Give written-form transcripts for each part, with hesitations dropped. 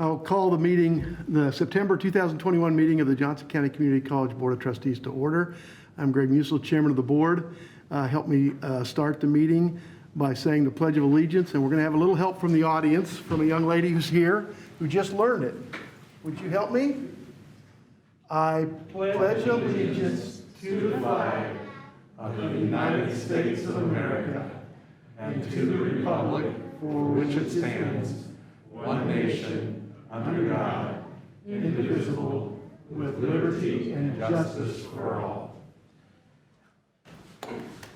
I'll call the meeting, the September 2021 meeting of the Johnson County Community College Board of Trustees to order. I'm Greg Musil, Chairman of the Board. Help me start the meeting by saying the Pledge of Allegiance, and we're going to have a little help from the audience, from a young lady who's here, who just learned it. Would you help me? I pledge allegiance to the flag of the United States of America and to the republic for which it stands, one nation, under God, indivisible, with liberty and justice for all.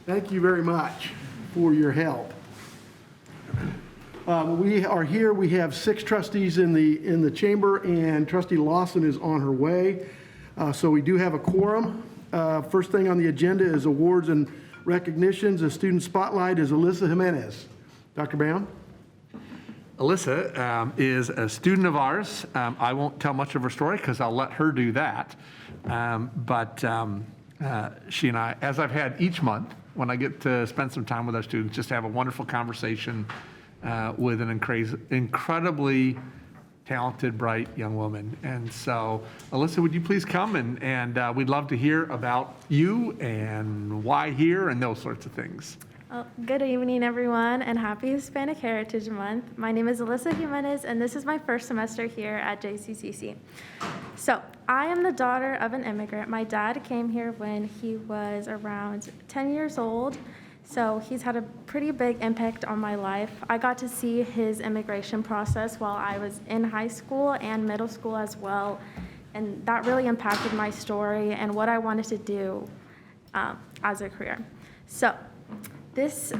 Thank you very much for your help. We are here. We have 6 trustees in the chamber, and Trustee Lawson is on her way. So we do have a quorum. First thing on the agenda is awards and recognitions. The student spotlight is Alyssa Jimenez. Dr. Brown? Alyssa is a student of ours. I won't tell much of her story because I'll let her do that. But she and I, as I've had each month, when I get to spend some time with our students, just have a wonderful conversation with an incredibly talented, bright young woman. And so, Alyssa, would you please come and we'd love to hear about you and why here and those sorts of things. Well, good evening, everyone, and happy Hispanic Heritage Month. My name is Alyssa Jimenez, and this is my first semester here at JCCC. So, I am the daughter of an immigrant. My dad came here when he was around 10 years old, so he's had a pretty big impact on my life. I got to see his immigration process while I was in high school and middle school as well, and that really impacted my story and what I wanted to do as a career. So,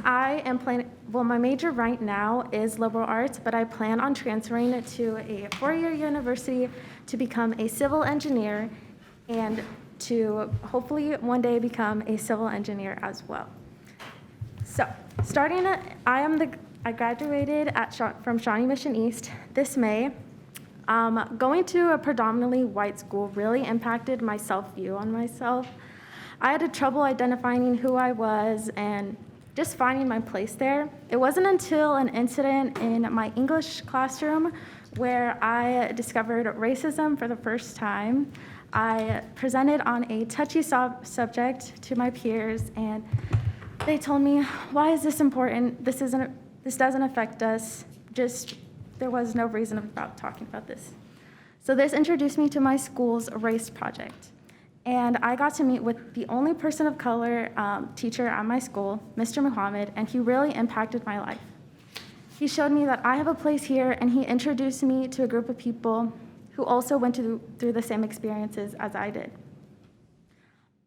I am planning, well, my major right now is liberal arts, but I plan on transferring it to a 4-year university to become a civil engineer and to hopefully one day become a civil engineer as well. So, I graduated from Shawnee Mission East this May. Going to a predominantly white school really impacted my self-view on myself. I had trouble identifying who I was and just finding my place there. It wasn't until an incident in my English classroom where I discovered racism for the first time. I presented on a touchy subject to my peers, and they told me, "Why is this important? This doesn't affect us." There was no reason about talking about this. So this introduced me to my school's race project. And I got to meet with the only person of color teacher at my school, Mr. Muhammad, and he really impacted my life. He showed me that I have a place here, and he introduced me to a group of people who also went through the same experiences as I did.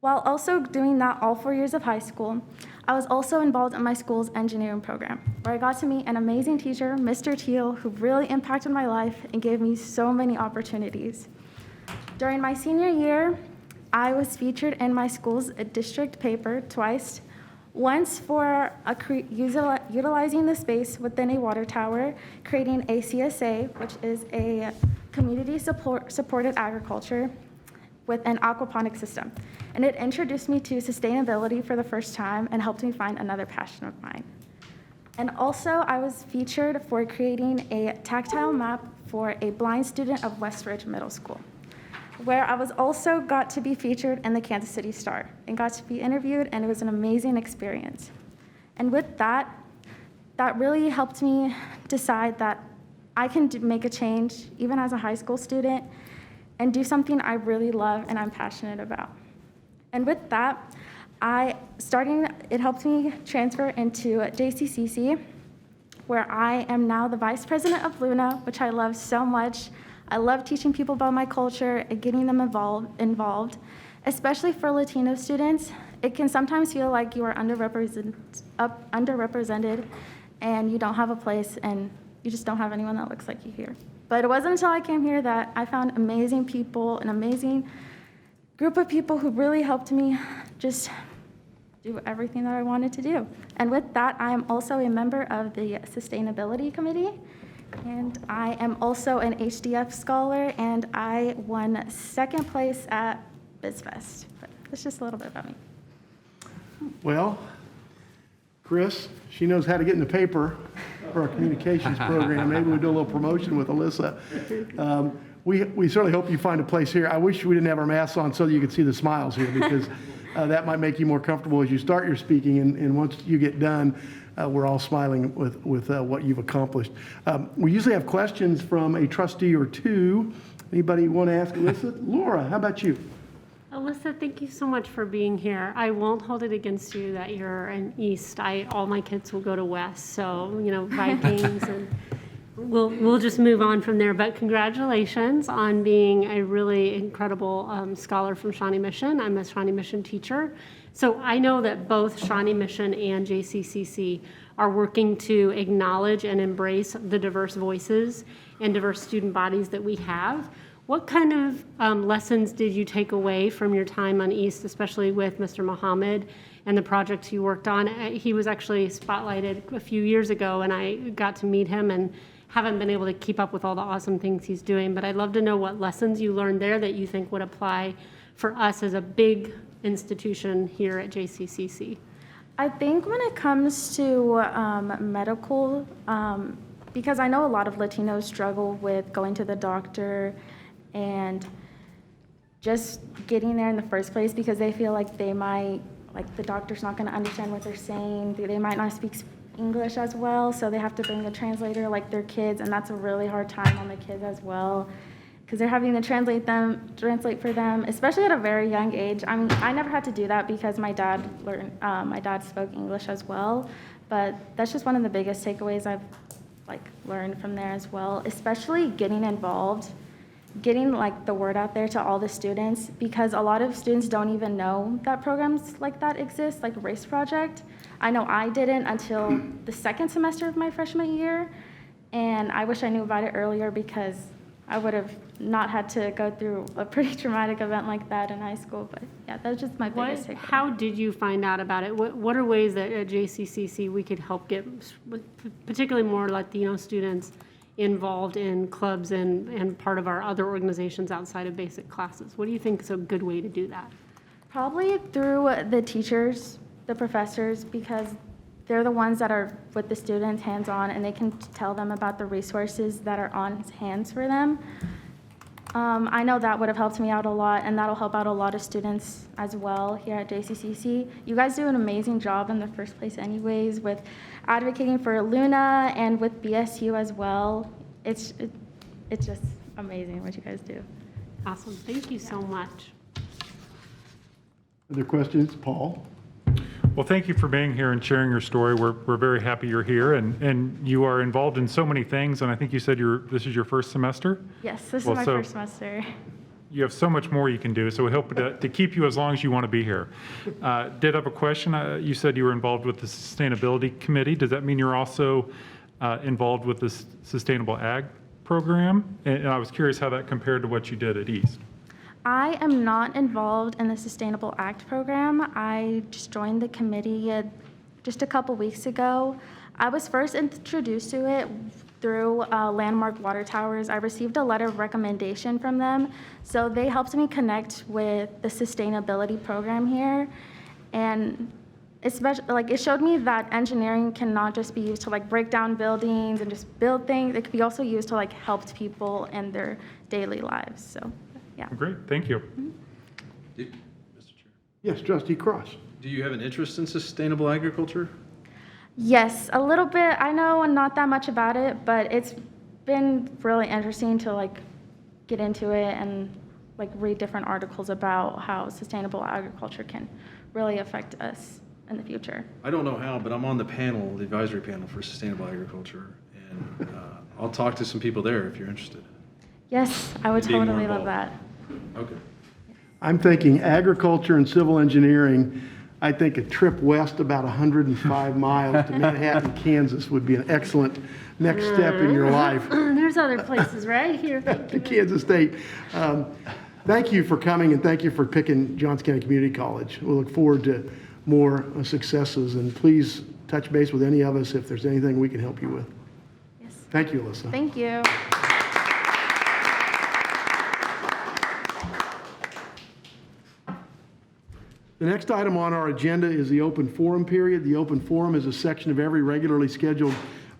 While also doing that all 4 years of high school, I was also involved in my school's engineering program, where I got to meet an amazing teacher, Mr. Teal, who really impacted my life and gave me so many opportunities. During my senior year, I was featured in my school's district paper twice, once for utilizing the space within a water tower, creating a CSA, which is a community-supported agriculture with an aquaponic system. And it introduced me to sustainability for the first time and helped me find another passion of mine. And also, I was featured for creating a tactile map for a blind student of Westridge Middle School, where I was also got to be featured in the Kansas City Star and got to be interviewed, and it was an amazing experience. And with that really helped me decide that I can make a change, even as a high school student, and do something I really love and I'm passionate about. And with that, it helped me transfer into JCCC, where I am now the vice president of Luna, which I love so much. I love teaching people about my culture and getting them involved, especially for Latino students. It can sometimes feel like you are underrepresented and you don't have a place and you just don't have anyone that looks like you here. But it wasn't until I came here that I found amazing people, an amazing group of people who really helped me just do everything that I wanted to do. And with that, I am also a member of the Sustainability Committee. And I am also an HDF scholar, and I won 2nd place at BizFest. But that's just a little bit about me. Well, Chris, she knows how to get in the paper. for our communications program. Maybe we'll do a little promotion with Alyssa. We certainly hope you find a place here. I wish we didn't have our masks on so that you could see the smiles here, because that might make you more comfortable as you start your speaking, and once you get done, we're all smiling with what you've accomplished. We usually have questions from a trustee or two. Anybody want to ask Alyssa? Laura, how about you? Alyssa, thank you so much for being here. I won't hold it against you that you're an East. All my kids will go to West, so, Vikings, and we'll just move on from there. But congratulations on being a really incredible scholar from Shawnee Mission. I'm a Shawnee Mission teacher. So I know that both Shawnee Mission and JCCC are working to acknowledge and embrace the diverse voices and diverse student bodies that we have. What kind of lessons did you take away from your time on East, especially with Mr. Muhammad and the projects you worked on? He was actually spotlighted a few years ago, and I got to meet him and haven't been able to keep up with all the awesome things he's doing. But I'd love to know what lessons you learned there that you think would apply for us as a big institution here at JCCC. I think when it comes to medical, because I know a lot of Latinos struggle with going to the doctor and just getting there in the first place, because they feel like the doctor's not going to understand what they're saying. They might not speak English as well, so they have to bring a translator like their kids, and that's a really hard time on the kids as well, because they're having to translate for them, especially at a very young age. I mean, I never had to do that because my dad spoke English as well, but that's just one of the biggest takeaways I've learned from there as well, especially getting involved, getting the word out there to all the students, because a lot of students don't even know that programs like that exist, like Race Project. I know I didn't until the second semester of my freshman year, and I wish I knew about it earlier, because I would have not had to go through a pretty traumatic event like that in high school. But yeah, that's just my biggest takeaway. How did you find out about it? What are ways that at JCCC we could help get particularly more Latino students involved in clubs and part of our other organizations outside of basic classes? What do you think is a good way to do that? Probably through the teachers, the professors, because they're the ones that are with the students hands-on, and they can tell them about the resources that are on hands for them. I know that would have helped me out a lot, and that'll help out a lot of students as well here at JCCC. You guys do an amazing job in the first place anyways, with advocating for Luna and with BSU as well. It's just amazing what you guys do. Awesome. Thank you so much. Other questions? Paul? Well, thank you for being here and sharing your story. We're very happy you're here, and you are involved in so many things, and I think you said this is your first semester? Yes, this is my first semester. You have so much more you can do, so we hope to keep you as long as you want to be here. Did have a question. You said you were involved with the Sustainability Committee. Does that mean you're also involved with the Sustainable Ag program? And I was curious how that compared to what you did at East. I am not involved in the Sustainable Act program. I just joined the committee just a couple weeks ago. I was first introduced to it through Landmark Water Towers. I received a letter of recommendation from them, so they helped me connect with the sustainability program here, and especially it showed me that engineering cannot just be used to break down buildings and just build things. It could be also used to help people in their daily lives. So. Yeah. Great, thank you. Mr. Chair, Yes, Trustee Cross. do you have an interest in sustainable agriculture? Yes, a little bit. I know not that much about it, but it's been really interesting to get into it and read different articles about how sustainable agriculture can really affect us in the future. I don't know how, but I'm on the panel, the advisory panel for sustainable agriculture, and I'll talk to some people there if you're interested. Yes, I would Being more totally love involved. that. Okay. I'm thinking agriculture and civil engineering. I think a trip west about 105 miles to Manhattan, Kansas would be an excellent next step in your life. There's other places right here. To Kansas State. Thank you for coming, and thank you for picking Johnson County Community College. We look forward to more successes, and please touch base with any of us if there's anything we can help you with. Yes. Thank you, Alyssa. Thank you. The next item on our agenda is the open forum period. The open forum is a section of every regularly scheduled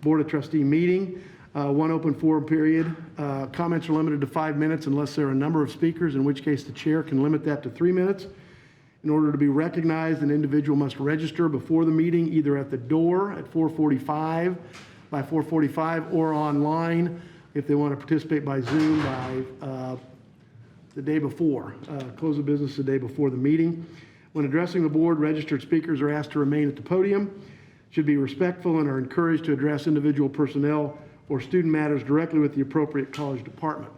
Board of Trustee meeting. One open forum period. Comments are limited to 5 minutes unless there are a number of speakers, in which case the chair can limit that to 3 minutes. In order to be recognized, an individual must register before the meeting, either at the door at 4:45, by 4:45, or online if they want to participate by Zoom by the day before. Close of business the day before the meeting. When addressing the board, registered speakers are asked to remain at the podium, should be respectful, and are encouraged to address individual personnel or student matters directly with the appropriate college department.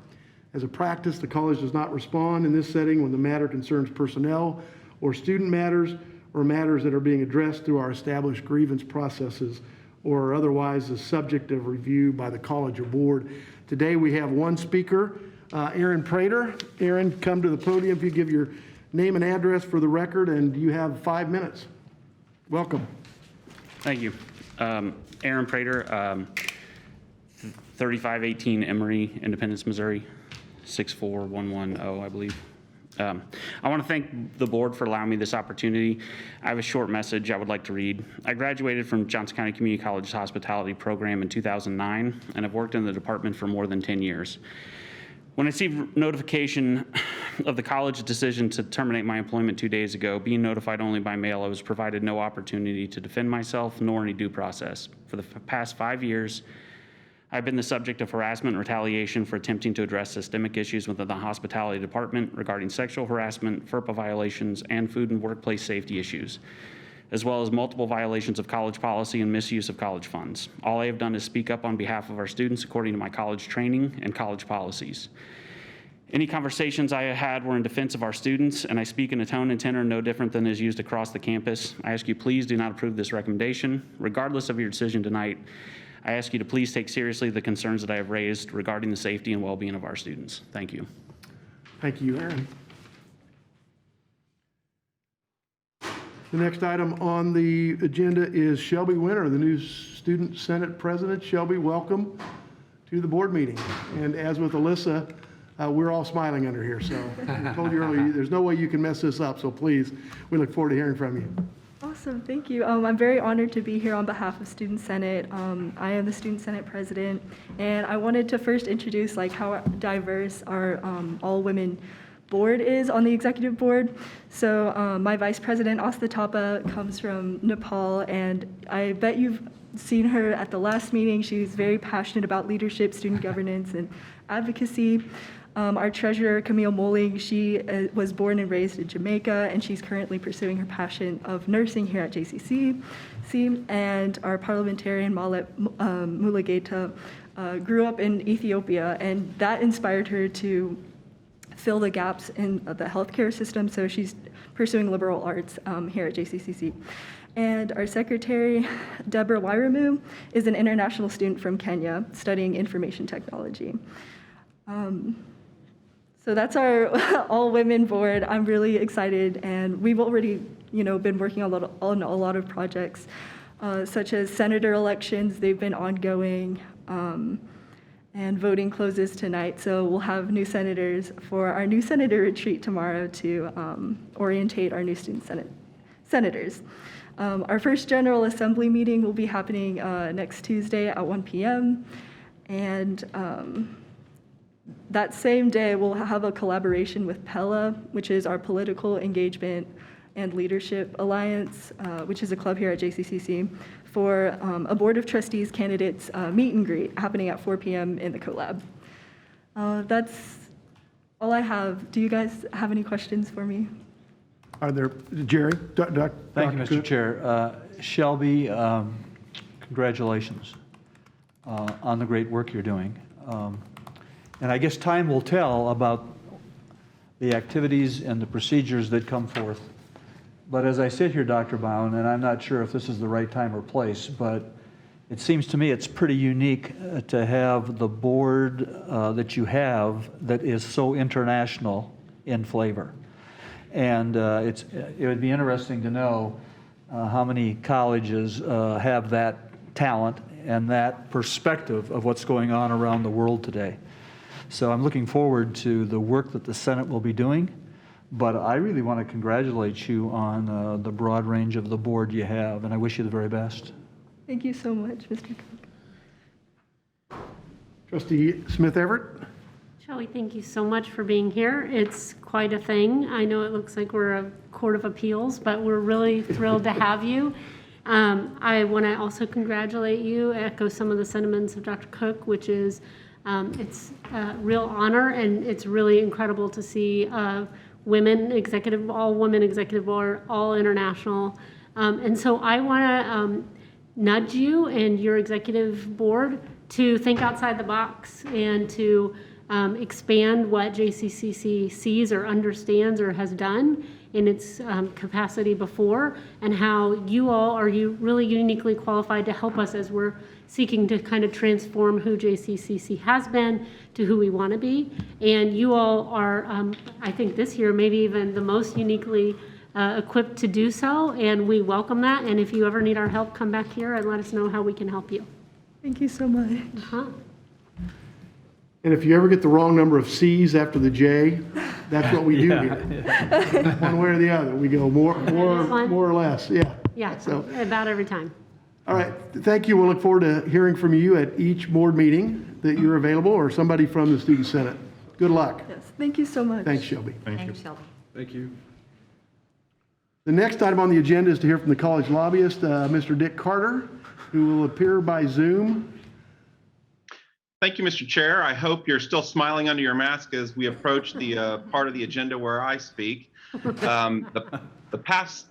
As a practice, the college does not respond in this setting when the matter concerns personnel or student matters or matters that are being addressed through our established grievance processes or are otherwise the subject of review by the college or board. Today we have one speaker, Aaron Prater. Aaron, come to the podium if you give your name and address for the record, and you have 5 minutes. Welcome. Thank you. Aaron Prater, 3518 Emory, Independence, Missouri, 64110, I believe. I want to thank the board for allowing me this opportunity. I have a short message I would like to read. I graduated from Johnson County Community College's hospitality program in 2009 and have worked in the department for more than 10 years. When I received notification of the college's decision to terminate my employment 2 days ago, being notified only by mail, I was provided no opportunity to defend myself nor any due process. For the past 5 years, I've been the subject of harassment and retaliation for attempting to address systemic issues within the hospitality department regarding sexual harassment, FERPA violations, and food and workplace safety issues, as well as multiple violations of college policy and misuse of college funds. All I have done is speak up on behalf of our students according to my college training and college policies. Any conversations I had were in defense of our students, and I speak in a tone and tenor no different than is used across the campus. I ask you please do not approve this recommendation. Regardless of your decision tonight, I ask you to please take seriously the concerns that I have raised regarding the safety and well-being of our students. Thank you. Thank you, Aaron. The next item on the agenda is Shelby Winter, the new Student Senate President. Shelby, welcome to the board meeting. And as with Alyssa, we're all smiling under here, so I told you earlier, there's no way you can mess this up, so please, we look forward to hearing from you. Awesome, thank you. I'm very honored to be here on behalf of Student Senate. I am the Student Senate President, and I wanted to first introduce how diverse our all-women board is on the executive board. So my Vice President, Asta Thapa, comes from Nepal, and I bet you've seen her at the last meeting. She's very passionate about leadership, student governance, and advocacy. Our treasurer, Camille Moling, she was born and raised in Jamaica, and she's currently pursuing her passion of nursing here at JCC. And our parliamentarian, Malet Mulugeta, grew up in Ethiopia, and that inspired her to fill the gaps in the healthcare system, so she's pursuing liberal arts here at JCCC. And our secretary, Deborah Wairamu, is an international student from Kenya studying information technology. So that's our all-women board. I'm really excited, and we've already, been working on a lot of projects, such as senator elections. They've been ongoing, and voting closes tonight. So we'll have new senators for our new senator retreat tomorrow to orientate our new student senators. Our first General Assembly meeting will be happening next Tuesday at 1 p.m. And that same day, we'll have a collaboration with PELA, which is our Political Engagement and Leadership Alliance, which is a club here at JCCC, for a Board of Trustees candidates meet and greet happening at 4 p.m. in the CoLab. That's all I have. Do you guys have any questions for me? Are there, Jerry? Thank you, Mr. Chair. Shelby, congratulations on the great work you're doing. And I guess time will tell about the activities and the procedures that come forth. But as I sit here, Dr. Bowen, and I'm not sure if this is the right time or place, but it seems to me it's pretty unique to have the board that you have that is so international in flavor. And it would be interesting to know how many colleges have that talent and that perspective of what's going on around the world today. So I'm looking forward to the work that the Senate will be doing, but I really want to congratulate you on the broad range of the board you have, and I wish you the very best. Thank you so much, Mr. Cook. Trustee Smith Everett? Shelley, thank you so much for being here. It's quite a thing. I know it looks like we're a court of appeals, but we're really thrilled to have you. I want to also congratulate you, echo some of the sentiments of Dr. Cook, which is it's a real honor, and it's really incredible to see all women executive board, all international. And so I want to nudge you and your executive board to think outside the box and to expand what JCCC sees or understands or has done in its capacity before, and how you all are really uniquely qualified to help us as we're seeking to kind of transform who JCCC has been to who we want to be. And you all are, I think this year, maybe even the most uniquely equipped to do so, and we welcome that. And if you ever need our help, come back here and let us know how we can help you. Thank you so much. And if you ever get the wrong number of C's after the J, that's what we do here. One way or the other. We go more or less, yeah. Yeah, So, about every time. all right, thank you. We'll look forward to hearing from you at each board meeting that you're available, or somebody from the Student Senate. Good luck. Yes, thank you so much. Thanks, Shelby. Thank you. Thank you. The next item on the agenda is to hear from the college lobbyist, Mr. Dick Carter, who will appear by Zoom. Thank you, Mr. Chair. I hope you're still smiling under your mask as we approach the part of the agenda where I speak. The past,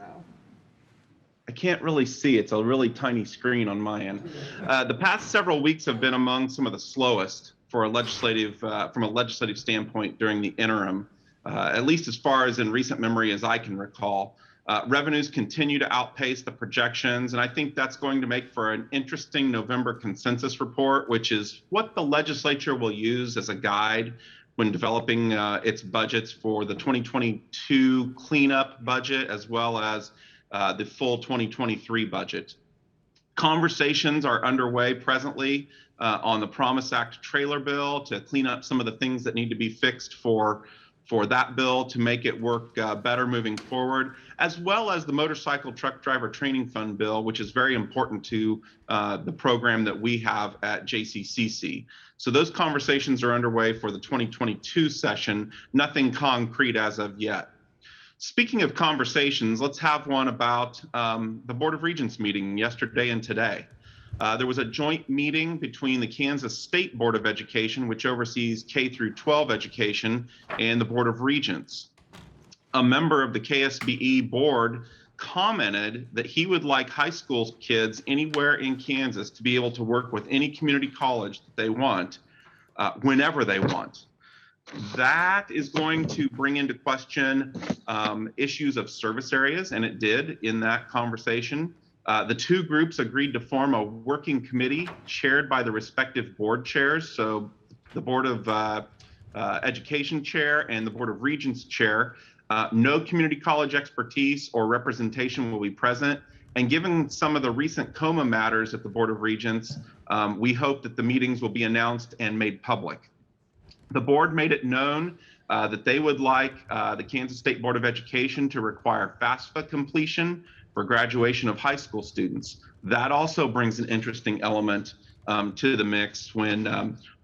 I can't really see. It's a really tiny screen on my end. The past several weeks have been among some of the slowest for a legislative, from a legislative standpoint during the interim, at least as far as in recent memory as I can recall. Revenues continue to outpace the projections, and I think that's going to make for an interesting November consensus report, which is what the legislature will use as a guide when developing its budgets for the 2022 cleanup budget, as well as the full 2023 budget. Conversations are underway presently on the Promise Act trailer bill to clean up some of the things that need to be fixed for that bill to make it work better moving forward, as well as the motorcycle truck driver training fund bill, which is very important to the program that we have at JCCC. So those conversations are underway for the 2022 session, nothing concrete as of yet. Speaking of conversations, let's have one about the Board of Regents meeting yesterday and today. There was a joint meeting between the Kansas State Board of Education, which oversees K through 12 education, and the Board of Regents. A member of the KSBE board commented that he would like high school kids anywhere in Kansas to be able to work with any community college that they want, whenever they want. That is going to bring into question issues of service areas, and it did in that conversation. The two groups agreed to form a working committee chaired by the respective board chairs. So the Board of Education chair and the Board of Regents chair. No community college expertise or representation will be present. And given some of the recent COMA matters at the Board of Regents, we hope that the meetings will be announced and made public. The board made it known that they would like the Kansas State Board of Education to require FAFSA completion for graduation of high school students. That also brings an interesting element to the mix when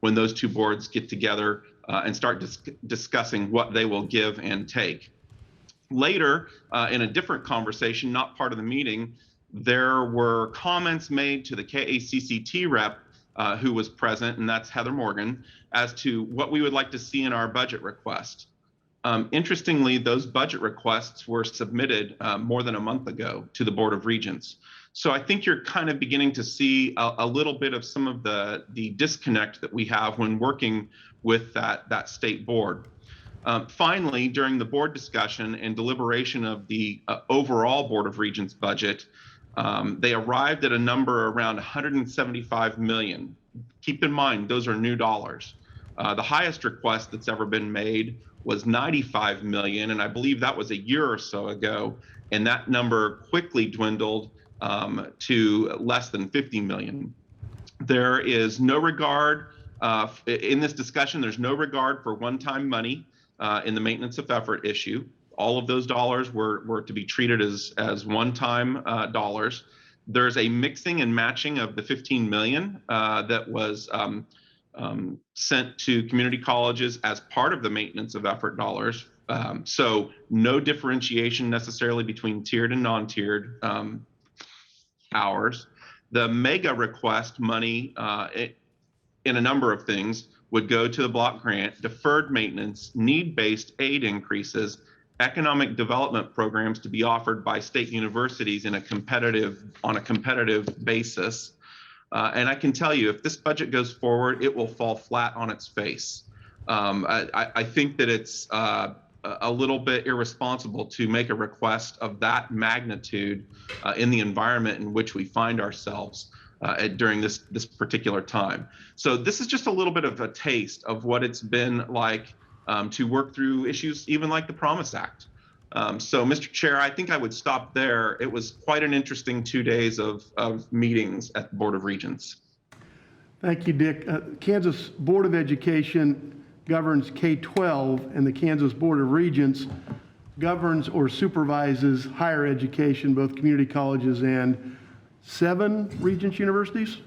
those two boards get together and start discussing what they will give and take. Later, in a different conversation, not part of the meeting, there were comments made to the KACCT rep who was present, and that's Heather Morgan, as to what we would like to see in our budget request. Interestingly, those budget requests were submitted more than a month ago to the Board of Regents. So I think you're kind of beginning to see a little bit of some of the disconnect that we have when working with that state board. Finally, during the board discussion and deliberation of the overall Board of Regents budget, they arrived at a number around 175 million. Keep in mind, those are new dollars. The highest request that's ever been made was 95 million, and I believe that was a year or so ago, and that number quickly dwindled to less than 50 million. There is no regard, in this discussion, there's no regard for one-time money in the maintenance of effort issue. All of those dollars were to be treated as one-time dollars. There's a mixing and matching of the 15 million that was sent to community colleges as part of the maintenance of effort dollars. So no differentiation necessarily between tiered and non-tiered hours. The mega request money in a number of things would go to the block grant, deferred maintenance, need-based aid increases, economic development programs to be offered by state universities on a competitive basis. And I can tell you, if this budget goes forward, it will fall flat on its face. I think that it's a little bit irresponsible to make a request of that magnitude in the environment in which we find ourselves during this particular time. So this is just a little bit of a taste of what it's been like to work through issues even like the Promise Act. So, Mr. Chair, I think I would stop there. It was quite an interesting 2 days of meetings at the Board of Regents. Thank you, Dick. Kansas Board of Education governs K-12, and the Kansas Board of Regents governs or supervises higher education, both community colleges and 7 Regents universities?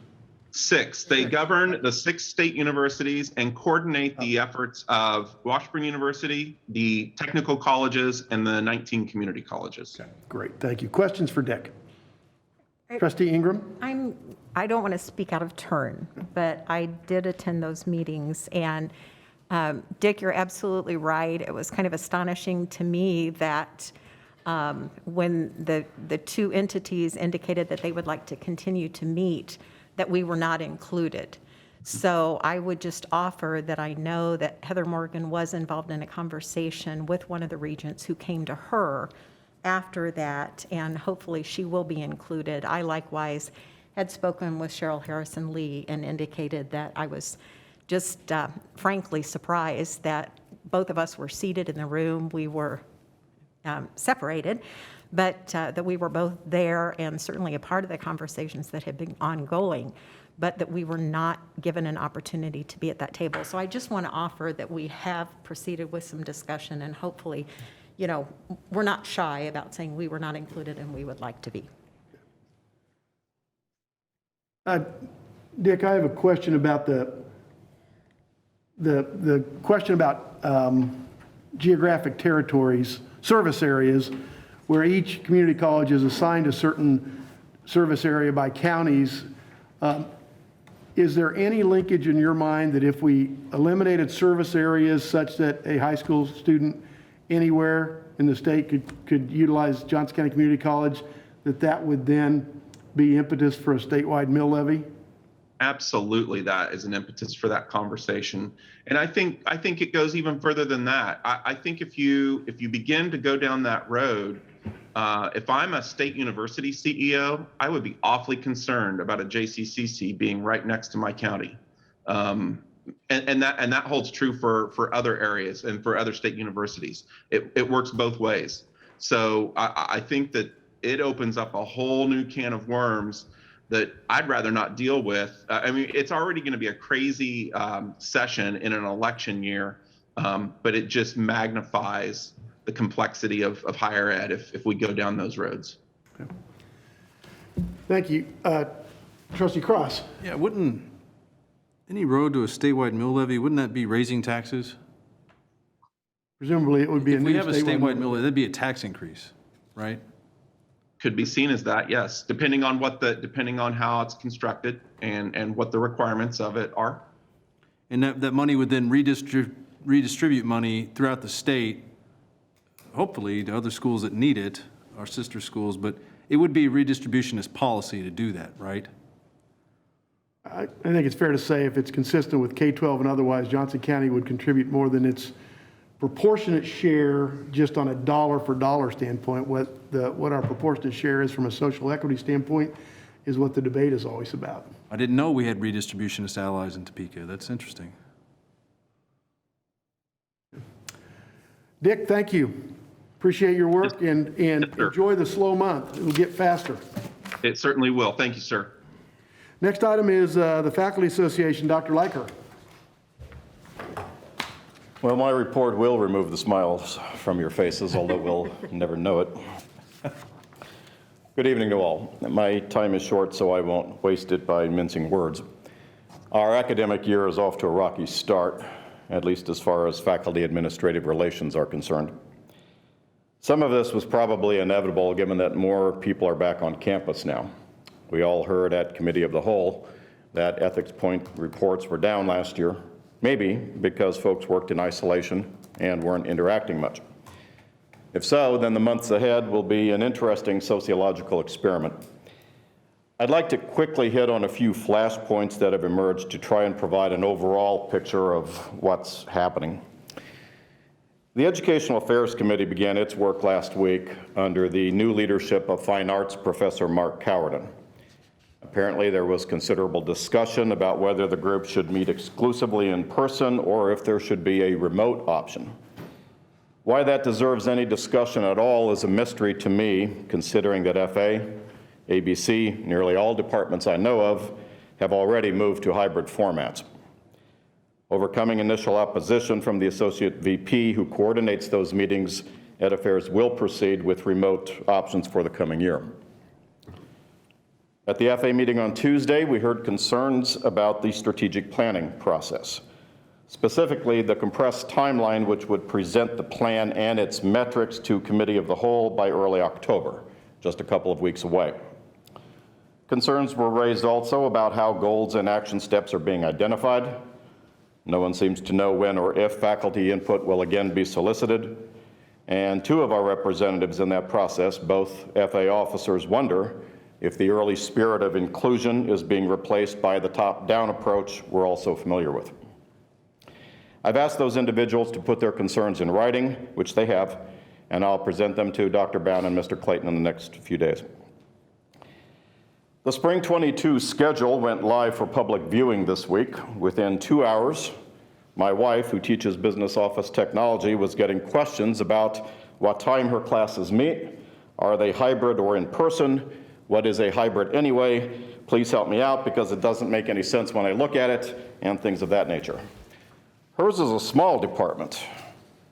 6. They govern the 6 state universities and coordinate the efforts of Washburn University, the technical colleges, and the 19 community colleges. Okay, great, thank you. Questions for Dick? Trustee Ingram? I don't want to speak out of turn, but I did attend those meetings, and Dick, you're absolutely right. It was kind of astonishing to me that when the 2 entities indicated that they would like to continue to meet, that we were not included. So I would just offer that I know that Heather Morgan was involved in a conversation with one of the regents who came to her after that, and hopefully she will be included. I likewise had spoken with Cheryl Harrison Lee and indicated that I was just frankly surprised that both of us were seated in the room. We were separated, but that we were both there and certainly a part of the conversations that had been ongoing, but that we were not given an opportunity to be at that table. So I just want to offer that we have proceeded with some discussion, and hopefully, you know, we're not shy about saying we were not included and we would like to be. Dick, I have a question about the question about geographic territories, service areas, where each community college is assigned a certain service area by counties. Is there any linkage in your mind that if we eliminated service areas such that a high school student anywhere in the state could utilize Johnson County Community College, that would then be impetus for a statewide mill levy? Absolutely, that is an impetus for that conversation. And I think it goes even further than that. I think if you begin to go down that road, if I'm a state university CEO, I would be awfully concerned about a JCCC being right next to my county. And that holds true for other areas and for other state universities. It works both ways. So I think that it opens up a whole new can of worms that I'd rather not deal with. I mean, it's already going to be a crazy session in an election year, but it just magnifies the complexity of higher ed if we go down those roads. Okay. Thank you. Trustee Cross. Yeah, wouldn't any road to a statewide mill levy, wouldn't that be raising taxes? Presumably it would be a If new we have a statewide mill mill levy, that'd be a tax increase, right? Could be seen as that, yes, depending on how it's constructed and what the requirements of it are. And that money would then redistribute money throughout the state, hopefully to other schools that need it, our sister schools, but it would be redistributionist policy to do that, right? I think it's fair to say if it's consistent with K-12 and otherwise, Johnson County would contribute more than its proportionate share just on a dollar for dollar standpoint. What our proportionate share is from a social equity standpoint is what the debate is always about. I didn't know we had redistributionist allies in Topeka. That's interesting. Dick, thank you. Appreciate your work and enjoy the slow month. It will get faster. It certainly will. Thank you, sir. Next item is the Faculty Association. Dr. Leiker. Well, my report will remove the smiles from your faces, although we'll never know it. Good evening to all. My time is short, so I won't waste it by mincing words. Our academic year is off to a rocky start, at least as far as faculty administrative relations are concerned. Some of this was probably inevitable given that more people are back on campus now. We all heard at Committee of the Whole that Ethics Point reports were down last year, maybe because folks worked in isolation and weren't interacting much. If so, then the months ahead will be an interesting sociological experiment. I'd like to quickly hit on a few flashpoints that have emerged to try and provide an overall picture of what's happening. The Educational Affairs Committee began its work last week under the new leadership of Fine Arts Professor Mark Cowerden. Apparently, there was considerable discussion about whether the group should meet exclusively in person or if there should be a remote option. Why that deserves any discussion at all is a mystery to me, considering that FA, ABC, nearly all departments I know of, have already moved to hybrid formats. Overcoming initial opposition from the Associate VP who coordinates those meetings, Ed Affairs will proceed with remote options for the coming year. At the FA meeting on Tuesday, we heard concerns about the strategic planning process, specifically the compressed timeline which would present the plan and its metrics to Committee of the Whole by early October, just a couple of weeks away. Concerns were raised also about how goals and action steps are being identified. No one seems to know when or if faculty input will again be solicited. And two of our representatives in that process, both FA officers, wonder if the early spirit of inclusion is being replaced by the top-down approach we're all so familiar with. I've asked those individuals to put their concerns in writing, which they have, and I'll present them to Dr. Bown and Mr. Clayton in the next few days. The Spring 22 schedule went live for public viewing this week. Within 2 hours, my wife, who teaches business office technology, was getting questions about what time her classes meet. Are they hybrid or in person? What is a hybrid anyway? Please help me out because it doesn't make any sense when I look at it, and things of that nature. Hers is a small department.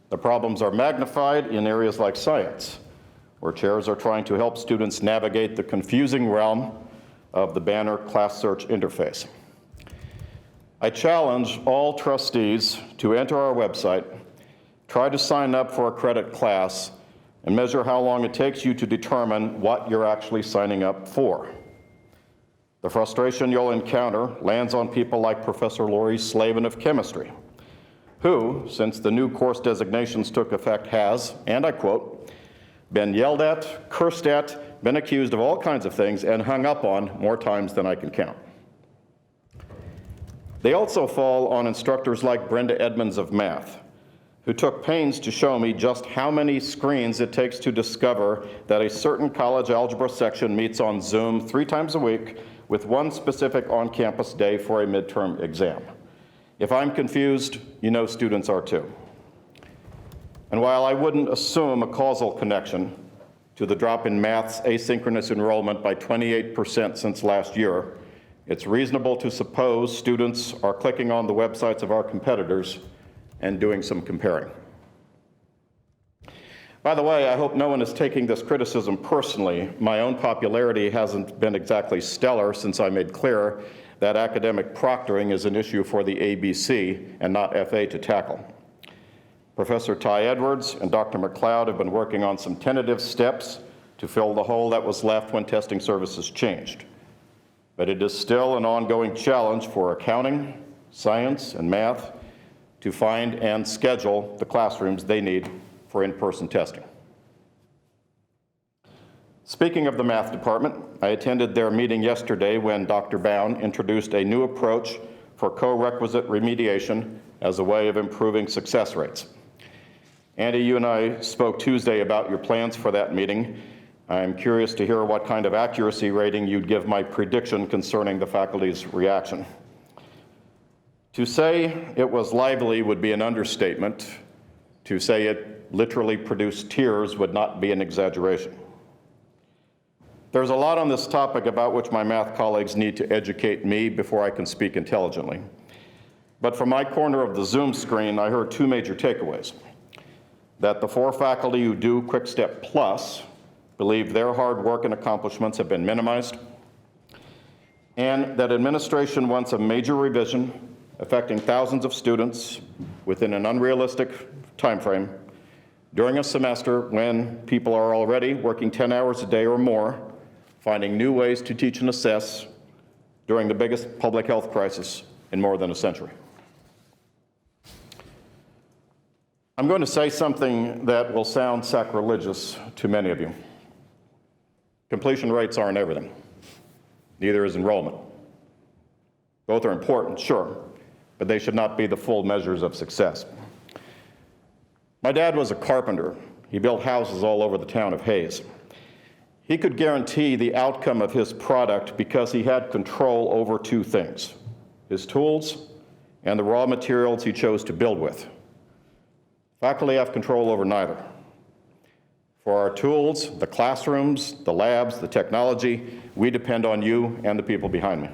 The problems are magnified in areas like science, where chairs are trying to help students navigate the confusing realm of the Banner class search interface. I challenge all trustees to enter our website, try to sign up for a credit class, and measure how long it takes you to determine what you're actually signing up for. The frustration you'll encounter lands on people like Professor Laurie Slavin of chemistry, who, since the new course designations took effect, has, and I quote, been yelled at, cursed at, been accused of all kinds of things, and hung up on more times than I can count. They also fall on instructors like Brenda Edmonds of math, who took pains to show me just how many screens it takes to discover that a certain college algebra section meets on Zoom 3 times a week with one specific on-campus day for a midterm exam. If I'm confused, you know students are too. And while I wouldn't assume a causal connection to the drop in math's asynchronous enrollment by 28% since last year, it's reasonable to suppose students are clicking on the websites of our competitors and doing some comparing. By the way, I hope no one is taking this criticism personally. My own popularity hasn't been exactly stellar since I made clear that academic proctoring is an issue for the ABC and not FA to tackle. Professor Ty Edwards and Dr. McLeod have been working on some tentative steps to fill the hole that was left when testing services changed. But it is still an ongoing challenge for accounting, science, and math to find and schedule the classrooms they need for in-person testing. Speaking of the math department, I attended their meeting yesterday when Dr. Bown introduced a new approach for co-requisite remediation as a way of improving success rates. Andy, you and I spoke Tuesday about your plans for that meeting. I'm curious to hear what kind of accuracy rating you'd give my prediction concerning the faculty's reaction. To say it was lively would be an understatement. To say it literally produced tears would not be an exaggeration. There's a lot on this topic about which my math colleagues need to educate me before I can speak intelligently. But from my corner of the Zoom screen, I heard 2 major takeaways. That the 4 faculty who do Quick Step Plus believe their hard work and accomplishments have been minimized. and that administration wants a major revision affecting thousands of students within an unrealistic timeframe during a semester when people are already working 10 hours a day or more, finding new ways to teach and assess during the biggest public health crisis in more than a century. I'm going to say something that will sound sacrilegious to many of you. Completion rates aren't everything. Neither is enrollment. Both are important, sure, but they should not be the full measures of success. My dad was a carpenter. He built houses all over the town of Hayes. He could guarantee the outcome of his product because he had control over two things: his tools and the raw materials he chose to build with. Faculty have control over neither. For our tools, the classrooms, the labs, the technology, we depend on you and the people behind me.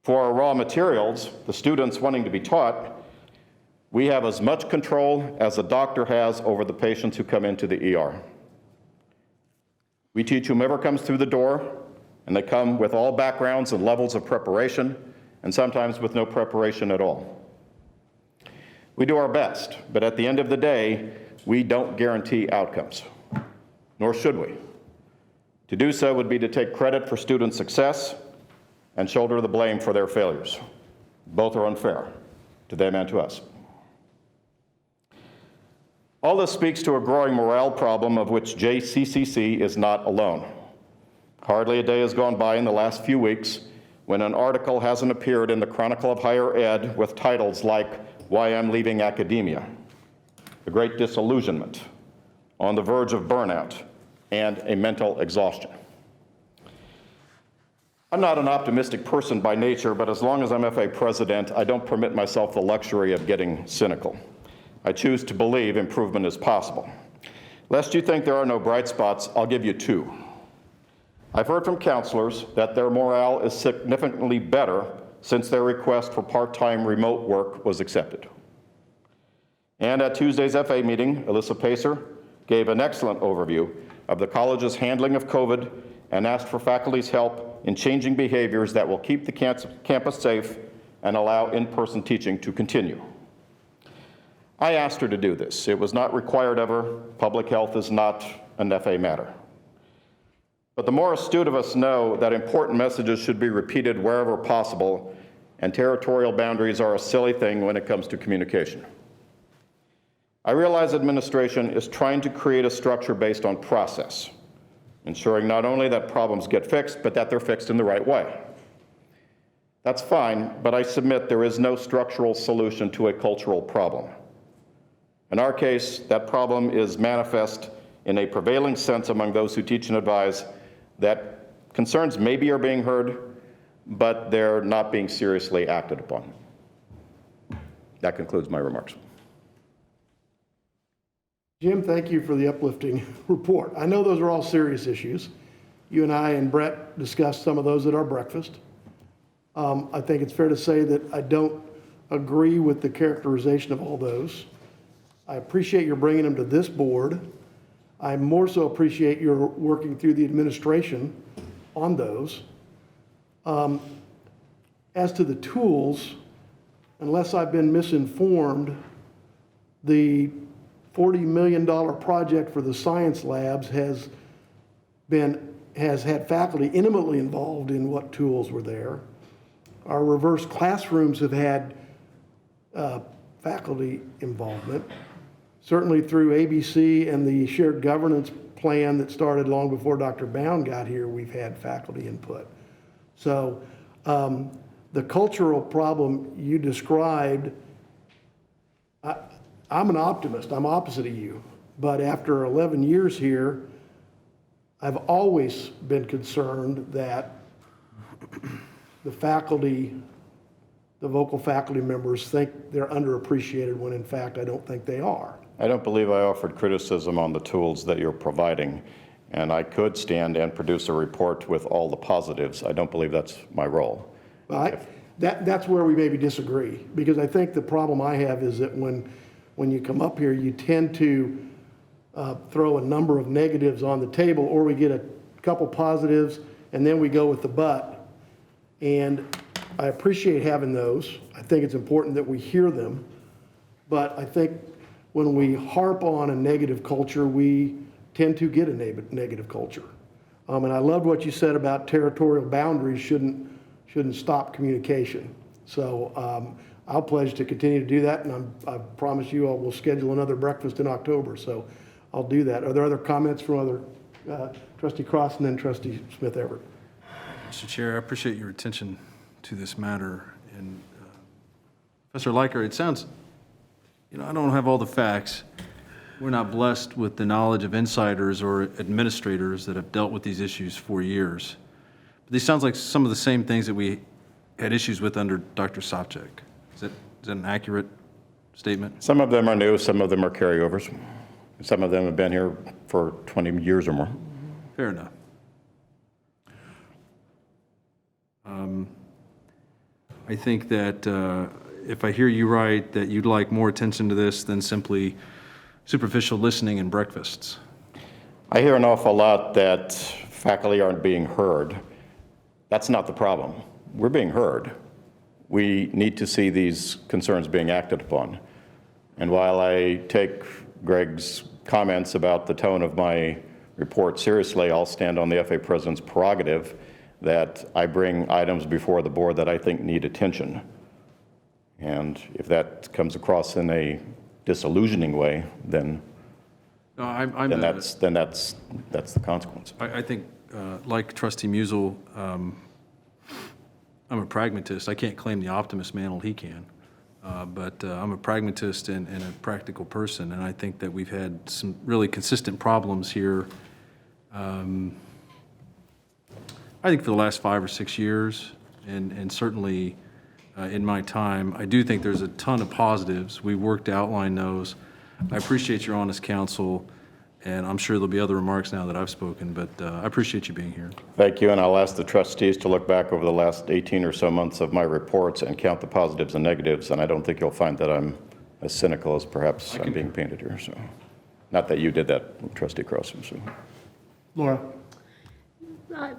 For our raw materials, the students wanting to be taught, we have as much control as a doctor has over the patients who come into the ER. We teach whomever comes through the door, and they come with all backgrounds and levels of preparation, and sometimes with no preparation at all. We do our best, but at the end of the day, we don't guarantee outcomes, nor should we. To do so would be to take credit for student success and shoulder the blame for their failures. Both are unfair to them and to us. All this speaks to a growing morale problem of which JCCC is not alone. Hardly a day has gone by in the last few weeks when an article hasn't appeared in the Chronicle of Higher Ed with titles like "Why I'm Leaving Academia," "The Great Disillusionment," "On the Verge of Burnout," and "A Mental Exhaustion." I'm not an optimistic person by nature, but as long as I'm FA president, I don't permit myself the luxury of getting cynical. I choose to believe improvement is possible. Lest you think there are no bright spots, I'll give you two. I've heard from counselors that their morale is significantly better since their request for part-time remote work was accepted. And at Tuesday's FA meeting, Alyssa Pacer gave an excellent overview of the college's handling of COVID and asked for faculty's help in changing behaviors that will keep the campus safe and allow in-person teaching to continue. I asked her to do this. It was not required of her. Public health is not an FA matter. But the more astute of us know that important messages should be repeated wherever possible, and territorial boundaries are a silly thing when it comes to communication. I realize administration is trying to create a structure based on process, ensuring not only that problems get fixed, but that they're fixed in the right way. That's fine, but I submit there is no structural solution to a cultural problem. In our case, that problem is manifest in a prevailing sense among those who teach and advise that concerns maybe are being heard, but they're not being seriously acted upon. That concludes my remarks. Jim, thank you for the uplifting report. I know those are all serious issues. You and I and Brett discussed some of those at our breakfast. I think it's fair to say that I don't agree with the characterization of all those. I appreciate your bringing them to this board. I more so appreciate your working through the administration on those. As to the tools, unless I've been misinformed, the $40 million project for the science labs has had faculty intimately involved in what tools were there. Our reverse classrooms have had faculty involvement. Certainly through ABC and the shared governance plan that started long before Dr. Bound got here, we've had faculty input. So the cultural problem you described, I'm an optimist. I'm opposite of you. But after 11 years here, I've always been concerned that the faculty, the vocal faculty members think they're underappreciated when in fact I don't think they are. I don't believe I offered criticism on the tools that you're providing, and I could stand and produce a report with all the positives. I don't believe that's my role. That's where we maybe disagree, because I think the problem I have is that when you come up here, you tend to throw a number of negatives on the table, or we get a couple positives, and then we go with the but And I appreciate having those. I think it's important that we hear them. But I think when we harp on a negative culture, we tend to get a negative culture. And I loved what you said about territorial boundaries shouldn't stop communication. So I'll pledge to continue to do that, and I promise you I will schedule another breakfast in October. So I'll do that. Are there other comments from other Trustee Cross and then Trustee Smith Everett? Mr. Chair, I appreciate your attention to this matter. And Professor Leiker, it sounds, I don't have all the facts. We're not blessed with the knowledge of insiders or administrators that have dealt with these issues for years. But these sounds like some of the same things that we had issues with under Dr. Sopcich. Is that an accurate statement? Some of them are new, some of them are carryovers. Some of them have been here for 20 years or more. Fair enough. I think that if I hear you right, that you'd like more attention to this than simply superficial listening and breakfasts. I hear an awful lot that faculty aren't being heard. That's not the problem. We're being heard. We need to see these concerns being acted upon. And while I take Greg's comments about the tone of my report seriously, I'll stand on the FA President's prerogative that I bring items before the board that I think need attention. And if that comes across in a disillusioning way, then that's the consequence. I think, like Trustee Musil, I'm a pragmatist. I can't claim the optimist mantle he can, but I'm a pragmatist and a practical person, and I think that we've had some really consistent problems here. I think for the last 5 or 6 years, and certainly in my time, I do think there's a ton of positives. We worked to outline those. I appreciate your honest counsel, and I'm sure there'll be other remarks now that I've spoken, but I appreciate you being here. Thank you, and I'll ask the trustees to look back over the last 18 or so months of my reports and count the positives and negatives, and I don't think you'll find that I'm as cynical as perhaps I'm being painted here. So, not that you did that, Trustee Cross. So. Laura?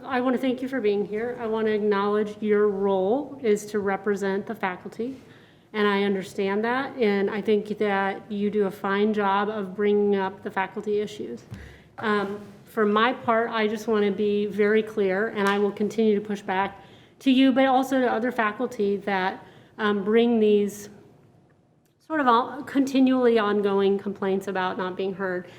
I want to thank you for being here. I want to acknowledge your role is to represent the faculty, and I understand that, and I think that you do a fine job of bringing up the faculty issues. For my part, I just want to be very clear, and I will continue to push back to you, but also to other faculty that bring these sort of continually ongoing complaints about not being heard.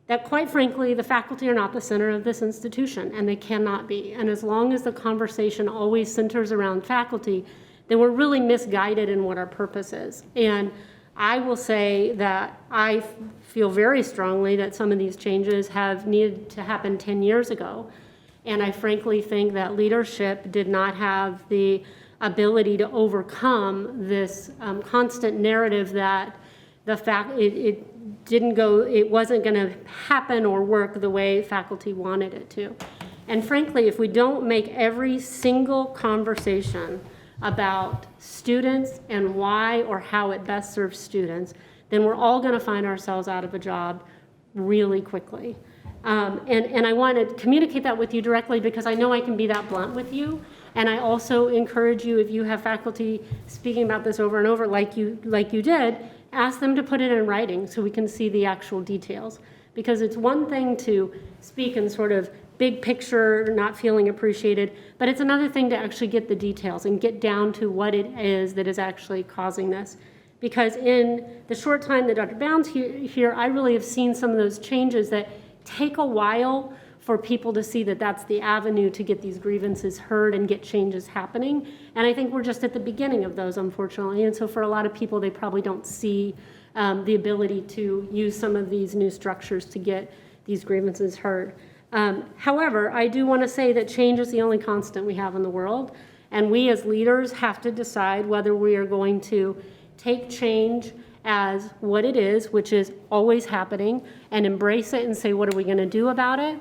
That quite frankly, the faculty are not the center of this institution, and they cannot be. And as long as the conversation always centers around faculty, then we're really misguided in what our purpose is. And I will say that I feel very strongly that some of these changes have needed to happen 10 years ago. And I frankly think that leadership did not have the ability to overcome this constant narrative that the fact it wasn't going to happen or work the way faculty wanted it to. And frankly, if we don't make every single conversation about students and why or how it best serves students, then we're all going to find ourselves out of a job really quickly. And I want to communicate that with you directly because I know I can be that blunt with you. And I also encourage you, if you have faculty speaking about this over and over like you did, ask them to put it in writing so we can see the actual details. Because it's one thing to speak in sort of big picture, not feeling appreciated, but it's another thing to actually get the details and get down to what it is that is actually causing this. Because in the short time that Dr. Bounds here, I really have seen some of those changes that take a while for people to see that that's the avenue to get these grievances heard and get changes happening. And I think we're just at the beginning of those, unfortunately. And so for a lot of people, they probably don't see the ability to use some of these new structures to get these grievances heard. However, I do want to say that change is the only constant we have in the world. And we as leaders have to decide whether we are going to take change as what it is, which is always happening, and embrace it and say, what are we going to do about it?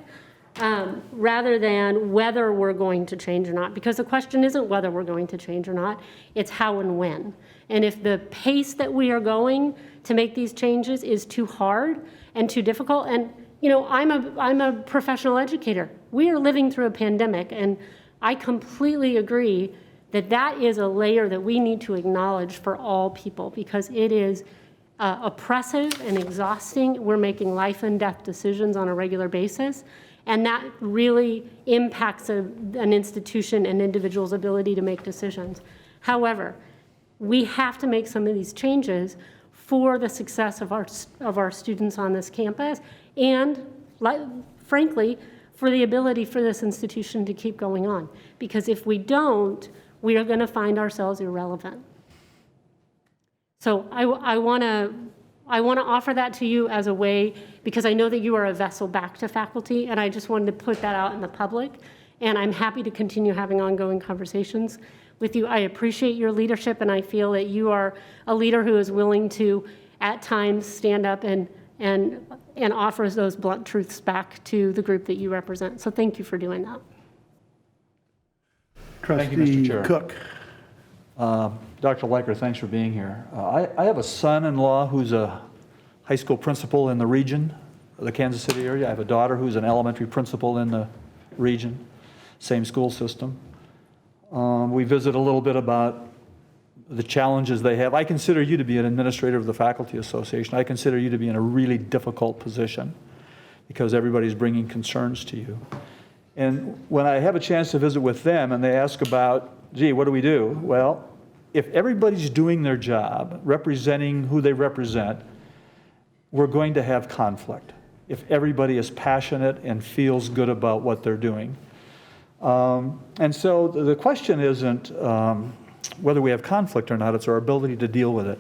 Rather than whether we're going to change or not. Because the question isn't whether we're going to change or not, it's how and when. And if the pace that we are going to make these changes is too hard and too difficult, and I'm a professional educator. We are living through a pandemic, and I completely agree that that is a layer that we need to acknowledge for all people because it is oppressive and exhausting. We're making life and death decisions on a regular basis, and that really impacts an institution and individual's ability to make decisions. However, we have to make some of these changes for the success of our students on this campus and, frankly, for the ability for this institution to keep going on. Because if we don't, we are going to find ourselves irrelevant. So I want to offer that to you as a way, because I know that you are a vessel back to faculty, and I just wanted to put that out in the public. And I'm happy to continue having ongoing conversations with you. I appreciate your leadership, and I feel that you are a leader who is willing to, at times, stand up and offers those blunt truths back to the group that you represent. So thank you for doing that. Thank you, Mr. Chair. Cook. Dr. Leiker, thanks for being here. I have a son-in-law who's a high school principal in the region, the Kansas City area. I have a daughter who's an elementary principal in the region, same school system. We visit a little bit about the challenges they have. I consider you to be an administrator of the Faculty Association. I consider you to be in a really difficult position because everybody's bringing concerns to you. And when I have a chance to visit with them and they ask about, gee, what do we do? Well, if everybody's doing their job, representing who they represent, we're going to have conflict. If everybody is passionate and feels good about what they're doing. And so the question isn't whether we have conflict or not, it's our ability to deal with it.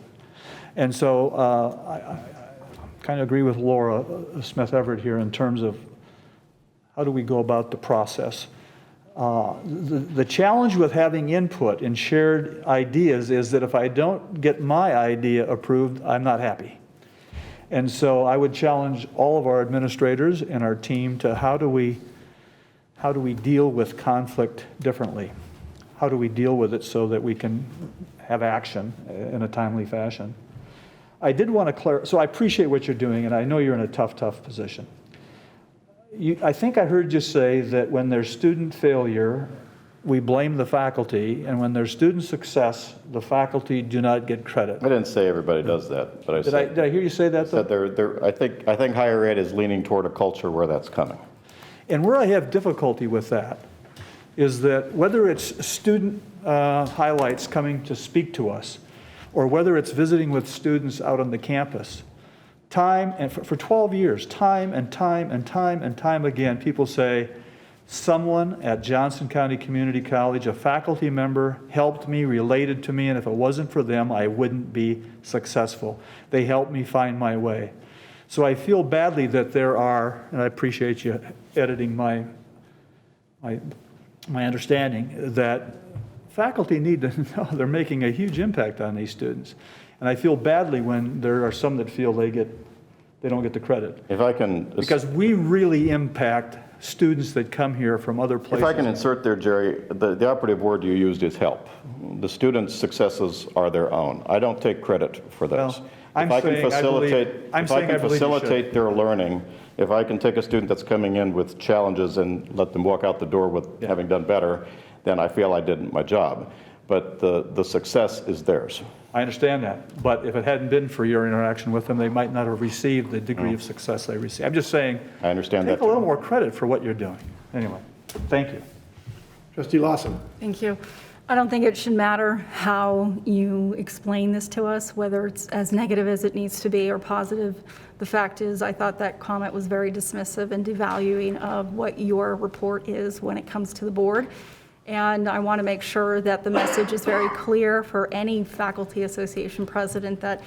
And so I kind of agree with Laura Smith-Everett here in terms of how do we go about the process. The challenge with having input and shared ideas is that if I don't get my idea approved, I'm not happy. And so I would challenge all of our administrators and our team to how do we deal with conflict differently? How do we deal with it so that we can have action in a timely fashion? I did want to clarify, so I appreciate what you're doing, and I know you're in a tough position. I think I heard you say that when there's student failure, we blame the faculty, and when there's student success, the faculty do not get credit. I didn't say everybody does that, but I said. Did I hear you say that, though? I think higher ed is leaning toward a culture where that's coming. And where I have difficulty with that is that whether it's student highlights coming to speak to us, or whether it's visiting with students out on the campus, time, and for 12 years, time and time again, people say, someone at Johnson County Community College, a faculty member, helped me, related to me, and if it wasn't for them, I wouldn't be successful. They helped me find my way. So I feel badly that there are, and I appreciate you editing my understanding, that faculty need to know they're making a huge impact on these students. And I feel badly when there are some that feel they don't get the credit. If I can... Because we really impact students that come here from other places. If I can insert there, Jerry, the operative word you used is help. The students' successes are their own. I don't take credit for those. Well, If I can facilitate their learning, if I can take a student that's coming in with challenges and let them walk out the door with having done better, then I feel I did my job. But the success is theirs. I understand that. But if it hadn't been for your interaction with them, they might not have received the degree of success they received. I'm just saying, I understand take that. a little more credit for what you're doing. Anyway, thank you. Trustee Lawson. Thank you. I don't think it should matter how you explain this to us, whether it's as negative as it needs to be or positive. The fact is, I thought that comment was very dismissive and devaluing of what your report is when it comes to the board. And I want to make sure that the message is very clear for any faculty association president that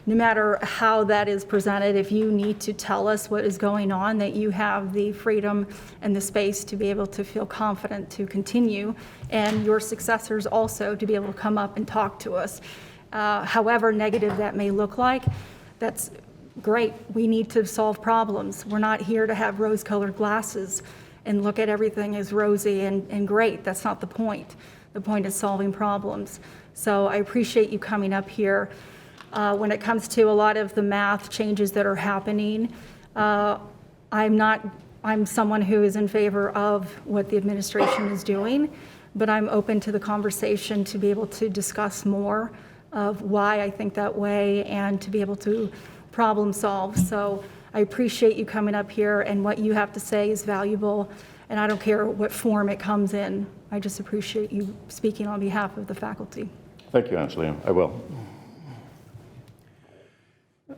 no matter how that is presented, if you need to tell us what is going on, that you have the freedom and the space to be able to feel confident to continue, and your successors also to be able to come up and talk to us. However negative that may look like, that's great. We need to solve problems. We're not here to have rose-colored glasses and look at everything as rosy and great. That's not the point. The point is solving problems. So I appreciate you coming up here. When it comes to a lot of the math changes that are happening, I'm not I'm someone who is in favor of what the administration is doing, but I'm open to the conversation to be able to discuss more of why I think that way and to be able to problem solve. So I appreciate you coming up here, and what you have to say is valuable, and I don't care what form it comes in. I just appreciate you speaking on behalf of the faculty. Thank you, Angelina. I will.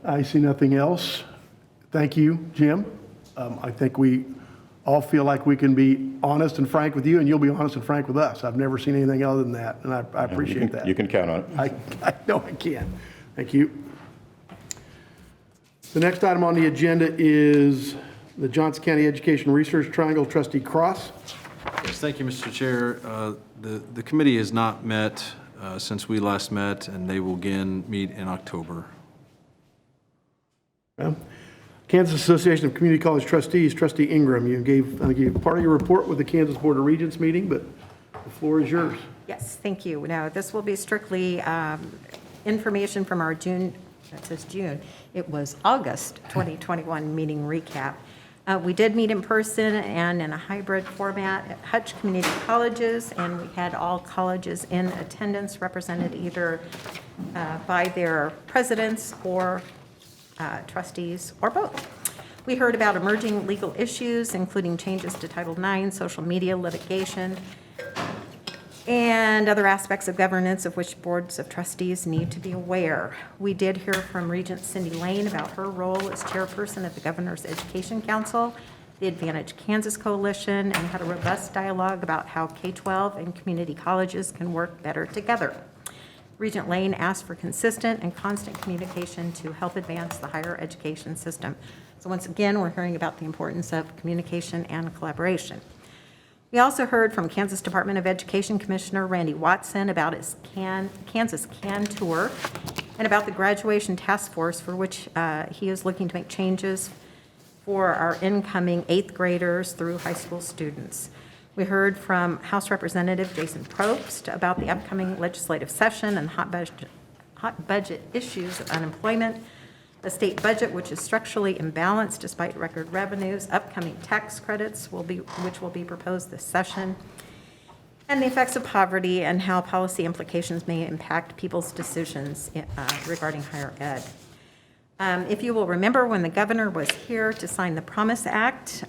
I see nothing else. Thank you, Jim. I think we all feel like we can be honest and frank with you, and you'll be honest and frank with us. I've never seen anything other than that, and I appreciate that. You can count on it. I know I can. Thank you. The next item on the agenda is the Johnson County Education Research Triangle, Trustee Cross. Yes, thank you, Mr. Chair. The committee has not met since we last met, and they will again meet in October. Kansas Association of Community College Trustees, Trustee Ingram, you gave part of your report with the Kansas Board of Regents meeting, but the floor is yours. Yes, thank you. Now, this will be strictly information from our June, it says June, it was August 2021 meeting recap. We did meet in person and in a hybrid format at Hutch Community Colleges, and we had all colleges in attendance represented either by their presidents or trustees, or both. We heard about emerging legal issues, including changes to Title IX, social media litigation, and other aspects of governance of which boards of trustees need to be aware. We did hear from Regent Cindy Lane about her role as chairperson of the Governor's Education Council, the Advantage Kansas Coalition, and had a robust dialogue about how K-12 and community colleges can work better together. Regent Lane asked for consistent and constant communication to help advance the higher education system. So once again, we're hearing about the importance of communication and collaboration. We also heard from Kansas Department of Education Commissioner Randy Watson about his Kansas CAN tour and about the graduation task force for which he is looking to make changes for our incoming 8th graders through high school students. We heard from House Representative Jason Probst about the upcoming legislative session and hot budget issues of unemployment, the state budget, which is structurally imbalanced despite record revenues, upcoming tax credits which will be proposed this session, and the effects of poverty and how policy implications may impact people's decisions regarding higher ed. If you will remember, when the governor was here to sign the Promise Act,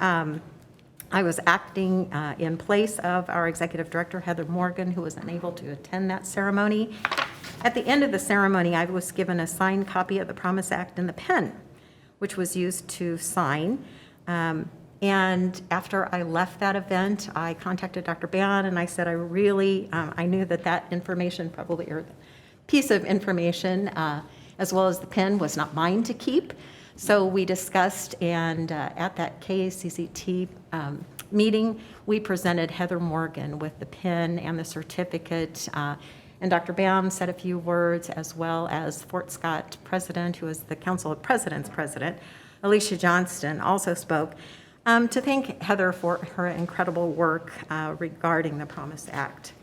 I was acting in place of our executive director, Heather Morgan, who was unable to attend that ceremony. At the end of the ceremony, I was given a signed copy of the Promise Act and the pen, which was used to sign. And after I left that event, I contacted Dr. Ban and I said, I knew that information probably, or the piece of information, as well as the pen, was not mine to keep. So we discussed, and at that KACCT meeting, we presented Heather Morgan with the pen and the certificate. And Dr. Baum said a few words, as well as Fort Scott president, who is the Council of Presidents president, Alicia Johnston, also spoke to thank Heather for her incredible work regarding the Promise Act.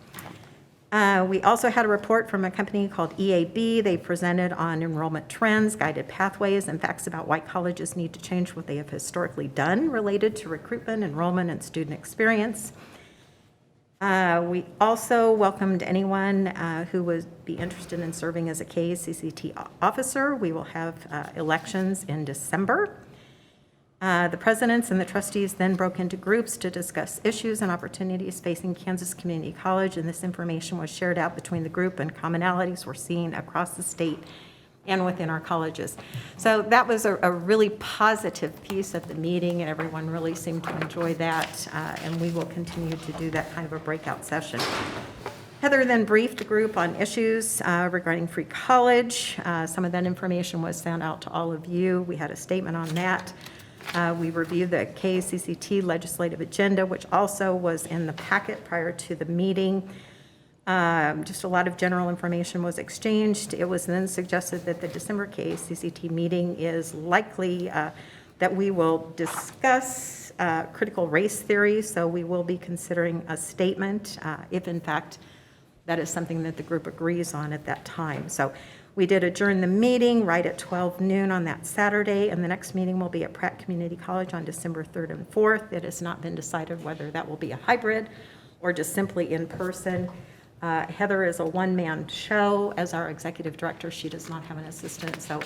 We also had a report from a company called EAB. They presented on enrollment trends, guided pathways, and facts about why colleges need to change what they have historically done related to recruitment, enrollment, and student experience. We also welcomed anyone who would be interested in serving as a KACCT officer. We will have elections in December. The presidents and the trustees then broke into groups to discuss issues and opportunities facing Kansas Community College, and this information was shared out between the group, and commonalities were seen across the state and within our colleges. So that was a really positive piece of the meeting, and everyone really seemed to enjoy that, and we will continue to do that kind of a breakout session. Heather then briefed the group on issues regarding free college. Some of that information was sent out to all of you. We had a statement on that. We reviewed the KACCT legislative agenda, which also was in the packet prior to the meeting. Just a lot of general information was exchanged. It was then suggested that the December KACCT meeting is likely that we will discuss critical race theory, so we will be considering a statement if in fact that is something that the group agrees on at that time. So We did adjourn the meeting right at 12 noon on that Saturday, and the next meeting will be at Pratt Community College on December 3rd and 4th. It has not been decided whether that will be a hybrid or just simply in person. Heather is a one-man show as our executive director. She does not have an assistant, so,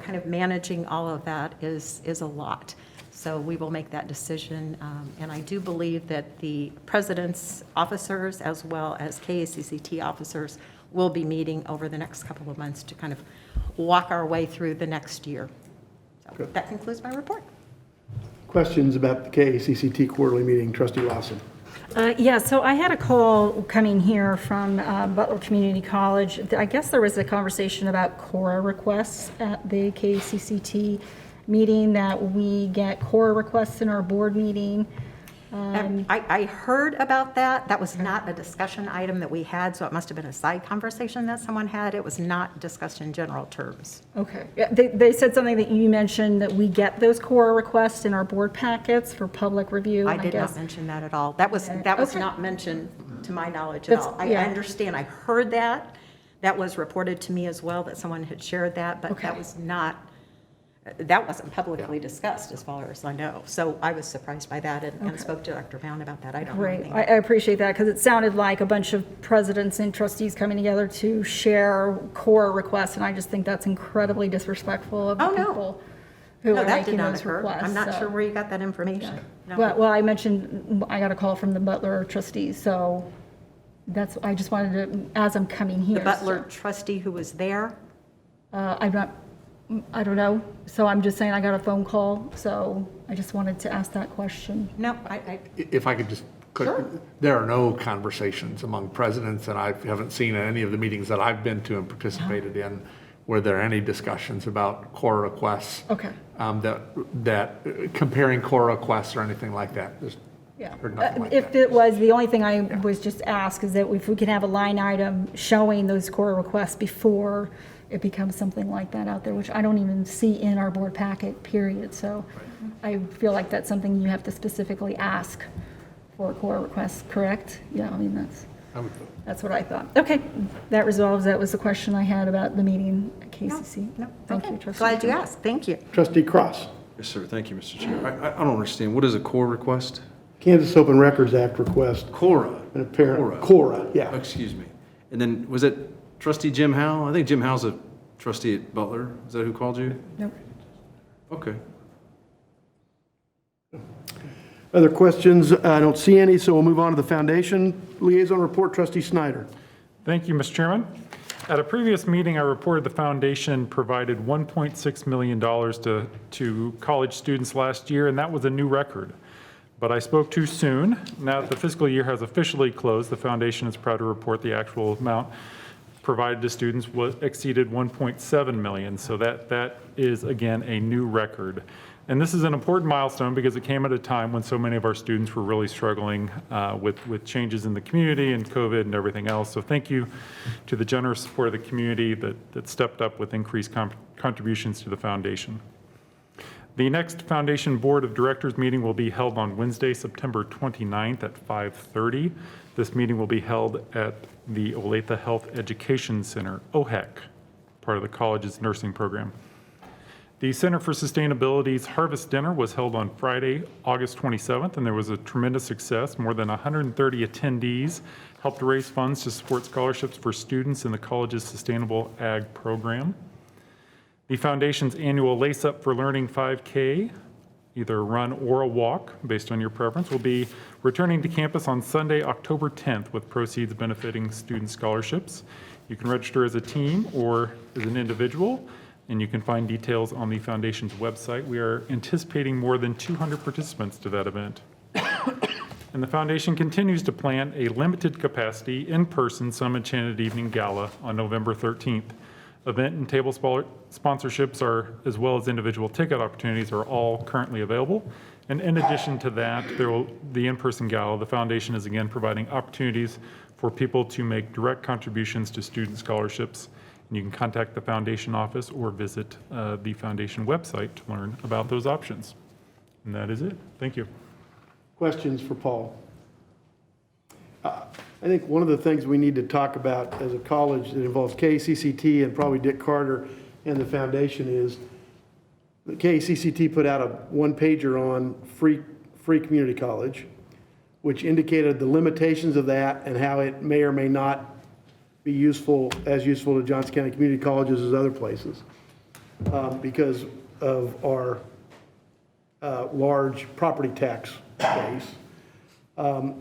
kind of managing all of that is a lot. So we will make that decision, and I do believe that the president's officers as well as KACCT officers will be meeting over the next couple of months to kind of walk our way through the next year. So that concludes my report. Questions about the KACCT quarterly meeting? Trustee Lawson. Yeah, so I had a call coming here from Butler Community College. I guess there was a conversation about CORA requests at the KACCT meeting, that we get CORA requests in our board meeting. I heard about that. That was not a discussion item that we had, so it must have been a side conversation that someone had. It was not discussed in general terms. Okay. Yeah, they said something that you mentioned, that we get those CORA requests in our board packets for public review. I and did not guess- mention that at all. That was Okay. not mentioned to my knowledge at all. I understand, I heard that. That was reported to me as well, that someone had shared that, but that wasn't publicly discussed as far as I know. So I was surprised by that and spoke to Dr. Brown about that. I don't know Great. anything. I appreciate that, because it sounded like a bunch of presidents and trustees coming together to share CORA requests, and I just think that's incredibly disrespectful of the people who No, are that did making not those occur. requests. I'm not so- sure where you got that information. No. Well, I mentioned, I got a call from the Butler trustees, so I just wanted to, as I'm coming here. The Butler trustee who was there? I don't know, so I'm just saying I got a phone call, so I just wanted to ask that question. No, If I could just, there are no conversations among presidents, and I haven't seen at any of the meetings that I've been to and participated in, were there any discussions about core requests? Okay. That comparing core requests or anything like that? Just Yeah. heard nothing like If that. it was, the only thing I was just asked is that if we can have a line item showing those core requests before it becomes something like that out there, which I don't even see in our board packet, period. So I feel like that's something you have to specifically ask for core requests, correct? Yeah, I mean, that's what I thought. Okay, that resolves, that was the question I had about the meeting at KCC. No, Thank okay. you, Trustee. Glad you asked. Thank you. Trustee Cross. Yes, sir. Thank you, Mr. Chair. I don't understand. What is a core request? Kansas Open Records Act request. CORA. An apparent, CORA, yeah. Oh, excuse me. And then, was it trustee Jim Howe? I think Jim Howe's a trustee at Butler. Is that who called you? Nope. Okay. Other questions? I don't see any, so we'll move on to the foundation liaison report. Trustee Snyder. Thank you, Mr. Chairman. At a previous meeting, I reported the foundation provided $1.6 million to college students last year, and that was a new record. But I spoke too soon. Now that the fiscal year has officially closed, the foundation is proud to report the actual amount provided to students exceeded 1.7 million. So that is, again, a new record. And this is an important milestone because it came at a time when so many of our students were really struggling with changes in the community and COVID and everything else. So thank you to the generous support of the community that stepped up with increased contributions to the foundation. The next Foundation Board of Directors meeting will be held on Wednesday, September 29th at 5:30. This meeting will be held at the Olathe Health Education Center, OHEC, part of the college's nursing program. The Center for Sustainability's Harvest Dinner was held on Friday, August 27th, and there was a tremendous success. More than 130 attendees helped raise funds to support scholarships for students in the college's Sustainable Ag program. The foundation's annual Lace Up for Learning 5K, either a run or a walk, based on your preference, will be returning to campus on Sunday, October 10th, with proceeds benefiting student scholarships. You can register as a team or as an individual, and you can find details on the foundation's website. We are anticipating more than 200 participants to that event. And the foundation continues to plan a limited capacity in-person Some Enchanted Evening Gala on November 13th. Event and table sponsorships are, as well as individual ticket opportunities, are all currently available. And in addition to that, the in-person gala, the foundation is again providing opportunities for people to make direct contributions to student scholarships. And you can contact the foundation office or visit the foundation website to learn about those options. And that is it. Thank you. Questions for Paul? I think one of the things we need to talk about as a college that involves KCCT and probably Dick Carter and the foundation is the KCCT put out a one-pager on free community college, which indicated the limitations of that and how it may or may not be useful to Johnson County Community Colleges as other places because of our large property tax base.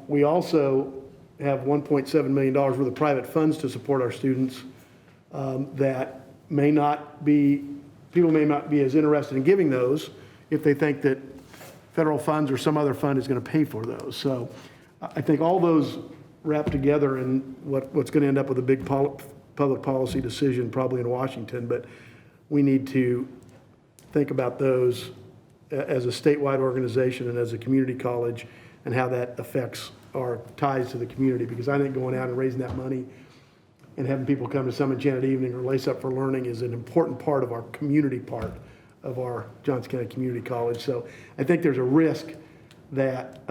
We also have $1.7 million worth of private funds to support our students that people may not be as interested in giving those if they think that federal funds or some other fund is going to pay for those. So I think all those wrap together in what's going to end up with a big public policy decision probably in Washington, but we need to think about those as a statewide organization and as a community college and how that affects our ties to the community, because I think going out and raising that money and having people come to Some Enchanted Evening or Lace Up for Learning is an important part of our community part of our Johnson County Community College. So I think there's a risk that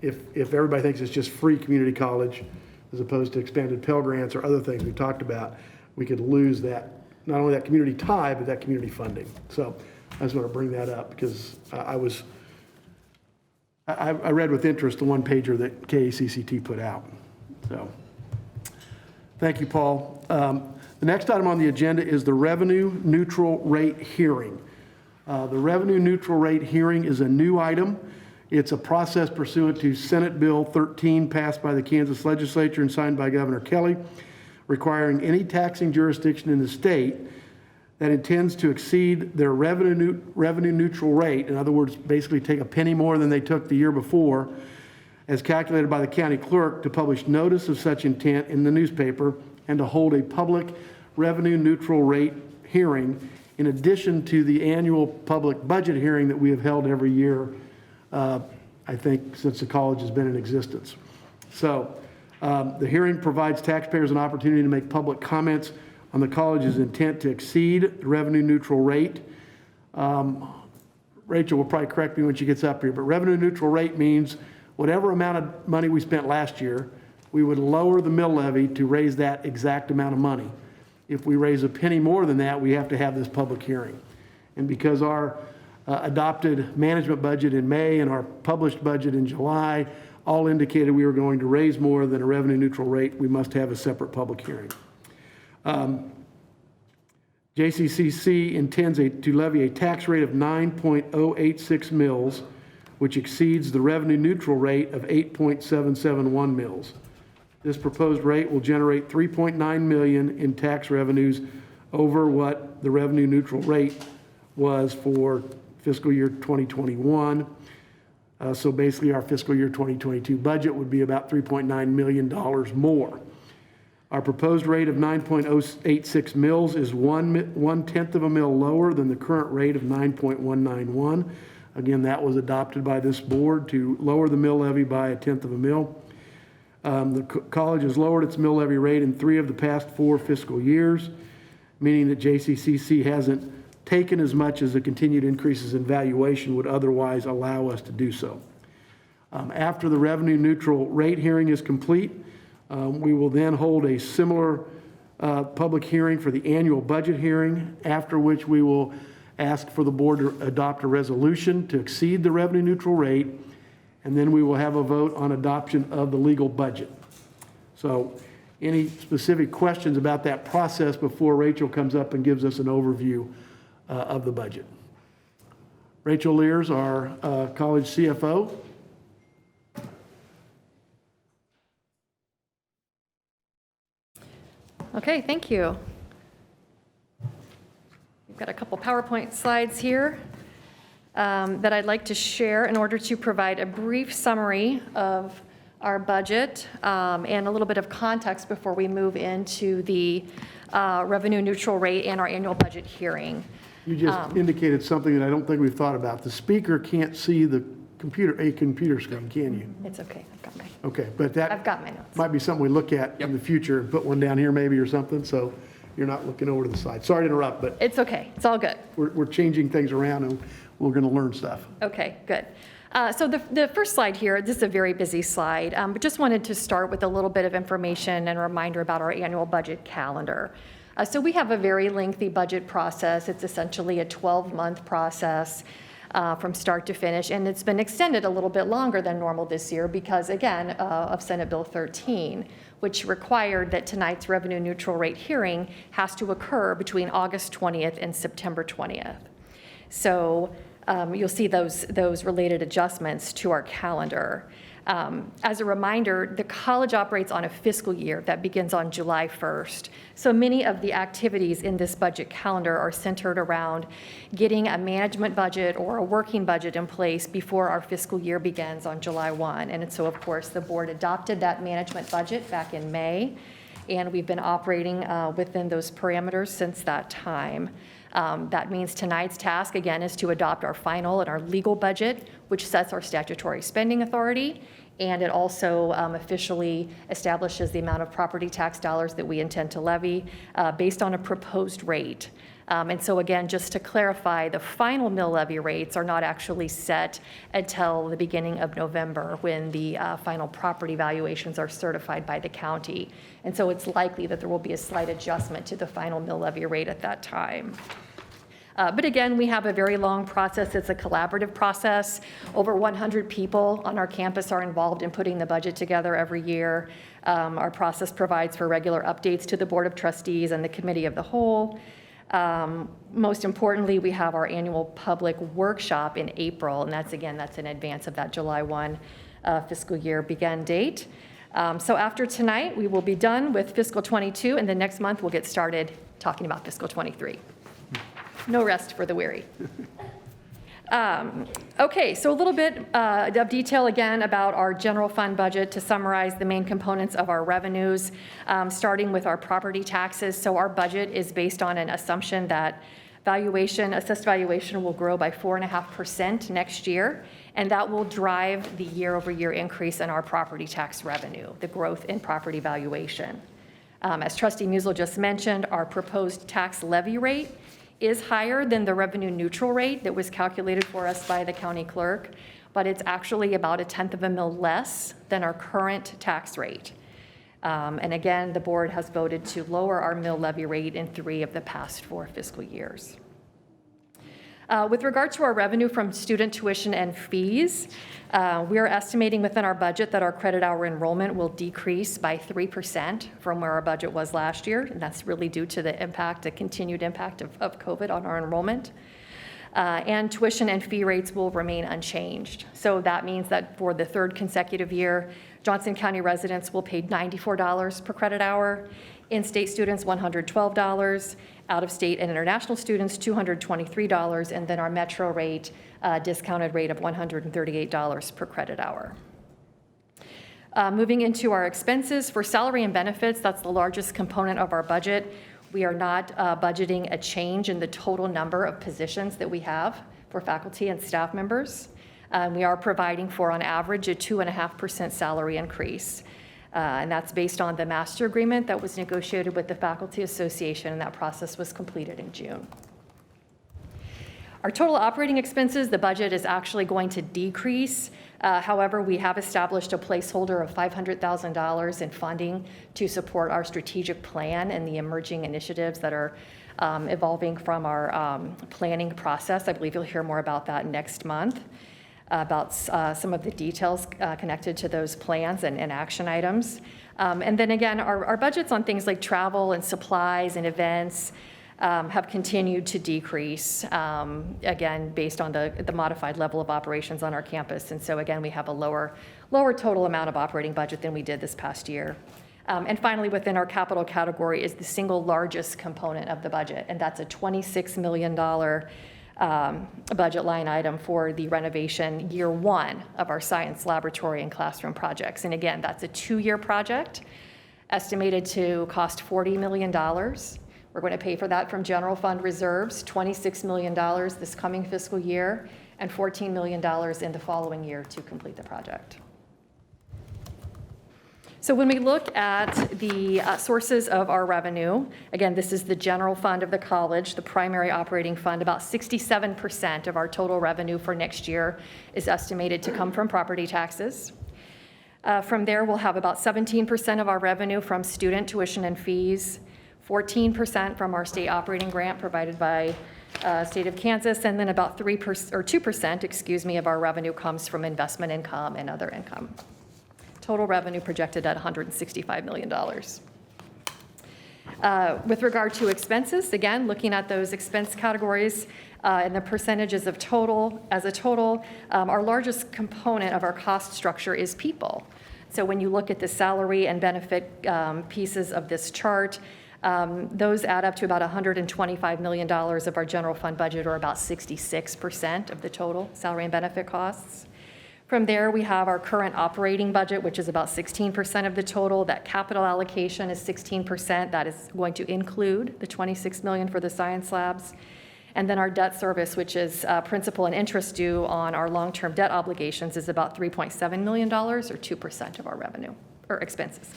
if everybody thinks it's just free community college as opposed to expanded Pell Grants or other things we talked about, we could lose that, not only that community tie, but that community funding. So I just want to bring that up because I read with interest the one pager that KACCT put out. So thank you, Paul. The next item on the agenda is the revenue neutral rate hearing. The revenue neutral rate hearing is a new item. It's a process pursuant to Senate Bill 13 passed by the Kansas legislature and signed by Governor Kelly, requiring any taxing jurisdiction in the state that intends to exceed their revenue neutral rate, in other words, basically take a penny more than they took the year before, as calculated by the county clerk, to publish notice of such intent in the newspaper and to hold a public revenue neutral rate hearing in addition to the annual public budget hearing that we have held every year, I think, since the college has been in existence. So the hearing provides taxpayers an opportunity to make public comments on the college's intent to exceed the revenue neutral rate. Rachel will probably correct me when she gets up here, but revenue neutral rate means whatever amount of money we spent last year, we would lower the mill levy to raise that exact amount of money. If we raise a penny more than that, we have to have this public hearing. And because our adopted management budget in May and our published budget in July all indicated we were going to raise more than a revenue neutral rate, we must have a separate public hearing. JCCC intends to levy a tax rate of 9.086 mils, which exceeds the revenue neutral rate of 8.771 mils. This proposed rate will generate $3.9 million in tax revenues over what the revenue neutral rate was for fiscal year 2021. So basically our fiscal year 2022 budget would be about $3.9 million more. Our proposed rate of 9.086 mils is 1/10 of a mil lower than the current rate of 9.191. Again, that was adopted by this board to lower the mill levy by 1/10 of a mil. The college has lowered its mill levy rate in 3 of the past 4 fiscal years, meaning that JCCC hasn't taken as much as the continued increases in valuation would otherwise allow us to do so. After the revenue neutral rate hearing is complete, we will then hold a similar public hearing for the annual budget hearing, after which we will ask for the board to adopt a resolution to exceed the revenue neutral rate, and then we will have a vote on adoption of the legal budget. So any specific questions about that process before Rachel comes up and gives us an overview of the budget? Rachel Lears, our college CFO. Okay, thank you. We've got a couple PowerPoint slides here that I'd like to share in order to provide a brief summary of our budget and a little bit of context before we move into the revenue neutral rate and our annual budget hearing. You just indicated something that I don't think we've thought about. The speaker can't see the computer screen, can you? It's okay, I've got my, Okay, but that I've got my notes. might be something we look at in the future and put one down here maybe or something, so you're not looking over to the side. Sorry to interrupt, but It's okay, it's all good. we're changing things around and we're going to learn stuff. Okay, good. So the first slide here, this is a very busy slide, but just wanted to start with a little bit of information and a reminder about our annual budget calendar. So we have a very lengthy budget process. It's essentially a 12-month process from start to finish, and it's been extended a little bit longer than normal this year because, again, of Senate Bill 13, which required that tonight's revenue neutral rate hearing has to occur between August 20th and September 20th. So you'll see those related adjustments to our calendar. As a reminder, the college operates on a fiscal year that begins on July 1st. So many of the activities in this budget calendar are centered around getting a management budget or a working budget in place before our fiscal year begins on July 1. And so, of course, the board adopted that management budget back in May, and we've been operating within those parameters since that time. That means tonight's task, again, is to adopt our final and our legal budget, which sets our statutory spending authority, and it also officially establishes the amount of property tax dollars that we intend to levy based on a proposed rate. And so again, just to clarify, the final mill levy rates are not actually set until the beginning of November when the final property valuations are certified by the county. And so it's likely that there will be a slight adjustment to the final mill levy rate at that time. But again, we have a very long process. It's a collaborative process. Over 100 people on our campus are involved in putting the budget together every year. Our process provides for regular updates to the Board of Trustees and the Committee of the Whole. Most importantly, we have our annual public workshop in April, and that's in advance of that July 1 fiscal year begin date. So after tonight, we will be done with fiscal 22, and then next month we'll get started talking about fiscal 23. No rest for the weary. Okay, so a little bit of detail again about our general fund budget to summarize the main components of our revenues, starting with our property taxes. So our budget is based on an assumption that assessed valuation will grow by 4.5% next year, and that will drive the year-over-year increase in our property tax revenue, the growth in property valuation. As Trustee Musil just mentioned, our proposed tax levy rate is higher than the revenue neutral rate that was calculated for us by the county clerk, but it's actually about 1/10 of a mil less than our current tax rate. And again, the board has voted to lower our mill levy rate in 3 of the past 4 fiscal years. With regard to our revenue from student tuition and fees, we are estimating within our budget that our credit hour enrollment will decrease by 3% from where our budget was last year, and that's really due to the continued impact of COVID on our enrollment. And tuition and fee rates will remain unchanged. So that means that for the 3rd consecutive year, Johnson County residents will pay $94 per credit hour, in-state students $112, out-of-state and international students $223, and then our metro rate, discounted rate of $138 per credit hour. Moving into our expenses, for salary and benefits, that's the largest component of our budget. We are not budgeting a change in the total number of positions that we have for faculty and staff members. We are providing for, on average, a 2.5% salary increase. And that's based on the master agreement that was negotiated with the Faculty Association, and that process was completed in June. Our total operating expenses, the budget is actually going to decrease. However, we have established a placeholder of $500,000 in funding to support our strategic plan and the emerging initiatives that are evolving from our planning process. I believe you'll hear more about that next month, about some of the details connected to those plans and action items. And then again, our budgets on things like travel and supplies and events have continued to decrease, again, based on the modified level of operations on our campus. And so again, we have a lower total amount of operating budget than we did this past year. And finally, within our capital category is the single largest component of the budget, and that's a $26 million budget line item for the renovation year 1 of our science laboratory and classroom projects. And again, that's a 2-year project, estimated to cost $40 million. We're going to pay for that from general fund reserves, $26 million this coming fiscal year, and $14 million in the following year to complete the project. So when we look at the sources of our revenue, again, this is the general fund of the college, the primary operating fund. About 67% of our total revenue for next year is estimated to come from property taxes. From there, we'll have about 17% of our revenue from student tuition and fees, 14% from our state operating grant provided by state of Kansas, and then about 2%, of our revenue comes from investment income and other income. Total revenue projected at $165 million. With regard to expenses, again, looking at those expense categories and the percentages of total, our largest component of our cost structure is people. So when you look at the salary and benefit pieces of this chart, those add up to about $125 million of our general fund budget, or about 66% of the total salary and benefit costs. From there, we have our current operating budget, which is about 16% of the total. That capital allocation is 16%. That is going to include the $26 million for the science labs. And then our debt service, which is principal and interest due on our long-term debt obligations, is about $3.7 million, or 2% of our revenue, or expenses,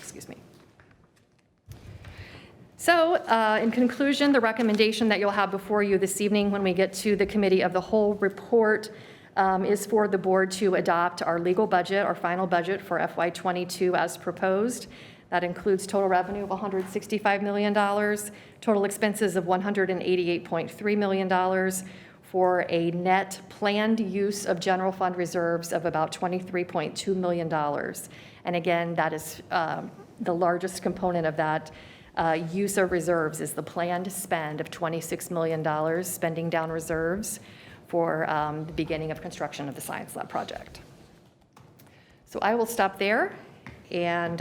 So in conclusion, the recommendation that you'll have before you this evening when we get to the Committee of the Whole report is for the board to adopt our legal budget, our final budget for FY22 as proposed. That includes total revenue of $165 million, total expenses of $188.3 million, for a net planned use of general fund reserves of about $23.2 million. And again, that is the largest component of that use of reserves is the planned spend of $26 million, spending down reserves for the beginning of construction of the science lab project. So I will stop there and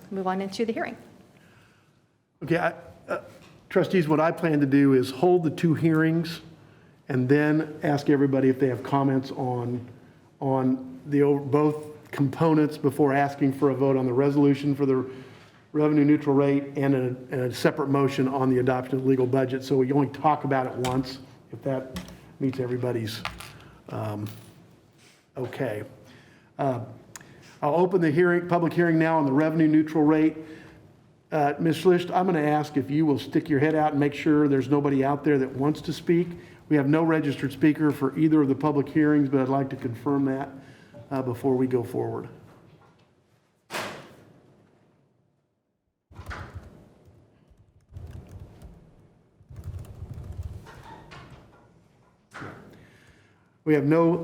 move on into the hearing. Okay, trustees, what I plan to do is hold the two hearings and then ask everybody if they have comments on both components before asking for a vote on the resolution for the revenue neutral rate and a separate motion on the adoption of legal budget. So we only talk about it once, if that meets everybody's okay. I'll open the public hearing now on the revenue neutral rate. Ms. Schlicht, I'm going to ask if you will stick your head out and make sure there's nobody out there that wants to speak. We have no registered speaker for either of the public hearings, but I'd like to confirm that before we go forward. We have no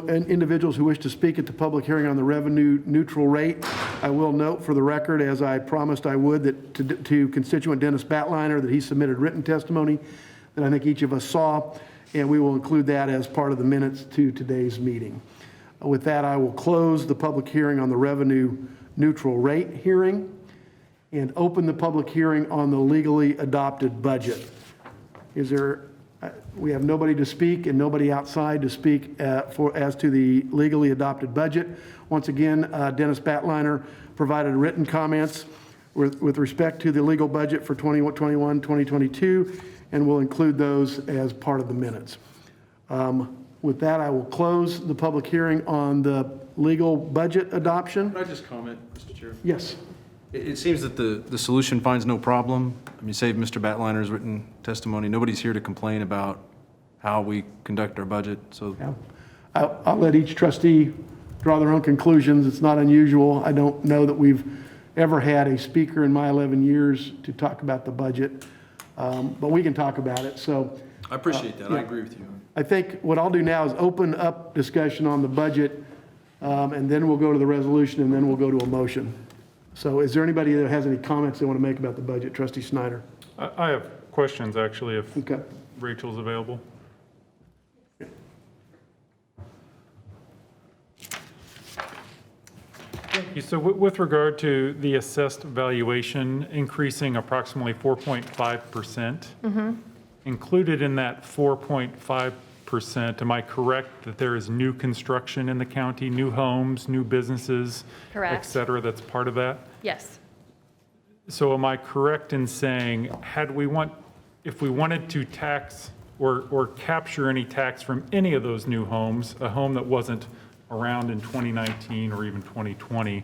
individuals who wish to speak at the public hearing on the revenue neutral rate. I will note for the record, as I promised I would, that to constituent Dennis Batliner, that he submitted written testimony that I think each of us saw, and we will include that as part of the minutes to today's meeting. With that, I will close the public hearing on the revenue neutral rate hearing and open the public hearing on the legally adopted budget. We have nobody to speak and nobody outside to speak as to the legally adopted budget. Once again, Dennis Batliner provided written comments with respect to the legal budget for 2021, 2022, and we'll include those as part of the minutes. With that, I will close the public hearing on the legal budget adoption. Can I just comment, Mr. Chair? Yes. It seems that the solution finds no problem. I mean, save Mr. Batliner's written testimony. Nobody's here to complain about how we conduct our budget, so. Yeah. I'll let each trustee draw their own conclusions. It's not unusual. I don't know that we've ever had a speaker in my 11 years to talk about the budget, but we can talk about it, so. I appreciate that. Yeah. I agree with you. I think what I'll do now is open up discussion on the budget, and then we'll go to the resolution, and then we'll go to a motion. So is there anybody that has any comments they want to make about the budget? Trustee Snyder. I have questions, actually, if Okay. Rachel's available. So with regard to the assessed valuation increasing approximately 4.5%, included in that 4.5%, am I correct that there is new construction in the county, new homes, new businesses, Correct. et cetera, that's part of that? Yes. So am I correct in saying, if we wanted to tax or capture any tax from any of those new homes, a home that wasn't around in 2019 or even 2020,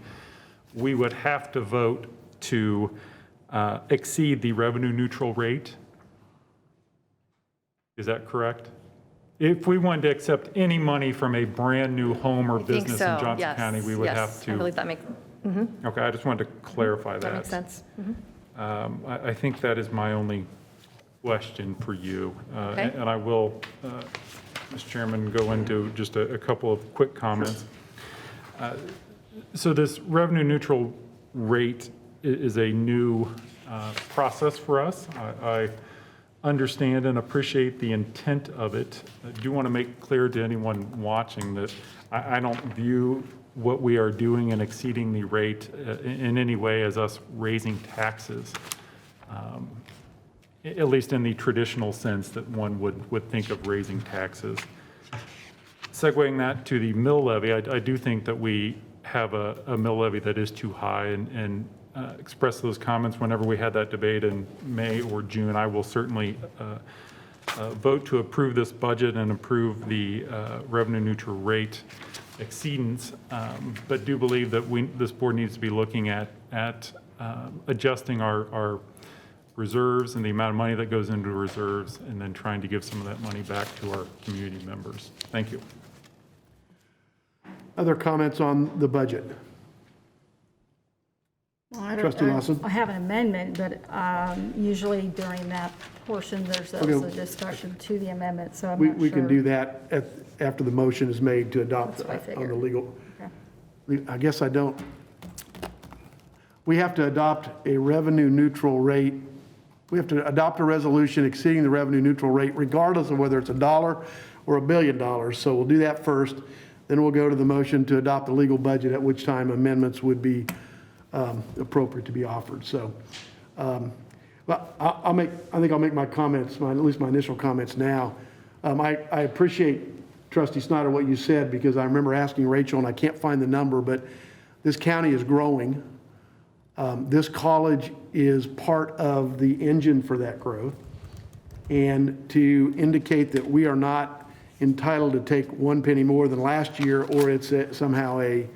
we would have to vote to exceed the revenue neutral rate. Is that correct? If we wanted to accept any money from a brand-new home or I think business in so, Johnson yes, County, we would yes. have I believe to. that makes, Okay, I just wanted to clarify that. that makes sense. I think that is my only question for you. Okay. And I will, Mr. Chairman, go into just a couple of quick comments. So this revenue neutral rate is a new process for us. I understand and appreciate the intent of it. I do want to make clear to anyone watching that I don't view what we are doing in exceeding the rate in any way as us raising taxes, at least in the traditional sense that one would think of raising taxes. Segueing that to the mill levy, I do think that we have a mill levy that is too high, and express those comments whenever we had that debate in May or June. I will certainly vote to approve this budget and approve the revenue neutral rate exceedance, but do believe that this board needs to be looking at adjusting our reserves and the amount of money that goes into reserves, and then trying to give some of that money back to our community members. Thank you. Other comments on the budget? Well, I don't- Trustee Lawson? I have an amendment, but usually during that portion, there's also Okay. discussion to the amendment, so I'm We not we can sure. do that after the motion is made to adopt That's what I on the figured. legal. Okay. I guess I don't. We have to adopt a revenue neutral rate. We have to adopt a resolution exceeding the revenue neutral rate regardless of whether it's $1 or $1 billion. So we'll do that first. Then we'll go to the motion to adopt the legal budget, at which time amendments would be appropriate to be offered. So, but I think I'll make my comments, at least my initial comments now. I appreciate, Trustee Snyder, what you said, because I remember asking Rachel, and I can't find the number, but this county is growing. This college is part of the engine for that growth. And to indicate that we are not entitled to take one penny more than last year, or it's somehow a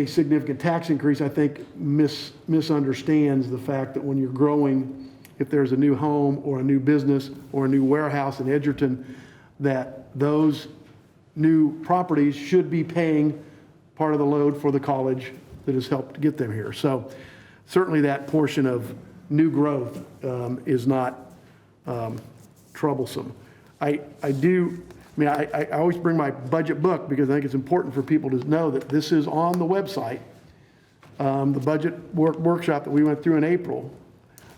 significant tax increase, I think misunderstands the fact that when you're growing, if there's a new home or a new business or a new warehouse in Edgerton, that those new properties should be paying part of the load for the college that has helped get them here. So certainly that portion of new growth is not troublesome. I always bring my budget book because I think it's important for people to know that this is on the website. The budget workshop that we went through in April,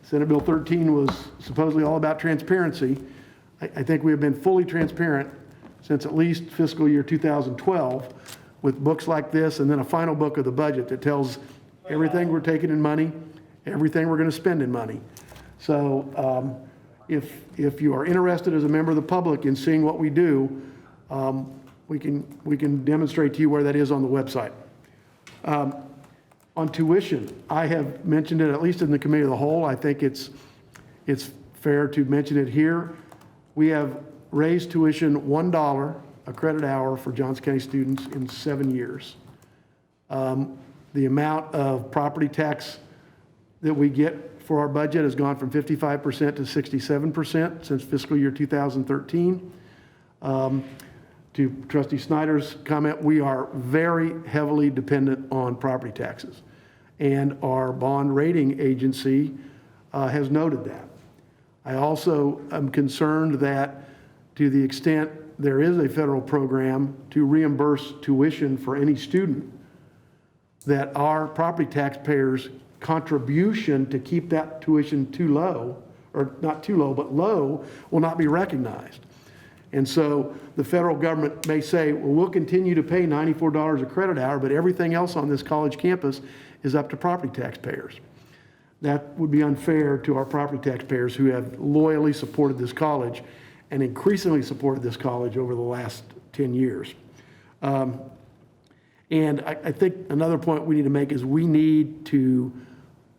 Senate Bill 13 was supposedly all about transparency. I think we have been fully transparent since at least fiscal year 2012 with books like this, and then a final book of the budget that tells everything we're taking in money, everything we're going to spend in money. So if you are interested as a member of the public in seeing what we do, we can demonstrate to you where that is on the website. On tuition, I have mentioned it at least in the committee of the whole. I think it's fair to mention it here. We have raised tuition $1 a credit hour for Johnson County students in 7 years. The amount of property tax that we get for our budget has gone from 55% to 67% since fiscal year 2013. To Trustee Snyder's comment, we are very heavily dependent on property taxes. And our bond rating agency has noted that. I also am concerned that to the extent there is a federal program to reimburse tuition for any student, that our property taxpayers' contribution to keep that tuition too low, or not too low, but low, will not be recognized. And so the federal government may say, well, we'll continue to pay $94 a credit hour, but everything else on this college campus is up to property taxpayers. That would be unfair to our property taxpayers who have loyally supported this college and increasingly supported this college over the last 10 years. And I think another point we need to make is we need to,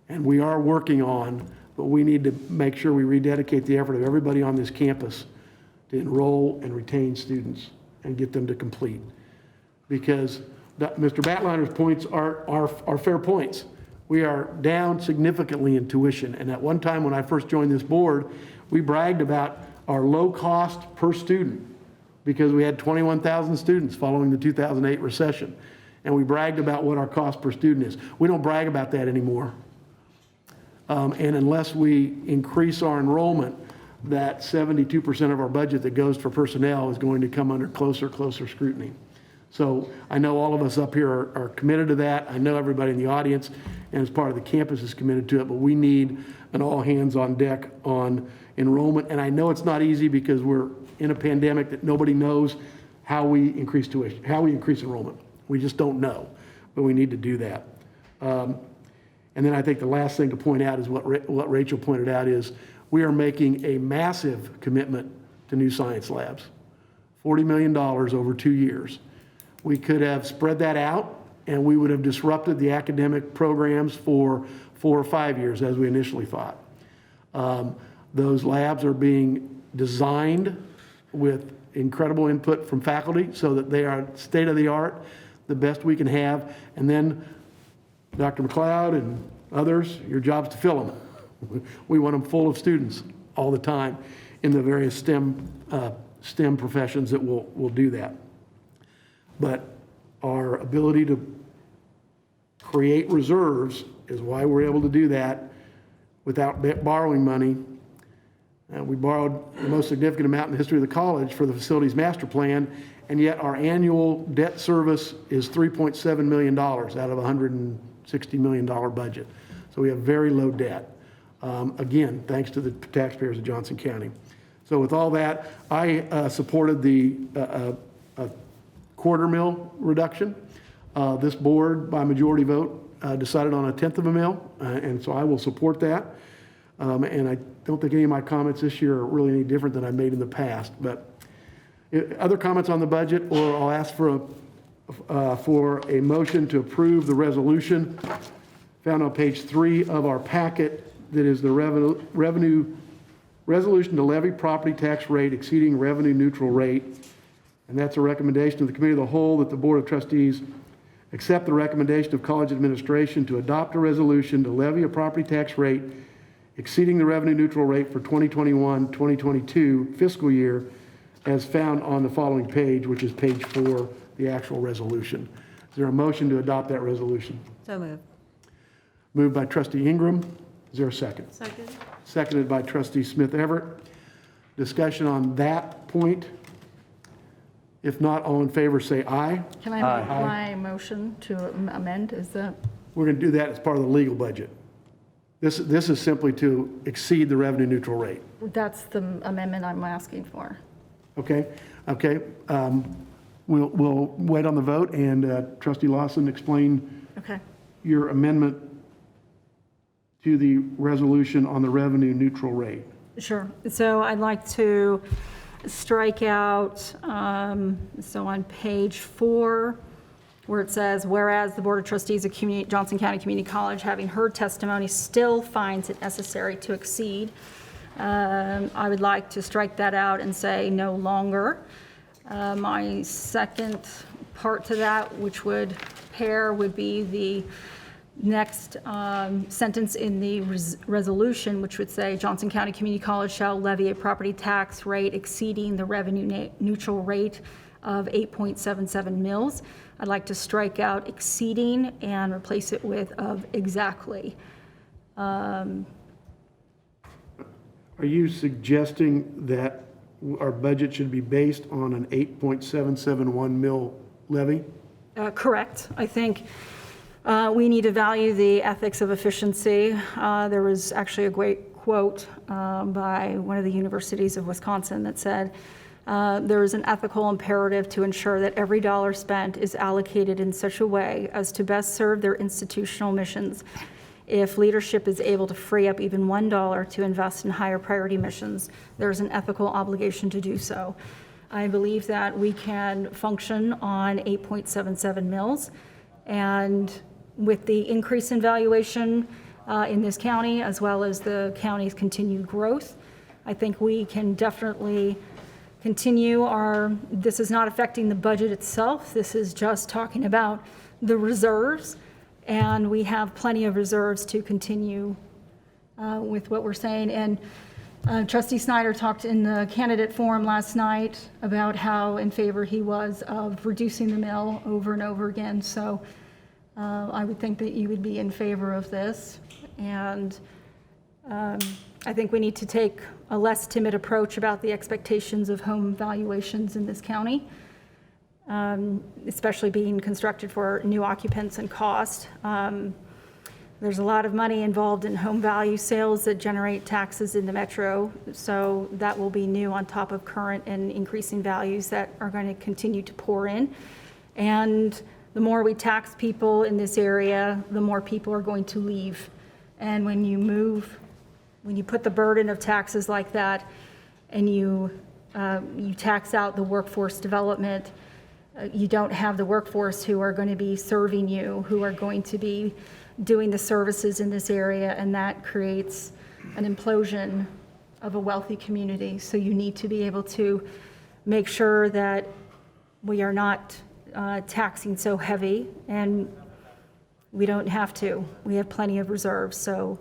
and we are working on, but we need to make sure we rededicate the effort of everybody on this campus to enroll and retain students and get them to complete. Because Mr. Batliner's points are fair points. We are down significantly in tuition, and at one time when I first joined this board, we bragged about our low cost per student because we had 21,000 students following the 2008 recession, and we bragged about what our cost per student is. We don't brag about that anymore. And unless we increase our enrollment, that 72% of our budget that goes for personnel is going to come under closer scrutiny. So I know all of us up here are committed to that. I know everybody in the audience and as part of the campus is committed to it, but we need an all hands on deck on enrollment. And I know it's not easy because we're in a pandemic that nobody knows how we increase tuition, how we increase enrollment. We just don't know, but we need to do that. And then I think the last thing to point out is what Rachel pointed out is we are making a massive commitment to new science labs, $40 million over 2 years. We could have spread that out and we would have disrupted the academic programs for 4 or 5 years as we initially thought. Those labs are being designed with incredible input from faculty so that they are state of the art, the best we can have. And then Dr. McLeod and others, your job's to fill them. We want them full of students all the time in the various STEM professions that will do that. But our ability to create reserves is why we're able to do that without borrowing money. We borrowed the most significant amount in the history of the college for the facilities master plan, and yet our annual debt service is $3.7 million out of a $160 million budget. So we have very low debt. Again, thanks to the taxpayers of Johnson County. So with all that, I supported the quarter mil reduction. This board, by majority vote, decided on 1/10 of a mil, and so I will support that. And I don't think any of my comments this year are really any different than I made in the past. But other comments on the budget, or I'll ask for a motion to approve the resolution found on page 3 of our packet, that is the resolution to levy property tax rate exceeding revenue neutral rate. And that's a recommendation of the Committee of the Whole that the Board of Trustees accept the recommendation of college administration to adopt a resolution to levy a property tax rate exceeding the revenue neutral rate for 2021-2022 fiscal year as found on the following page, which is page 4, the actual resolution. Is there a motion to adopt that resolution? So moved. Moved by Trustee Ingram. Is there a second? Second. Seconded by Trustee Smith Everett. Discussion on that point? If not, all in favor say aye. Can I make my motion to amend? Is that? We're going to do that as part of the legal budget. This is simply to exceed the revenue neutral rate. That's the amendment I'm asking for. Okay? Okay. We'll wait on the vote, and Trustee Lawson, explain your amendment to the resolution on the revenue neutral rate. Sure. So I'd like to strike out, so on page 4, where it says, whereas the Board of Trustees of Johnson County Community College, having heard testimony, still finds it necessary to exceed. I would like to strike that out and say no longer. My second part to that, which would pair, would be the next sentence in the resolution, which would say Johnson County Community College shall levy a property tax rate exceeding the revenue neutral rate of 8.77 mils. I'd like to strike out exceeding and replace it with of exactly. Are you suggesting that our budget should be based on an 8.771 mil levy? Correct. I think we need to value the ethics of efficiency. There was actually a great quote by one of the universities of Wisconsin that said, there is an ethical imperative to ensure that every dollar spent is allocated in such a way as to best serve their institutional missions. If leadership is able to free up even $1 to invest in higher priority missions, there's an ethical obligation to do so. I believe that we can function on 8.77 mils, and with the increase in valuation in this county, as well as the county's continued growth, I think we can definitely continue this is not affecting the budget itself. This is just talking about the reserves. And we have plenty of reserves to continue with what we're saying. And Trustee Snyder talked in the candidate forum last night about how in favor he was of reducing the mill over and over again. So I would think that you would be in favor of this. And I think we need to take a less timid approach about the expectations of home valuations in this county, especially being constructed for new occupants and cost. There's a lot of money involved in home value sales that generate taxes in the metro, so that will be new on top of current and increasing values that are going to continue to pour in. And the more we tax people in this area, the more people are going to leave. And when you put the burden of taxes like that and you tax out the workforce development, you don't have the workforce who are going to be serving you, who are going to be doing the services in this area, and that creates an implosion of a wealthy community. So you need to be able to make sure that we are not taxing so heavy, and we don't have to. We have plenty of reserves, so.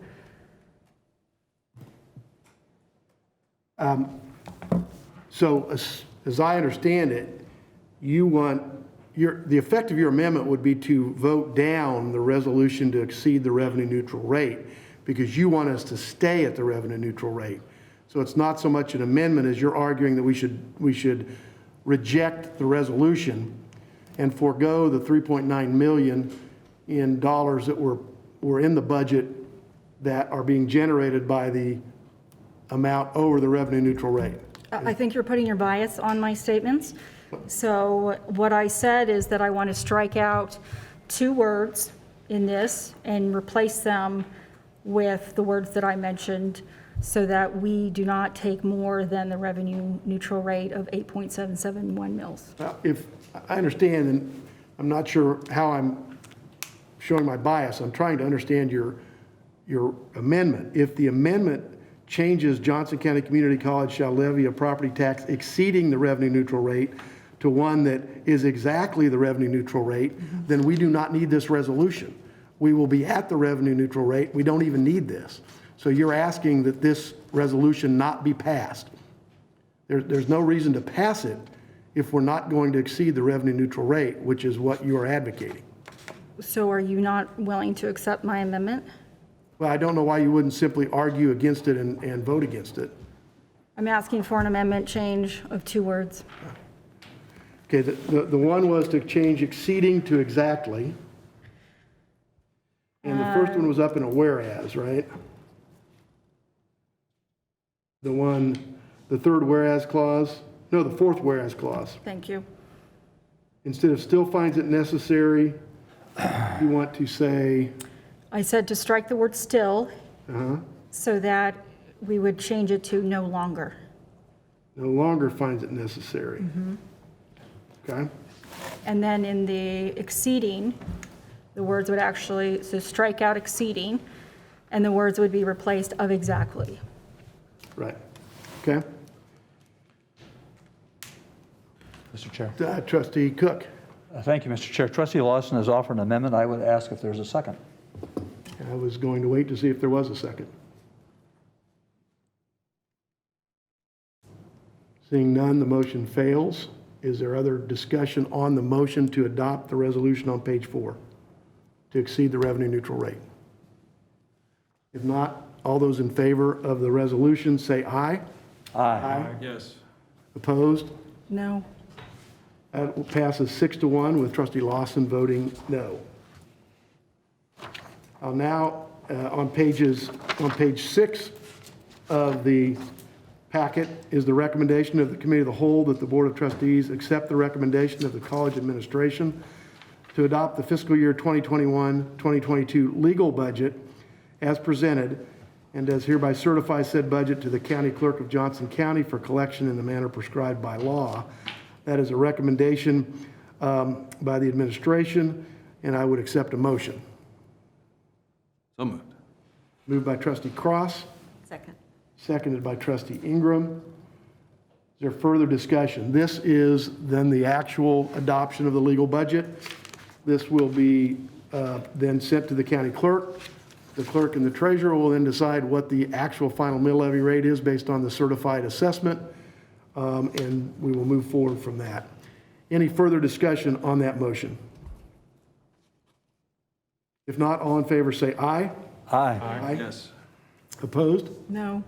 So as I understand it, you want, the effect of your amendment would be to vote down the resolution to exceed the revenue neutral rate, because you want us to stay at the revenue neutral rate. So it's not so much an amendment as you're arguing that we should reject the resolution and forego the 3.9 million in dollars that were in the budget that are being generated by the amount over the revenue neutral rate. I think you're putting your bias on my statements. So what I said is that I want to strike out 2 words in this and replace them with the words that I mentioned so that we do not take more than the revenue neutral rate of 8.771 mils. If I understand, and I'm not sure how I'm showing my bias, I'm trying to understand your amendment. If the amendment changes Johnson County Community College shall levy a property tax exceeding the revenue neutral rate to one that is exactly the revenue neutral rate, then we do not need this resolution. We will be at the revenue neutral rate. We don't even need this. So you're asking that this resolution not be passed. There's no reason to pass it if we're not going to exceed the revenue neutral rate, which is what you are advocating. So are you not willing to accept my amendment? Well, I don't know why you wouldn't simply argue against it and vote against it. I'm asking for an amendment change of 2 words. Okay, the one was to change exceeding to exactly. And the first one was up in a whereas, right? The third whereas clause, no, the 4th whereas clause. Thank you. Instead of still finds it necessary, you want to say? I said to strike the word still so that we would change it to no longer. No longer finds it necessary. Okay. And then in the exceeding, the words would actually, so strike out exceeding, and the words would be replaced of exactly. Right. Okay. Mr. Chair. Trustee Cook. Thank you, Mr. Chair. Trustee Lawson has offered an amendment. I would ask if there's a second. I was going to wait to see if there was a second. Seeing none, the motion fails. Is there other discussion on the motion to adopt the resolution on page 4 to exceed the revenue neutral rate? If not, all those in favor of the resolution say aye. Aye. Yes. Opposed? No. That passes 6-1 with Trustee Lawson voting no. I'll now, on page 6 of the packet is the recommendation of the Committee of the Whole that the Board of Trustees accept the recommendation of the college administration to adopt the fiscal year 2021-2022 legal budget as presented and does hereby certify said budget to the County Clerk of Johnson County for collection in the manner prescribed by law. That is a recommendation by the administration, and I would accept a motion. So moved. Moved by Trustee Cross, Second. seconded by Trustee Ingram. there further discussion? This is then the actual adoption of the legal budget. This will be then sent to the county clerk. The clerk and the treasurer will then decide what the actual final mill levy rate is based on the certified assessment, and we will move forward from that. Any further discussion on that motion? If not, all in favor say aye. Aye. Yes. Opposed? No.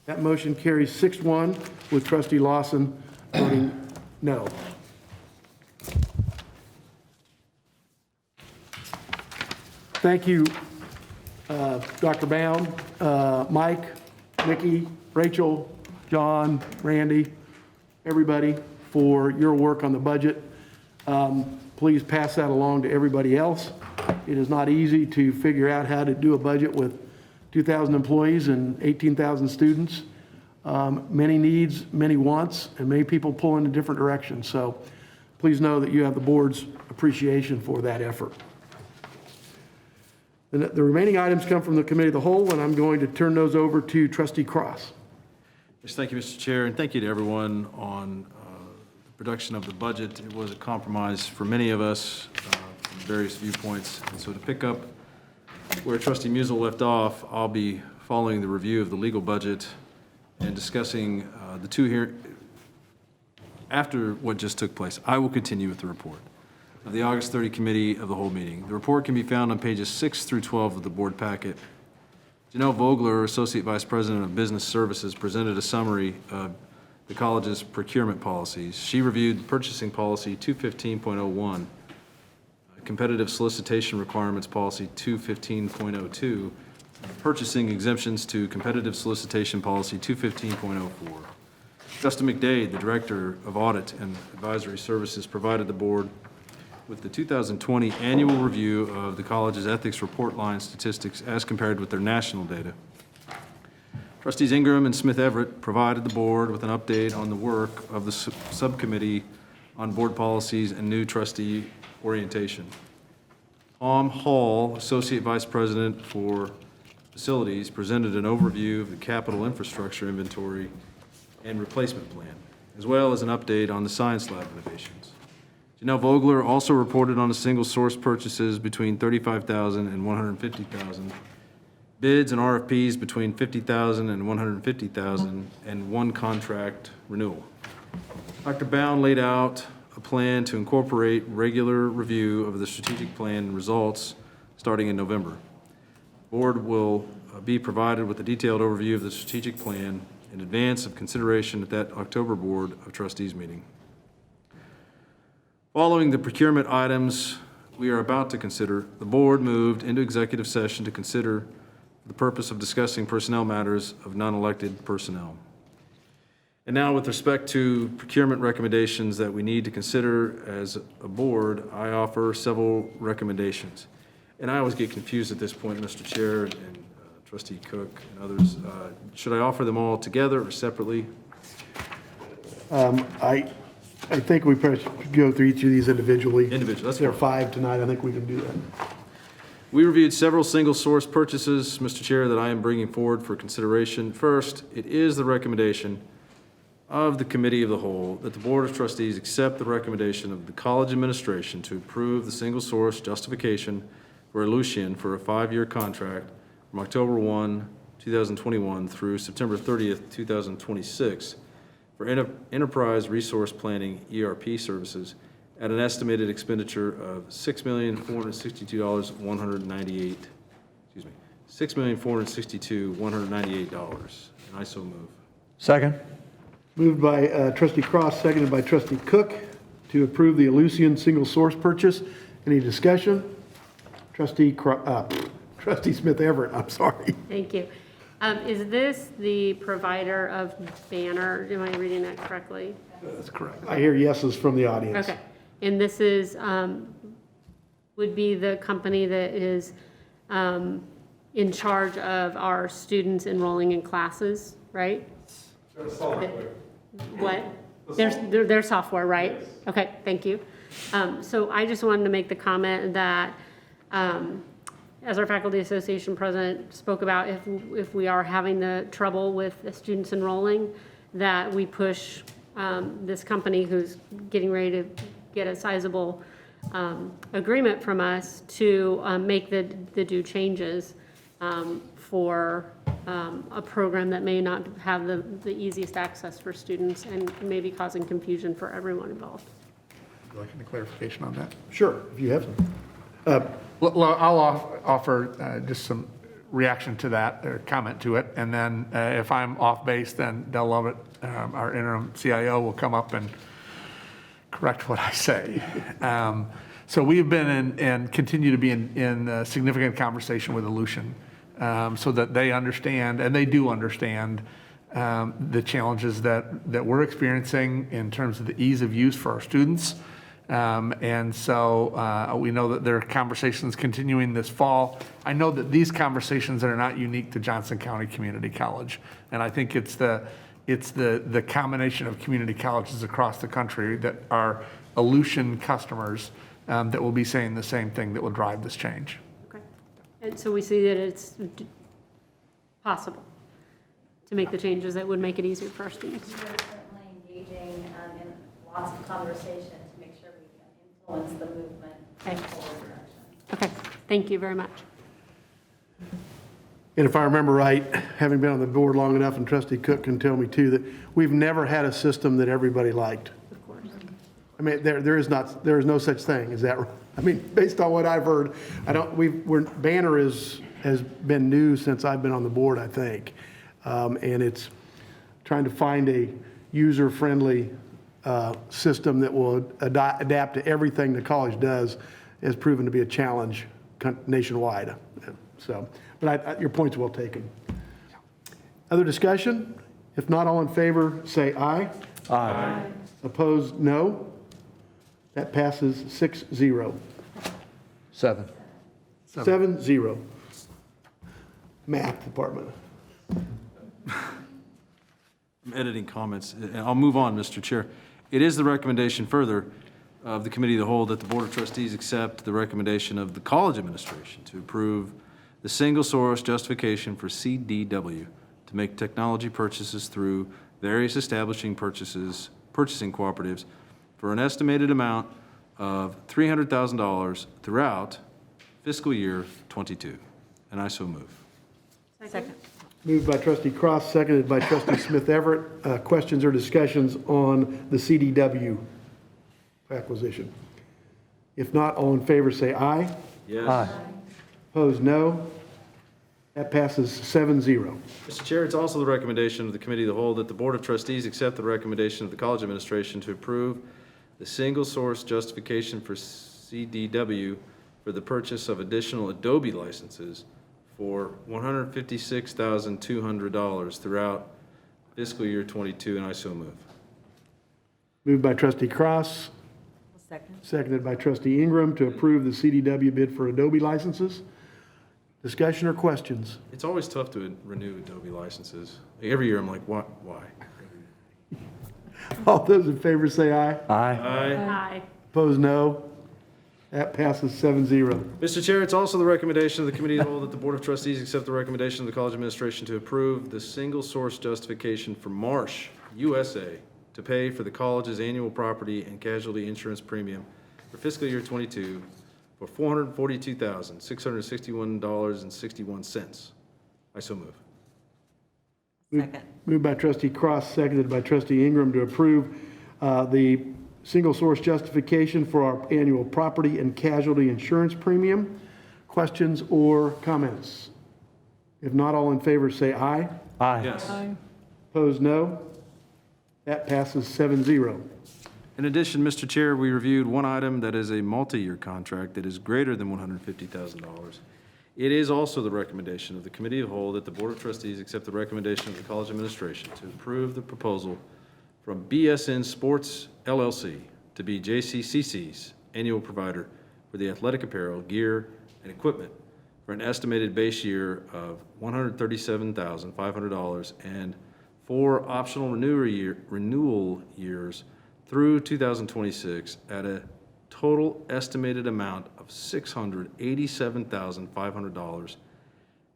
That motion carries 6-1 with trustee Lawson voting no. Thank you, Dr. Bound, Mike, Nikki, Rachel, John, Randy, everybody, for your work on the budget. Please pass that along to everybody else. It is not easy to figure out how to do a budget with 2,000 employees and 18,000 students. Many needs, many wants, and many people pull in a different direction. So please know that you have the board's appreciation for that effort. The remaining items come from the committee of the whole, and I'm going to turn those over to trustee Cross. Yes, thank you, Mr. Chair, and thank you to everyone on the production of the budget. It was a compromise for many of us from various viewpoints. And so to pick up where trustee Musil left off, I'll be following the review of the legal budget and discussing the two here. After what just took place, I will continue with the report of the August 30 Committee of the Whole meeting. The report can be found on pages 6 through 12 of the board packet. Janelle Vogler, Associate Vice President of Business Services, presented a summary of the college's procurement policies. She reviewed Purchasing Policy 215.01, Competitive Solicitation Requirements Policy 215.02, Purchasing Exemptions to Competitive Solicitation Policy 215.04. Justin McDade, the Director of Audit and Advisory Services, provided the board with the 2020 annual review of the college's ethics report line statistics as compared with their national data. Trustees Ingram and Smith Everett provided the board with an update on the work of the subcommittee on board policies and new trustee orientation. Tom Hall, Associate Vice President for Facilities, presented an overview of the capital infrastructure inventory and replacement plan, as well as an update on the science lab renovations. Janelle Vogler also reported on a single source purchases between $35,000 and $150,000, bids and RFPs between $50,000 and $150,000, and one contract renewal. Dr. Bound laid out a plan to incorporate regular review of the strategic plan results starting in November. The board will be provided with a detailed overview of the strategic plan in advance of consideration at that October Board of Trustees meeting. Following the procurement items we are about to consider, the board moved into executive session to consider the purpose of discussing personnel matters of non-elected personnel. And now, with respect to procurement recommendations that we need to consider as a board, I offer several recommendations. And I always get confused at this point, Mr. Chair and Trustee Cook and others. Should I offer them all together or separately? I think we probably should go through each of these individually. Individually, that's There are fine. 5 tonight. I think we can do that. We reviewed several single-source purchases, Mr. Chair, that I am bringing forward for consideration. First, it is the recommendation of the Committee of the Whole that the Board of Trustees accept the recommendation of the college administration to approve the single-source justification for Ellucian for a 5-year contract from October 1, 2021 through September 30th, 2026 for Enterprise Resource Planning ERP services at an estimated expenditure of $6,462,198. Excuse me, $6,462,198, and I so move. Second. Moved by trustee Cross, seconded by trustee Cook to approve the Ellucian single source purchase. Any discussion? Trustee Smith Everett, I'm sorry. Thank you. Is this the provider of Banner? Am I reading that correctly? That's correct. I hear yeses from the audience. Okay. And this is, would be the company that is in charge of our students enrolling in classes, right? What? Their software, right? Yes. Okay, thank you. So I just wanted to make the comment that as our faculty association president spoke about, if we are having the trouble with the students enrolling, that we push this company who's getting ready to get a sizable agreement from us to make the due changes for a program that may not have the easiest access for students and maybe causing confusion for everyone involved. Would you like any clarification on that? Sure, if you have some. Well, I'll offer just some reaction to that, or comment to it, and then if I'm off base, then Del Lovett, our interim CIO, will come up and correct what I say. So we've been in, and continue to be in significant conversation with Aleutian, so that they understand, and they do understand, the challenges that we're experiencing in terms of the ease of use for our students. And so we know that there are conversations continuing this fall. I know that these conversations are not unique to Johnson County Community College. And I think it's the combination of community colleges across the country that are Aleutian customers that will be saying the same thing that will drive this change. Okay. And so we see that it's possible to make the changes that would make it easier for our students. We're certainly engaging in lots of conversation to make sure we can influence the movement in forward direction. Okay, thank you very much. And if I remember right, having been on the board long enough, and Trustee Cook can tell me too, that we've never had a system that everybody liked. Of course. I mean, there is no such thing, is that right? I mean, based on what I've heard, Banner has been new since I've been on the board, I think. And it's trying to find a user-friendly system that will adapt to everything the college does has proven to be a challenge nationwide. So, but your point's well taken. Other discussion? If not, all in favor, say aye. Aye. Opposed, no. That passes 6-0. 7-0. Math department. I'm editing comments. I'll move on, Mr. Chair. It is the recommendation further of the Committee of the Whole that the Board of Trustees accept the recommendation of the college administration to approve the single source justification for CDW to make technology purchases through various establishing purchasing cooperatives for an estimated amount of $300,000 throughout fiscal year '22. And I so move. Second. Moved by Trustee Cross, seconded by Trustee Smith Everett. Questions or discussions on the CDW acquisition? If not, all in favor say aye. Yes. Aye. Opposed, no. That passes 7-0. Mr. Chair, it's also the recommendation of the Committee of the Whole that the Board of Trustees accept the recommendation of the college administration to approve the single source justification for CDW for the purchase of additional Adobe licenses for $156,200 throughout fiscal year '22, and I so move. Moved by Trustee Cross, Second. seconded by Trustee Ingram to approve the CDW bid for Adobe licenses. Discussion or questions? It's always tough to renew Adobe licenses. Every year I'm like, why? All those in favor say aye. Aye. Aye. Opposed, no. That passes 7-0. Mr. Chair, it's also the recommendation of the Committee of the Whole that the Board of Trustees accept the recommendation of the college administration to approve the single source justification for Marsh USA to pay for the college's annual property and casualty insurance premium for fiscal year '22 for $442,661.61. I so move. Second. Moved by Trustee Cross, seconded by Trustee Ingram to approve the single source justification for our annual property and casualty insurance premium. Questions or comments? If not, all in favor say aye. Aye. Yes. Opposed, no. That passes 7-0. In addition, Mr. Chair, we reviewed one item that is a multi-year contract that is greater than $150,000. It is also the recommendation of the Committee of the Whole that the Board of Trustees accept the recommendation of the college administration to approve the proposal from BSN Sports LLC to be JCCC's annual provider for the athletic apparel, gear, and equipment for an estimated base year of $137,500 and 4 optional renewal years through 2026 at a total estimated amount of $687,500,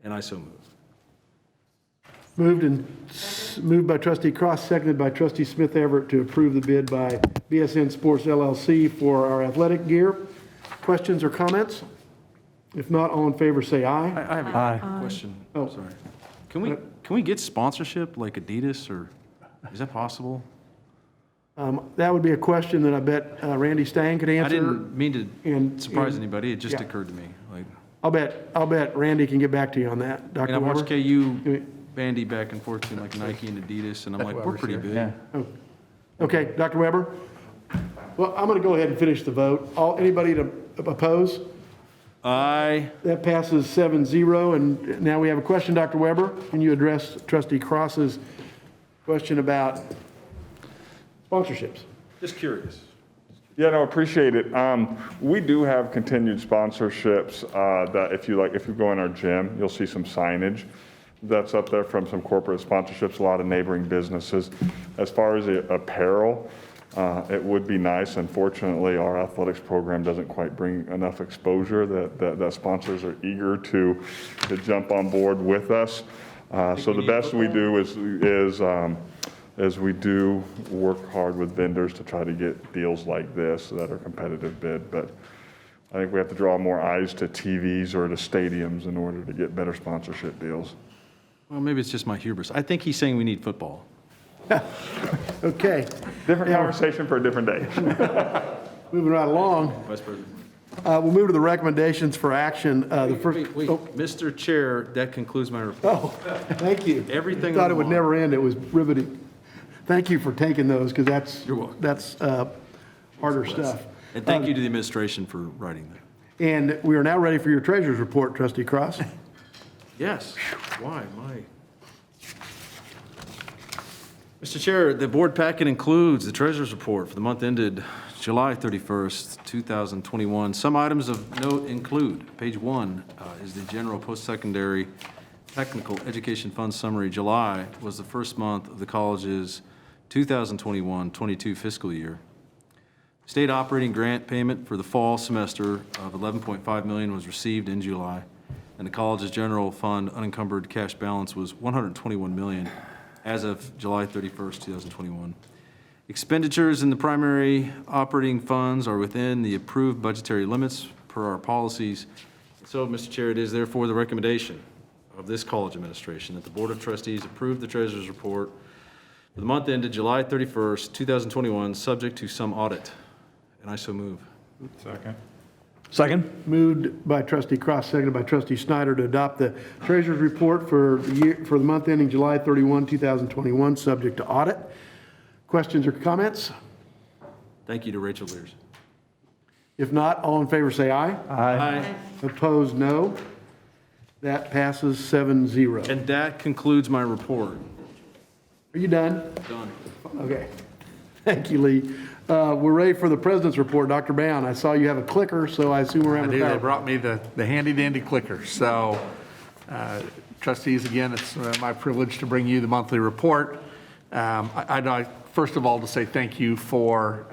and I so move. Moved by trustee Cross, seconded by trustee Smith Everett to approve the bid by BSN Sports LLC for our athletic gear. Questions or comments? If not, all in favor say aye. I have a question. Oh. Sorry. Can we get sponsorship like Adidas, or is that possible? That would be a question that I bet Randy Stang could I answer. didn't mean to And- surprise and- anybody. It just yeah. occurred to me. Like, I'll bet Randy can get back to you on that. and Dr. I watched Weber? KU bandy back and forth between like Nike and Adidas, and I'm like, we're pretty big. Yeah. Okay, Dr. Weber? Well, I'm going to go ahead and finish the vote. Anybody to oppose? Aye. That passes 7-0, and now we have a question, Dr. Weber. Can you address trustee Cross's question about sponsorships? Just curious. Yeah, no, appreciate it. We do have continued sponsorships that if you go in our gym, you'll see some signage that's up there from some corporate sponsorships, a lot of neighboring businesses. As far as the apparel, it would be nice. Unfortunately, our athletics program doesn't quite bring enough exposure that sponsors are eager to jump on board with us. So the best we do is we do work hard with vendors to try to get deals like this that are competitive bid. But I think we have to draw more eyes to TVs or to stadiums in order to get better sponsorship deals. Well, maybe it's just my hubris. I think he's saying we need football. Okay. Different conversation for a different day. Moving right along. Vice President. We'll move to the recommendations for action. The first. Wait, Oh, Mr. Chair, that concludes my report. oh, thank you. Everything Thought on it would the never end. It was riveting. Thank you for taking those, because You're welcome. that's harder stuff. And thank you to the administration for writing that. And we are now ready for your treasurer's report, trustee Cross. Yes. Why? Mr. Chair, the board packet includes the treasurer's report for the month ended July 31st, 2021. Some items of note include, page 1 is the general post-secondary technical education fund summary. July was the first month of the college's 2021-22 fiscal year. State operating grant payment for the fall semester of $11.5 million was received in July, and the college's general fund unencumbered cash balance was $121 million as of July 31st, 2021. Expenditures in the primary operating funds are within the approved budgetary limits per our policies. So, Mr. Chair, it is therefore the recommendation of this college administration that the Board of Trustees approve the treasurer's report for the month ended July 31st, 2021, subject to some audit. And I so move. Second? Moved by trustee Cross, seconded by trustee Snyder to adopt the treasurer's report for the month ending July 31, 2021, subject to audit. Questions or comments? Thank you to Rachel Lears. If not, all in favor say aye. Aye. Opposed, no. That passes 7-0. And that concludes my report. Are you done? Done. Okay. Thank you, Lee. We're ready for the president's report. Dr. Bound, I saw you have a clicker, so I assume we're I having do. a They power. brought me the handy dandy clicker. So trustees, again, it's my privilege to bring you the monthly report. I'd like, first of all, to say thank you for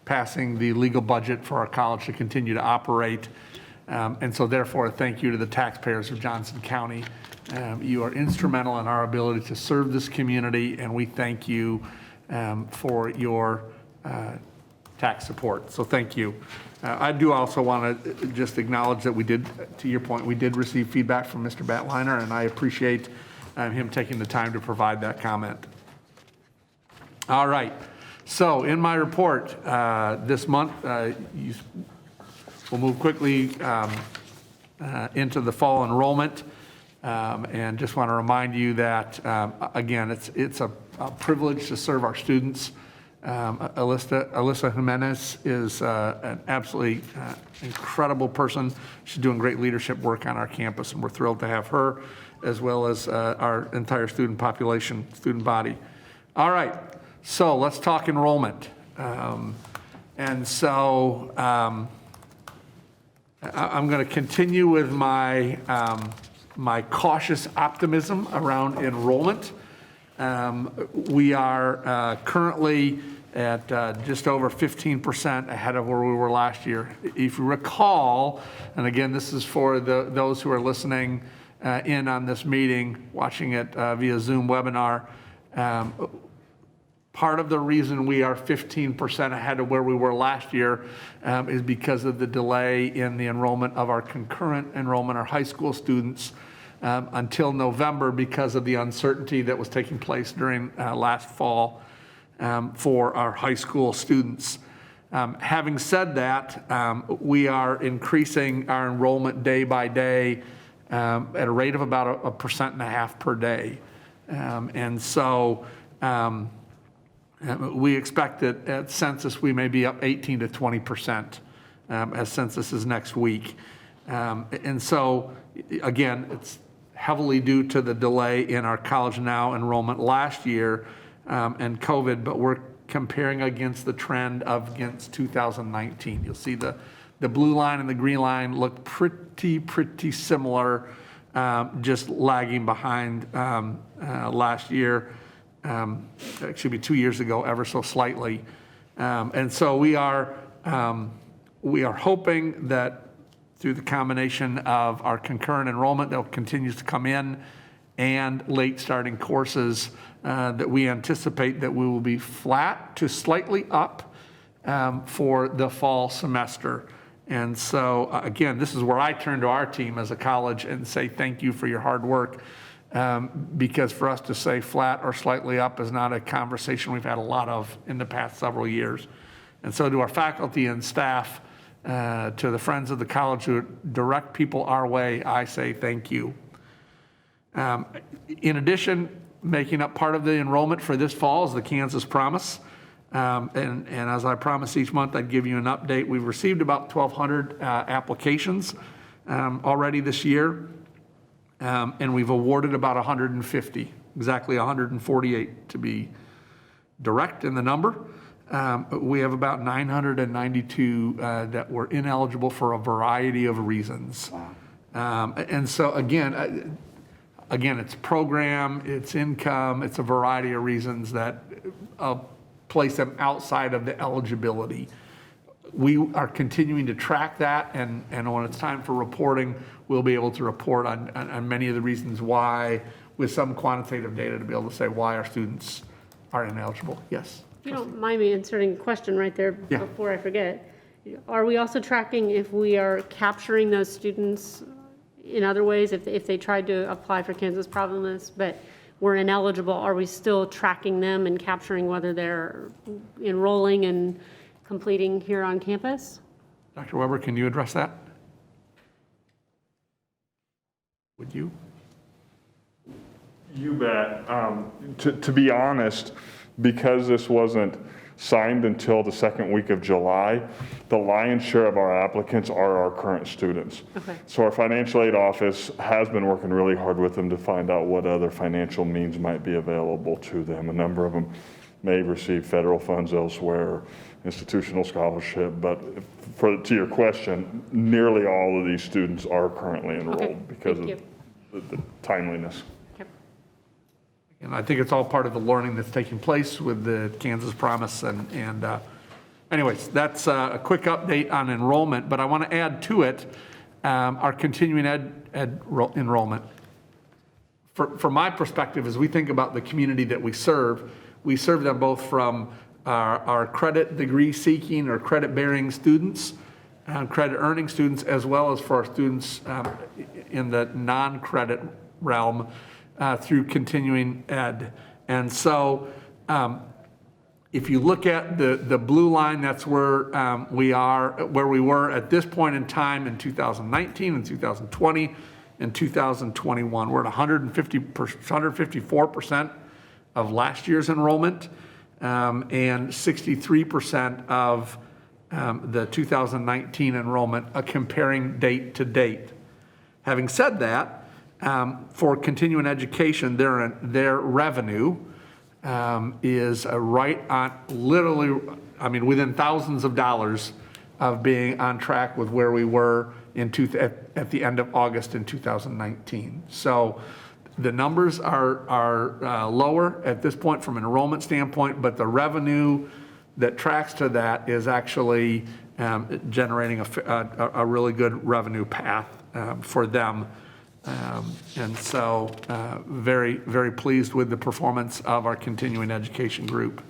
passing the legal budget for our college to continue to operate. And so therefore, thank you to the taxpayers of Johnson County. You are instrumental in our ability to serve this community, and we thank you for your tax support. So thank you. I do also want to just acknowledge that we did, to your point, we did receive feedback from Mr. Batliner, and I appreciate him taking the time to provide that comment. All right. So in my report this month, we'll move quickly into the fall enrollment. And just want to remind you that, again, it's a privilege to serve our students. Alyssa Jimenez is an absolutely incredible person. She's doing great leadership work on our campus, and we're thrilled to have her, as well as our entire student population, student body. All right, so let's talk enrollment. And so I'm going to continue with my my cautious optimism around enrollment. We are currently at just over 15% ahead of where we were last year. If you recall, and again, this is for those who are listening in on this meeting, watching it via Zoom webinar. Part of the reason we are 15% ahead of where we were last year is because of the delay in the enrollment of our concurrent enrollment, our high school students, until November because of the uncertainty that was taking place during last fall for our high school students. Having said that, we are increasing our enrollment day by day at a rate of about 1.5% per day. And so we expect that at census we may be up 18 to 20% as census is next week. And so, again, it's heavily due to the delay in our College Now enrollment last year and COVID, but we're comparing against the trend of against 2019. You'll see the blue line and the green line look pretty similar, just lagging behind last year. Excuse me, 2 years ago, ever so slightly. And so we are hoping that through the combination of our concurrent enrollment that continues to come in and late starting courses, that we anticipate that we will be flat to slightly up for the fall semester. And so, again, this is where I turn to our team as a college and say thank you for your hard work. Because for us to say flat or slightly up is not a conversation we've had a lot of in the past several years. And so to our faculty and staff, to the friends of the college who direct people our way, I say thank you. In addition, making up part of the enrollment for this fall is the Kansas Promise. And as I promise each month, I'd give you an update. We've received about 1,200 applications already this year. And we've awarded about 150, exactly 148 to be direct in the number. We have about 992 that were ineligible for a variety of reasons. And so again, it's program, it's income, it's a variety of reasons that place them outside of the eligibility. We are continuing to track that, and when it's time for reporting, we'll be able to report on many of the reasons why, with some quantitative data to be able to say why our students are ineligible. Yes? If you don't mind me inserting a question right there Yeah. before I forget. Are we also tracking if we are capturing those students in other ways, if they tried to apply for Kansas Promise, but were ineligible, are we still tracking them and capturing whether they're enrolling and completing here on campus? Dr. Weber, can you address that? Would you? You bet. To be honest, because this wasn't signed until the second week of July, the lion's share of our applicants are our current students. Okay. So our financial aid office has been working really hard with them to find out what other financial means might be available to them. A number of them may receive federal funds elsewhere, institutional scholarship, but to your question, nearly all of these students are currently enrolled because of the timeliness. And I think it's all part of the learning that's taking place with the Kansas Promise. And anyways, that's a quick update on enrollment, but I want to add to it our continuing ed enrollment. From my perspective, as we think about the community that we serve them both from our credit degree seeking or credit bearing students, credit earning students, as well as for our students in the non-credit realm through continuing ed. And so if you look at the blue line, that's where we were at this point in time in 2019 and 2020 and 2021. We're at 154% of last year's enrollment and 63% of the 2019 enrollment, comparing date to date. Having said that, for continuing education, their revenue is right on, literally, I mean, within thousands of dollars of being on track with where we were at the end of August in 2019. So the numbers are lower at this point from an enrollment standpoint, but the revenue that tracks to that is actually generating a really good revenue path for them And so very, very pleased with the performance of our continuing education group.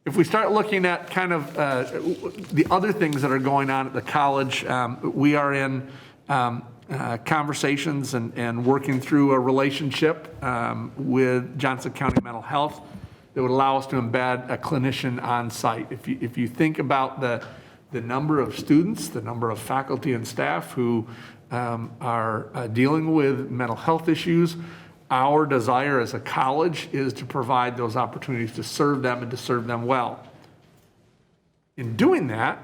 If we start looking at kind of the other things that are going on at the college, we are in conversations and working through a relationship with Johnson County Mental Health that would allow us to embed a clinician on site. If you think about the number of students, the number of faculty and staff who are dealing with mental health issues, our desire as a college is to provide those opportunities to serve them and to serve them well. In doing that,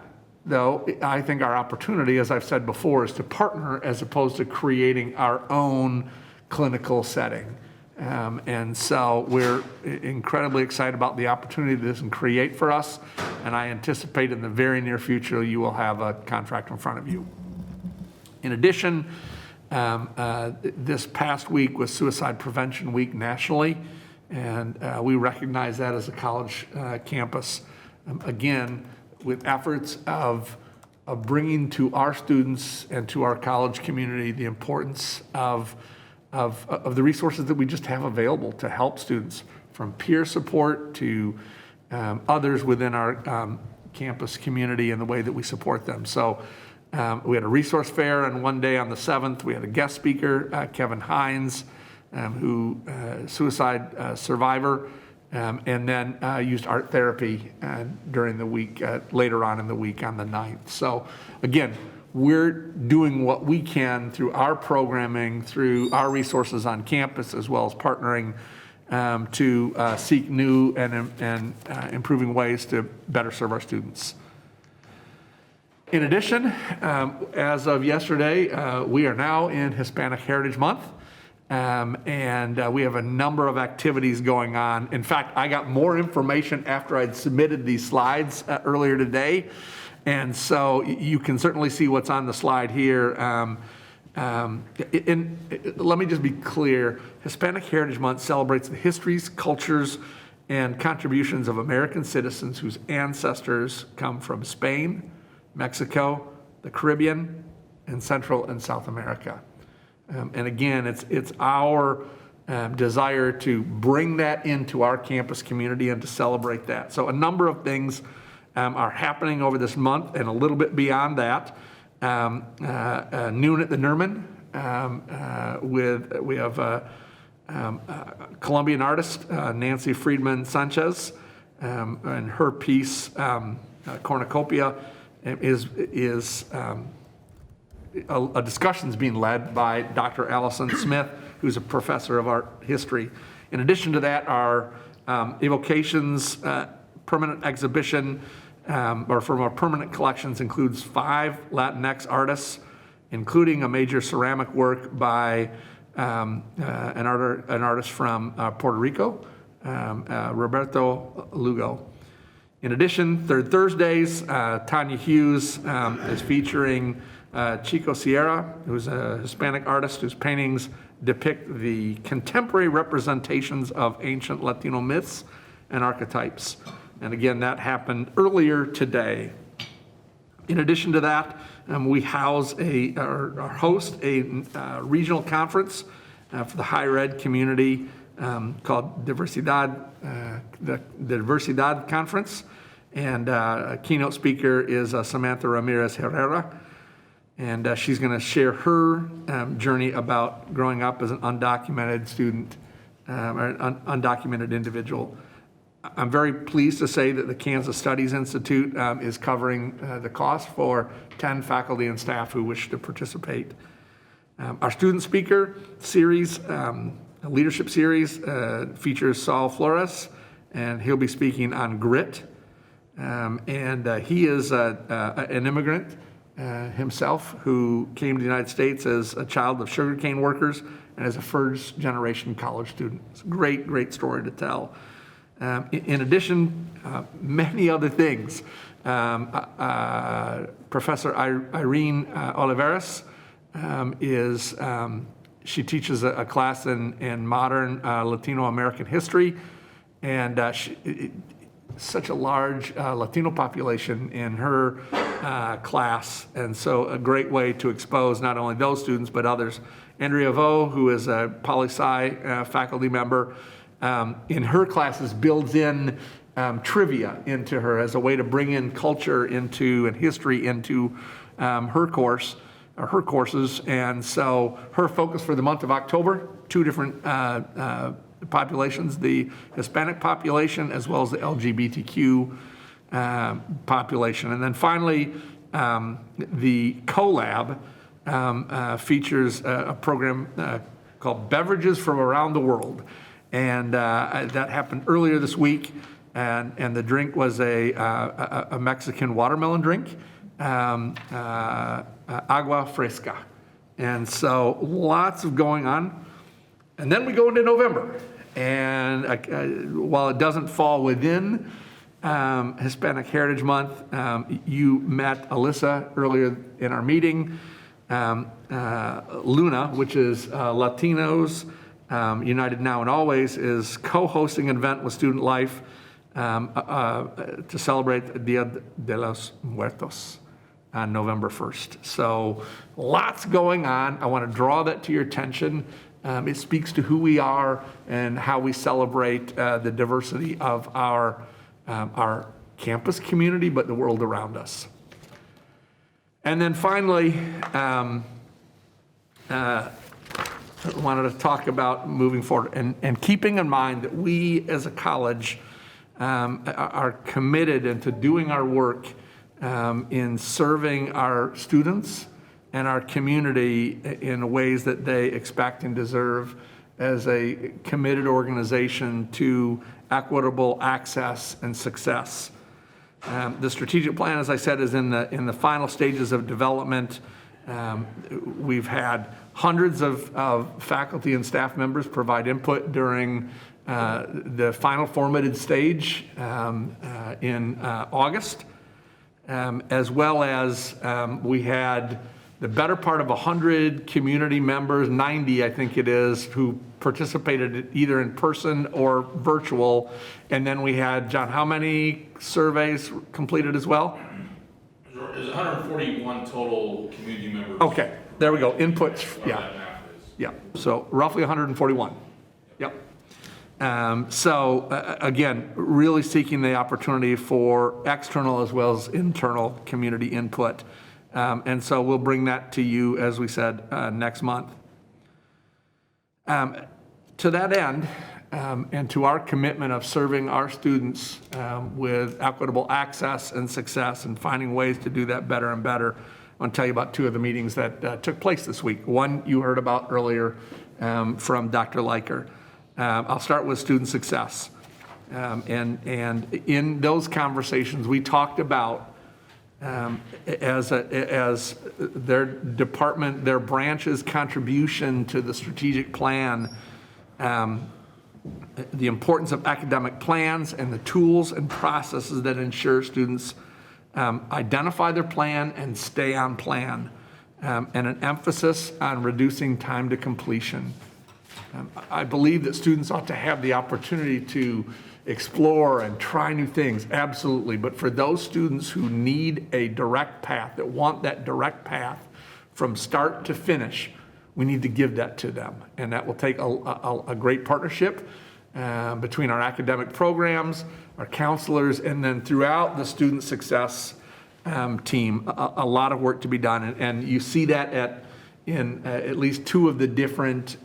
though, I think our opportunity, as I've said before, is to partner as opposed to creating our own clinical setting. And so we're incredibly excited about the opportunity this can create for us, and I anticipate in the very near future you will have a contract in front of you. In addition, this past week was Suicide Prevention Week nationally, and we recognize that as a college campus. Again, with efforts of bringing to our students and to our college community the importance of the resources that we just have available to help students, from peer support to others within our campus community and the way that we support them. So we had a resource fair, and one day on the 7th, we had a guest speaker, Kevin Hines, who suicide survivor, and then used art therapy during the week, later on in the week on the 9th. So again, we're doing what we can through our programming, through our resources on campus, as well as partnering to seek new and improving ways to better serve our students. In addition, as of yesterday, we are now in Hispanic Heritage Month, and we have a number of activities going on. In fact, I got more information after I'd submitted these slides earlier today, and so you can certainly see what's on the slide here. Let me just be clear, Hispanic Heritage Month celebrates the histories, cultures, and contributions of American citizens whose ancestors come from Spain, Mexico, the Caribbean, and Central and South America. And again, it's our desire to bring that into our campus community and to celebrate that. So a number of things are happening over this month and a little bit beyond that. Noon at the Nerman, we have Colombian artist Nancy Friedman Sanchez, and her piece, Cornucopia, is a discussion's being led by Dr. Allison Smith, who's a professor of art history. In addition to that, our Evocations permanent exhibition, or from our permanent collections, includes 5 Latinx artists, including a major ceramic work by an artist from Puerto Rico, Roberto Lugo. In addition, Third Thursdays, Tanya Hughes is featuring Chico Sierra, who's a Hispanic artist whose paintings depict the contemporary representations of ancient Latino myths and archetypes. And again, that happened earlier today. In addition to that, we host a regional conference for the higher ed community called Diversidad, the Diversidad Conference. And a keynote speaker is Samantha Ramirez Herrera. And she's going to share her journey about growing up as an undocumented student, or an undocumented individual. I'm very pleased to say that the Kansas Studies Institute is covering the cost for 10 faculty and staff who wish to participate. Our student speaker series, leadership series, features Saul Flores, and he'll be speaking on grit. He is an immigrant himself who came to the United States as a child of sugarcane workers and as a first-generation college student. It's a great, great story to tell. In addition, many other things. Professor Irene Oliveras she teaches a class in modern Latino American history, and such a large Latino population in her class, and so a great way to expose not only those students but others. Andrea Vo, who is a poli-sci faculty member, in her classes builds in trivia into her as a way to bring in culture into and history into her course or her courses. And so her focus for the month of October, two different populations, the Hispanic population as well as the LGBTQ population. And then finally, the CoLab features a program called Beverages from Around the World. And that happened earlier this week. And the drink was a Mexican watermelon drink, agua fresca. And so lots of going on. And then we go into November. And while it doesn't fall within Hispanic Heritage Month, you met Alyssa earlier in our meeting. Luna, which is Latinos United Now and Always, is co-hosting an event with Student Life to celebrate Dia de los Muertos on November 1st. So lots going on. I want to draw that to your attention. It speaks to who we are and how we celebrate the diversity of our campus community, but the world around us. And then finally, I wanted to talk about moving forward and keeping in mind that we as a college are committed into doing our work in serving our students and our community in ways that they expect and deserve as a committed organization to equitable access and success. The strategic plan, as I said, is in the final stages of development. We've had hundreds of faculty and staff members provide input during the final formatted stage in August, as well as we had the better part of 100 community members, 90 I think it is, who participated either in person or virtual. And then we had, John, how many surveys completed as well? There's 141 total community members. Okay, there we go, inputs, yeah. Yeah, so roughly 141, yep. Again, really seeking the opportunity for external as well as internal community input. And so we'll bring that to you, as we said, next month. To that end, and to our commitment of serving our students with equitable access and success and finding ways to do that better and better, I want to tell you about two of the meetings that took place this week. One you heard about earlier from Dr. Leiker. I'll start with student success. And in those conversations, we talked about as their department, their branch's contribution to the strategic plan, the importance of academic plans and the tools and processes that ensure students identify their plan and stay on plan, and an emphasis on reducing time to completion. I believe that students ought to have the opportunity to explore and try new things, absolutely. But for those students who need a direct path, that want that direct path from start to finish, we need to give that to them. And that will take a great partnership between our academic programs, our counselors, and then throughout the student success team, a lot of work to be done. And you see that in at least two of the different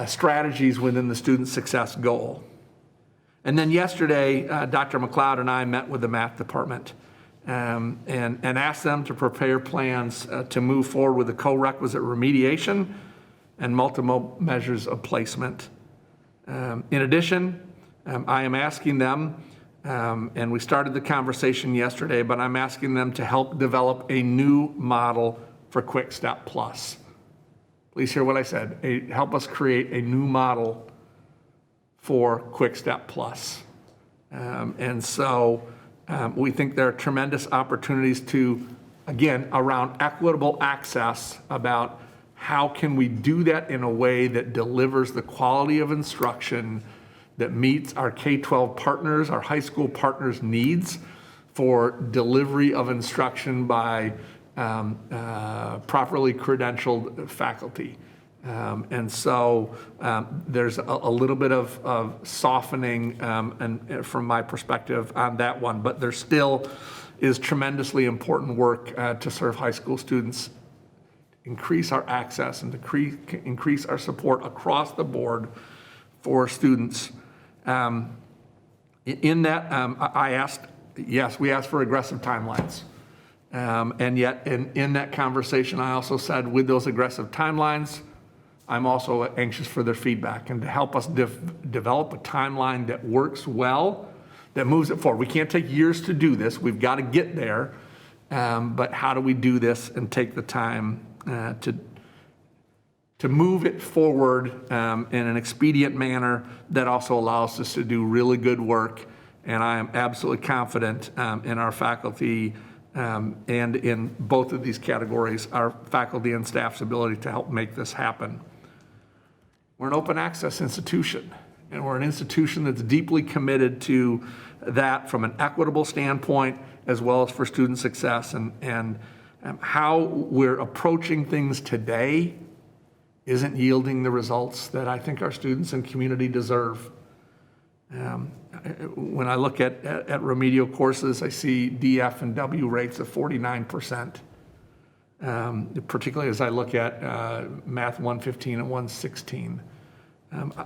strategies within the student success goal. And then yesterday, Dr. McLeod and I met with the math department and asked them to prepare plans to move forward with the co-requisite remediation and multiple measures of placement. In addition, I am asking them, and we started the conversation yesterday, but I'm asking them to help develop a new model for Quick Step Plus. Please hear what I said. Help us create a new model for Quick Step Plus. And so we think there are tremendous opportunities to, again, around equitable access, about how can we do that in a way that delivers the quality of instruction that meets our K-12 partners, our high school partners' needs for delivery of instruction by properly credentialed faculty. And so there's a little bit of softening and from my perspective on that one, but there still is tremendously important work to serve high school students, increase our access and increase our support across the board for students. In that, I asked, yes, we asked for aggressive timelines. And yet in that conversation, I also said with those aggressive timelines, I'm also anxious for their feedback and to help us develop a timeline that works well, that moves it forward. We can't take years to do this. We've got to get there. But how do we do this and take the time to move it forward in an expedient manner that also allows us to do really good work? And I am absolutely confident in our faculty and in both of these categories, our faculty and staff's ability to help make this happen. We're an open access institution, and we're an institution that's deeply committed to that from an equitable standpoint as well as for student success. And how we're approaching things today isn't yielding the results that I think our students and community deserve. When I look at remedial courses, I see DF and W rates of 49%, particularly as I look at Math 115 and 116.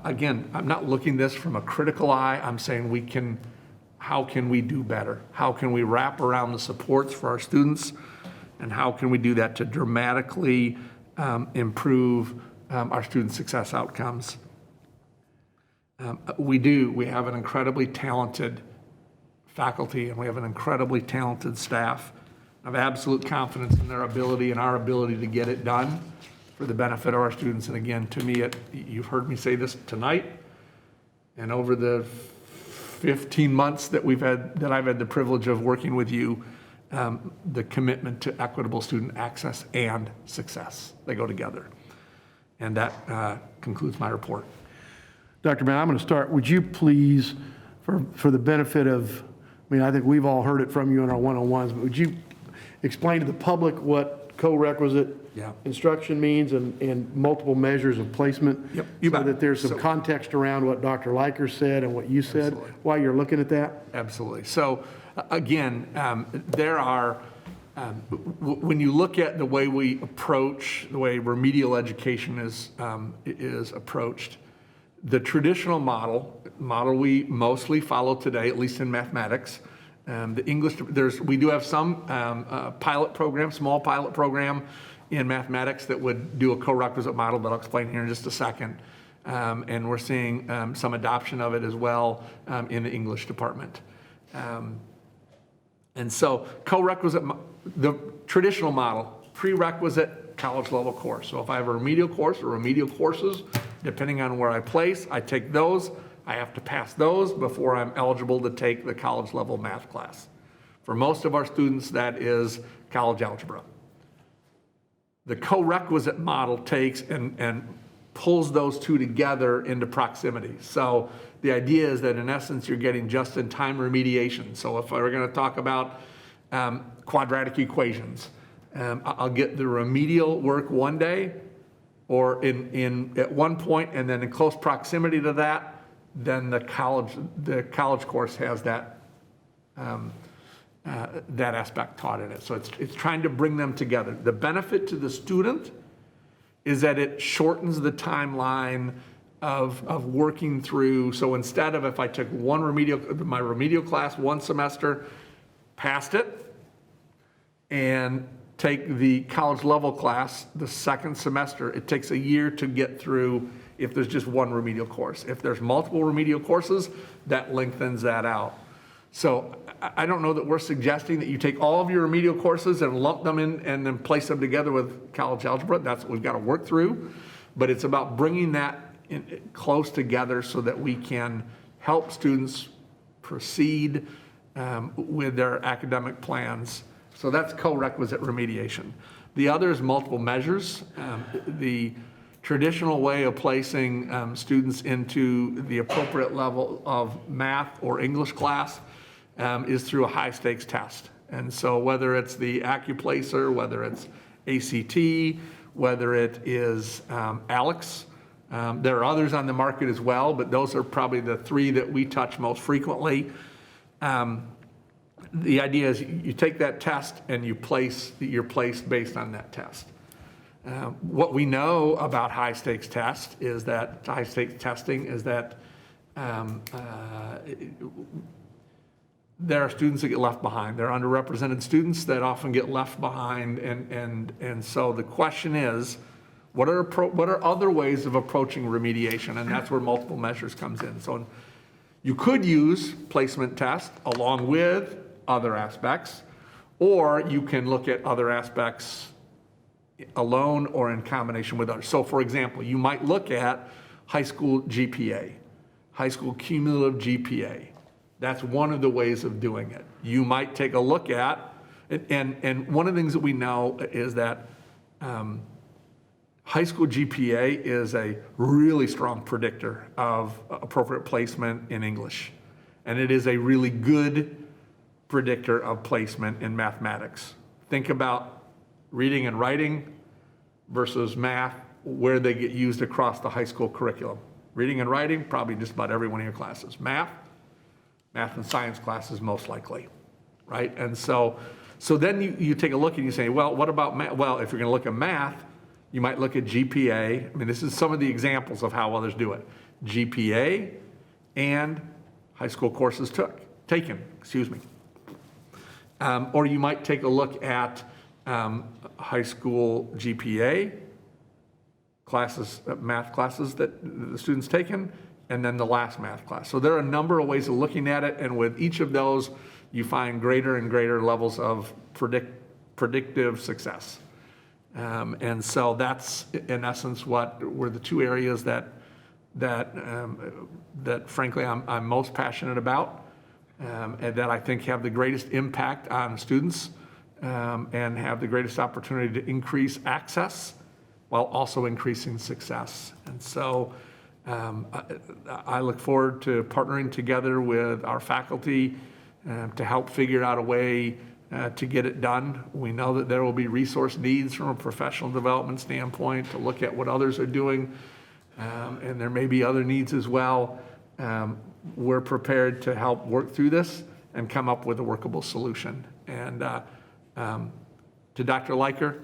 Again, I'm not looking this from a critical eye. I'm saying how can we do better? How can we wrap around the supports for our students? And how can we do that to dramatically improve our student success outcomes? We have an incredibly talented faculty and we have an incredibly talented staff. I have absolute confidence in their ability and our ability to get it done for the benefit of our students. And again, to me, you've heard me say this tonight and over the 15 months that I've had the privilege of working with you, the commitment to equitable student access and success. They go together. And that concludes my report. Dr. Brown, I'm going to start. Would you please, for the benefit of, I think we've all heard it from you in our one-on-ones, but would you explain to the public what co-requisite instruction means and multiple measures of placement? Yep, so that there's some context around what Dr. Liker said and what you said while you're looking at that? Absolutely. So again, there are, when you look at the way we approach, the way remedial education is approached, the traditional model we mostly follow today, at least in mathematics, the English, we do have some pilot program, small pilot program in mathematics that would do a co-requisite model that I'll explain here in just a second. And we're seeing some adoption of it as well in the English department. And so co-requisite, the traditional model, prerequisite college level course. So if I have a remedial course or remedial courses, depending on where I place, I take those. I have to pass those before I'm eligible to take the college level math class. For most of our students, that is college algebra. The co-requisite model takes and pulls those two together into proximity. So the idea is that in essence, you're getting just-in-time remediation. So if we're going to talk about quadratic equations, I'll get the remedial work one day or at one point, and then in close proximity to that, then the college course has that that aspect taught in it. So it's trying to bring them together. The benefit to the student is that it shortens the timeline of working through. So instead of if I took my remedial class one semester, passed it, and take the college level class the second semester, it takes a year to get through if there's just one remedial course. If there's multiple remedial courses, that lengthens that out. So I don't know that we're suggesting that you take all of your remedial courses and lump them in and then place them together with college algebra. That's what we've got to work through. But it's about bringing that close together so that we can help students proceed with their academic plans. So that's co-requisite remediation. The other is multiple measures. The traditional way of placing students into the appropriate level of math or English class is through a high-stakes test. And so whether it's the AccuPlacer, whether it's ACT, whether it is ALEX, there are others on the market as well, but those are probably the three that we touch most frequently. The idea is you take that test and you're placed based on that test. What we know about high-stakes tests is that high-stakes testing is that there are students that get left behind. There are underrepresented students that often get left behind, and so the question is, what are other ways of approaching remediation? And that's where multiple measures comes in. So you could use placement tests along with other aspects, or you can look at other aspects alone or in combination with others. So for example, you might look at high school GPA, high school cumulative GPA. That's one of the ways of doing it. You might take a look at, and one of the things that we know is that high school GPA is a really strong predictor of appropriate placement in English. And it is a really good predictor of placement in mathematics. Think about reading and writing versus math, where they get used across the high school curriculum. Reading and writing, probably just about every one of your classes. Math and science classes most likely, right? And so then you take a look and you say, well, what about math? Well, if you're gonna look at math, you might look at GPA. I mean, this is some of the examples of how others do it. GPA and high school courses taken. Or you might take a look at high school GPA classes, math classes that the students taken, and then the last math class. So there are a number of ways of looking at it, and with each of those, you find greater and greater levels of predictive success. And so that's, in essence, what were the two areas that frankly I'm most passionate about, and that I think have the greatest impact on students, and have the greatest opportunity to increase access while also increasing success. And so I look forward to partnering together with our faculty to help figure out a way to get it done. We know that there will be resource needs from a professional development standpoint to look at what others are doing, and there may be other needs as well. We're prepared to help work through this and come up with a workable solution. And to Dr. Leiker,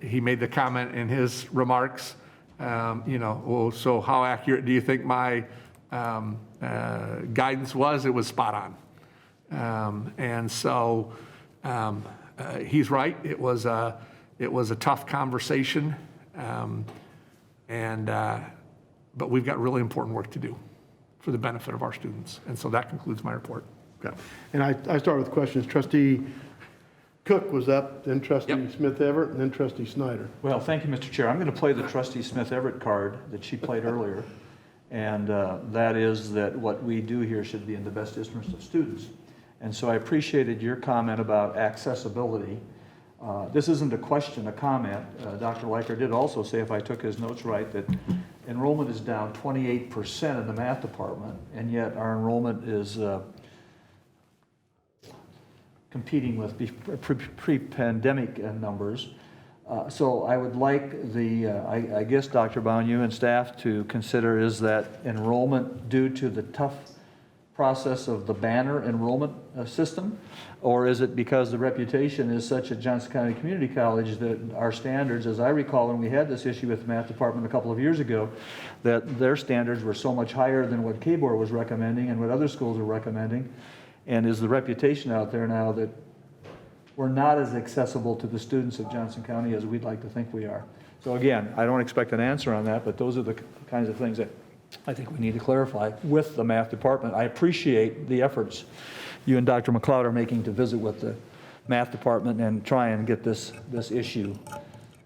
he made the comment in his remarks, well, so how accurate do you think my guidance was? It was spot on. And so he's right. It was a tough conversation, but we've got really important work to do for the benefit of our students. And so that concludes my report. Okay. And I start with questions. Trustee Cook was up, then Trustee Smith Everett, and then Trustee Snyder. Well, thank you, Mr. Chair. I'm going to play the Trustee Smith Everett card that she played earlier, and that is that what we do here should be in the best interest of students. And so I appreciated your comment about accessibility. This isn't a question, a comment. Dr. Leiker did also say, if I took his notes right, that enrollment is down 28% in the math department, and yet our enrollment is competing with pre-pandemic numbers. So I would like I guess, Dr. Baum, you and staff to consider, is that enrollment due to the tough process of the Banner enrollment system? Or is it because the reputation is such at Johnson County Community College that our standards, as I recall when we had this issue with the math department a couple of years ago, that their standards were so much higher than what KBOR was recommending and what other schools are recommending? And is the reputation out there now that we're not as accessible to the students of Johnson County as we'd like to think we are? So again, I don't expect an answer on that, but those are the kinds of things that I think we need to clarify with the math department. I appreciate the efforts you and Dr. McLeod are making to visit with the math department and try and get this issue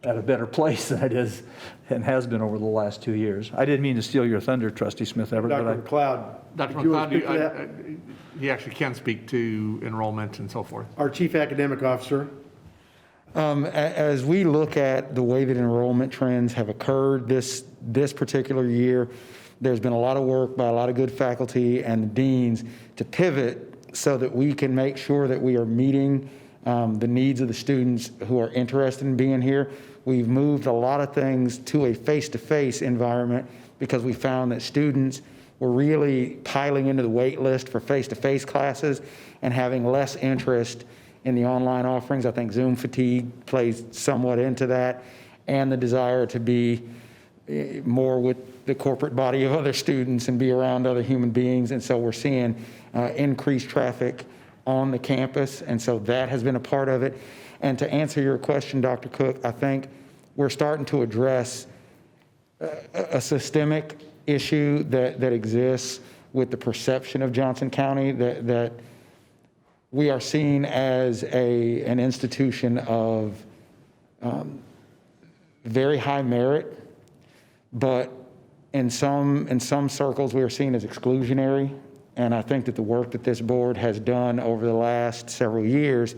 at a better place than it is and has been over the last 2 years. I didn't mean to steal your thunder, Trustee Smith Everett. Dr. McLeod. Dr. did you want to speak to that? McLeod, he actually can speak to enrollment and so forth. Our Chief Academic Officer. As we look at the way that enrollment trends have occurred this particular year, there's been a lot of work by a lot of good faculty and the deans to pivot so that we can make sure that we are meeting the needs of the students who are interested in being here. We've moved a lot of things to a face-to-face environment because we found that students were really piling into the wait list for face-to-face classes and having less interest in the online offerings. I think Zoom fatigue plays somewhat into that, and the desire to be more with the corporate body of other students and be around other human beings. And so we're seeing increased traffic on the campus, and so that has been a part of it. And to answer your question, Dr. Cook, I think we're starting to address a systemic issue that exists with the perception of Johnson County, that we are seen as an institution of very high merit, but in some circles we are seen as exclusionary. And I think that the work that this board has done over the last several years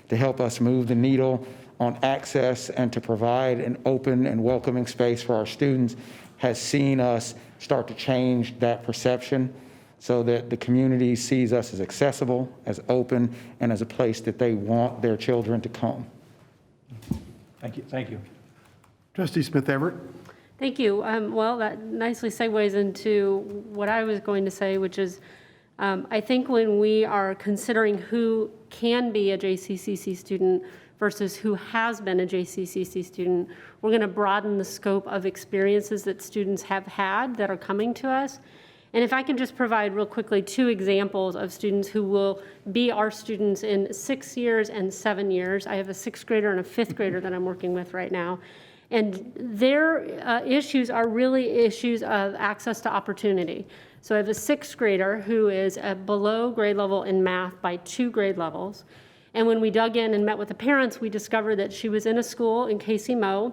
to help us move the needle on access and to provide an open and welcoming space for our students has seen us start to change that perception so that the community sees us as accessible, as open, and as a place that they want their children to come. Thank you. Thank you. Trustee Smith Everett. Thank you. Well, that nicely segues into what I was going to say, which is I think when we are considering who can be a JCCC student versus who has been a JCCC student, we're going to broaden the scope of experiences that students have had that are coming to us. And if I can just provide real quickly 2 examples of students who will be our students in 6 years and 7 years. I have a 6th grader and a 5th grader that I'm working with right now. And their issues are really issues of access to opportunity. So I have a 6th grader who is below grade level in math by 2 grade levels. And when we dug in and met with the parents, we discovered that she was in a school in Casey Mo.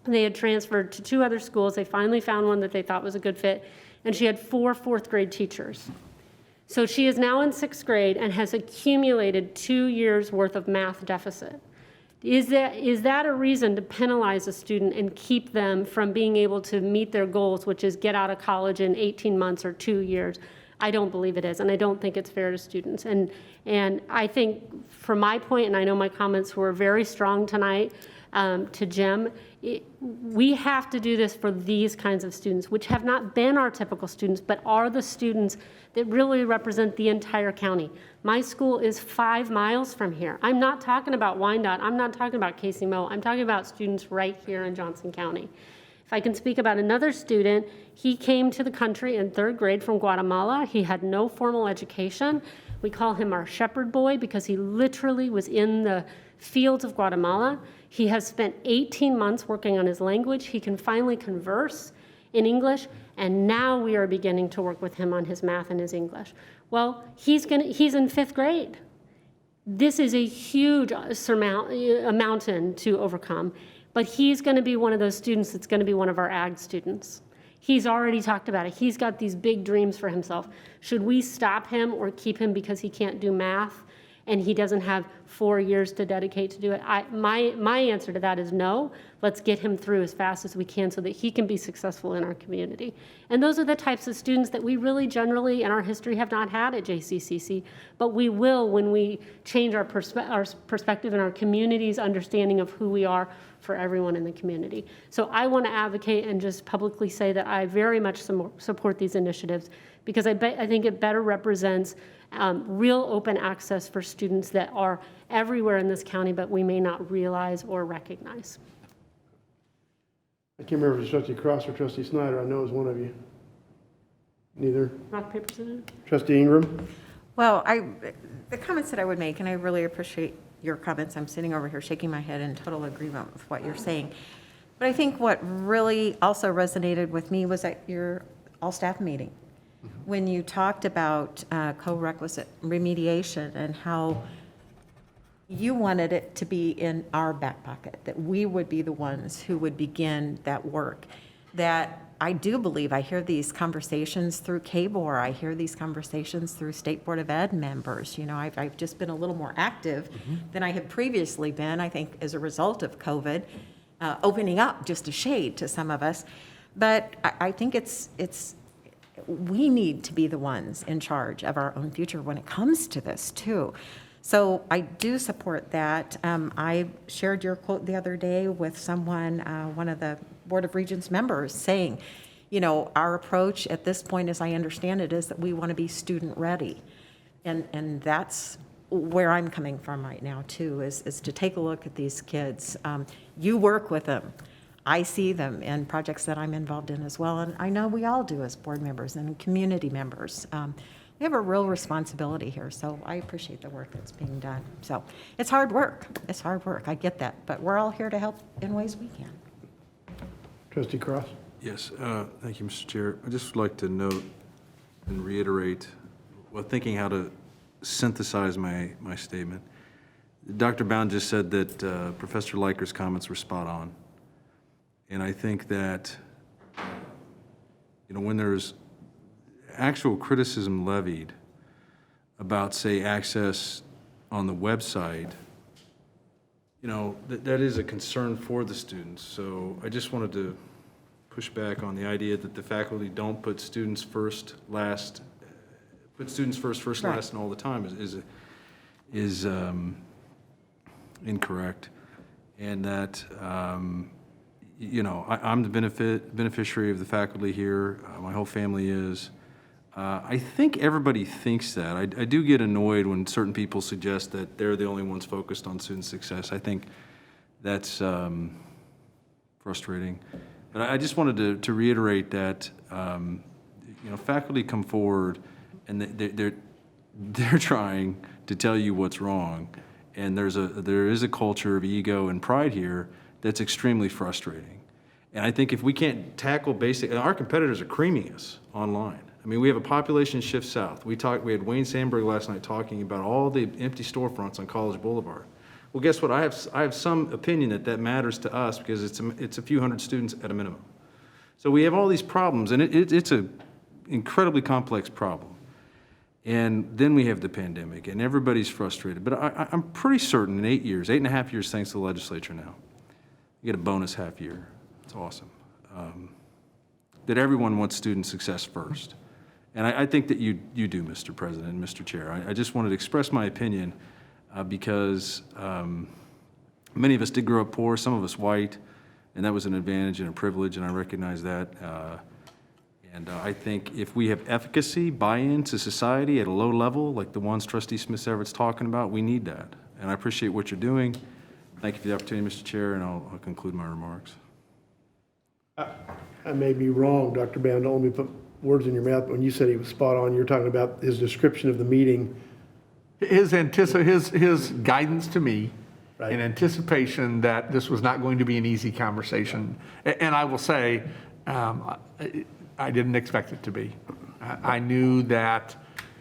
They had transferred to 2 other schools. They finally found one that they thought was a good fit. And she had 4 4th grade teachers. So she is now in 6th grade and has accumulated 2 years worth of math deficit. Is that a reason to penalize a student and keep them from being able to meet their goals, which is get out of college in 18 months or 2 years? I don't believe it is, and I don't think it's fair to students. And I think from my point, and I know my comments were very strong tonight to Jim, we have to do this for these kinds of students, which have not been our typical students, but are the students that really represent the entire county. My school is 5 miles from here. I'm not talking about Wyandotte. I'm not talking about Casey Mo. I'm talking about students right here in Johnson County. If I can speak about another student, he came to the country in 3rd grade from Guatemala. He had no formal education. We call him our shepherd boy because he literally was in the fields of Guatemala. He has spent 18 months working on his language. He can finally converse in English, and now we are beginning to work with him on his math and his English. Well, he's in 5th grade. This is a huge a mountain to overcome, but he's going to be one of those students that's going to be one of our ag students. He's already talked about it. He's got these big dreams for himself. Should we stop him or keep him because he can't do math and he doesn't have 4 years to dedicate to do it? My answer to that is no. Let's get him through as fast as we can so that he can be successful in our community. And those are the types of students that we really generally in our history have not had at JCCC, but we will when we change our perspective and our community's understanding of who we are for everyone in the community. So I want to advocate and just publicly say that I very much support these initiatives because I think it better represents real open access for students that are everywhere in this county, but we may not realize or recognize. I can't remember if it's Trustee Cross or Trustee Snyder. I know it's one of you. Neither. Rock, paper, scissors? Trustee Ingram. Well, the comments that I would make, and I really appreciate your comments. I'm sitting over here shaking my head in total agreement with what you're saying. But I think what really also resonated with me was at your all-staff meeting when you talked about co-requisite remediation and how you wanted it to be in our back pocket, that we would be the ones who would begin that work. that I do believe, I hear these conversations through KBOR, I hear these conversations through State Board of Ed members. You know, I've just been a little more active than I had previously been, I think, as a result of COVID, opening up just a shade to some of us. But I think we need to be the ones in charge of our own future when it comes to this, too. So I do support that. I shared your quote the other day with someone, one of the Board of Regents members, saying, you know, our approach at this point, as I understand it, is that we want to be student ready. And that's where I'm coming from right now, too, is to take a look at these kids. You work with them. I see them in projects that I'm involved in as well, and I know we all do as board members and community members. We have a real responsibility here, so I appreciate the work that's being done. So it's hard work. It's hard work. I get that, but we're all here to help in ways we can. Trustee Cross? Yes, thank you, Mr. Chair. I just would like to note and reiterate, well, thinking how to synthesize my statement. Dr. Bound just said that Professor Leiker's comments were spot on. And I think that, you know, when there's actual criticism levied about, say, access on the website, you know, that is a concern for the students. So I just wanted to push back on the idea that the faculty don't put students first, last, last, and all the time is incorrect. And that, you know, I'm the beneficiary of the faculty here. My whole family is. I think everybody thinks that. I do get annoyed when certain people suggest that they're the only ones focused on student success. I think that's frustrating. But I just wanted to reiterate that, you know, faculty come forward and they're trying to tell you what's wrong. And there is a culture of ego and pride here that's extremely frustrating. And I think if we can't tackle basic, our competitors are creaming us online. I mean, we have a population shift south. We had Wayne Sandberg last night talking about all the empty storefronts on College Boulevard. Well, guess what? I have some opinion that matters to us because it's a few hundred students at a minimum. So we have all these problems, and it's an incredibly complex problem. And then we have the pandemic, and everybody's frustrated. But I'm pretty certain in 8 years, 8.5 years, thanks to the legislature now, you get a bonus half year. It's awesome. That everyone wants student success first. And I think that you do, Mr. President and Mr. Chair. I just wanted to express my opinion because many of us did grow up poor, some of us white, and that was an advantage and a privilege, and I recognize that. And I think if we have efficacy, buy-in to society at a low level, like the ones Trustee Smith-Everett's talking about, we need that. And I appreciate what you're doing. Thank you for the opportunity, Mr. Chair, and I'll conclude my remarks. I may be wrong, Dr. Bound, don't let me put words in your mouth, but when you said he was spot on, you're talking about his description of the meeting. His guidance to me in anticipation that this was not going to be an easy conversation. And I will say, I didn't expect it to be. I knew that,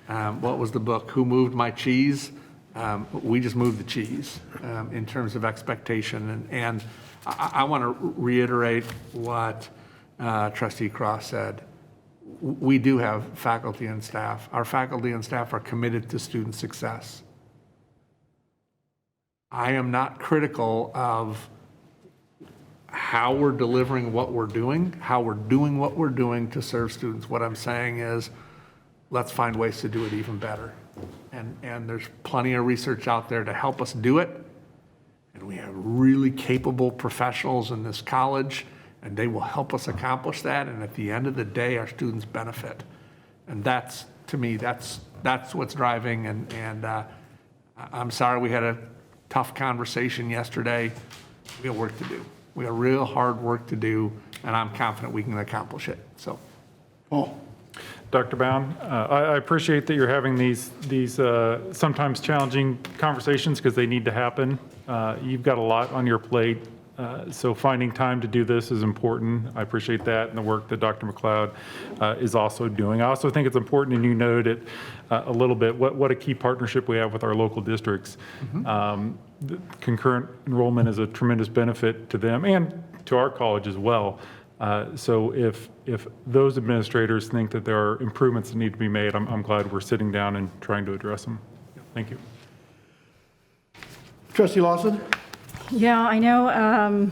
what was the book, Who Moved My Cheese? We just moved the cheese in terms of expectation. And I want to reiterate what Trustee Cross said. We do have faculty and staff. Our faculty and staff are committed to student success. I am not critical of how we're delivering what we're doing, how we're doing what we're doing to serve students. What I'm saying is, let's find ways to do it even better. And there's plenty of research out there to help us do it. And we have really capable professionals in this college, and they will help us accomplish that. And at the end of the day, our students benefit. And that's, to me, that's what's driving. And I'm sorry we had a tough conversation yesterday. We have work to do. We have real hard work to do, and I'm confident we can accomplish it. So, Paul. Dr. Bound, I appreciate that you're having these sometimes challenging conversations because they need to happen. You've got a lot on your plate, so finding time to do this is important. I appreciate that and the work that Dr. McLeod is also doing. I also think it's important, and you noted it a little bit, what a key partnership we have with our local districts. The concurrent enrollment is a tremendous benefit to them and to our college as well. So if those administrators think that there are improvements that need to be made, I'm glad we're sitting down and trying to address them. Thank you. Trustee Lawson? Yeah, I know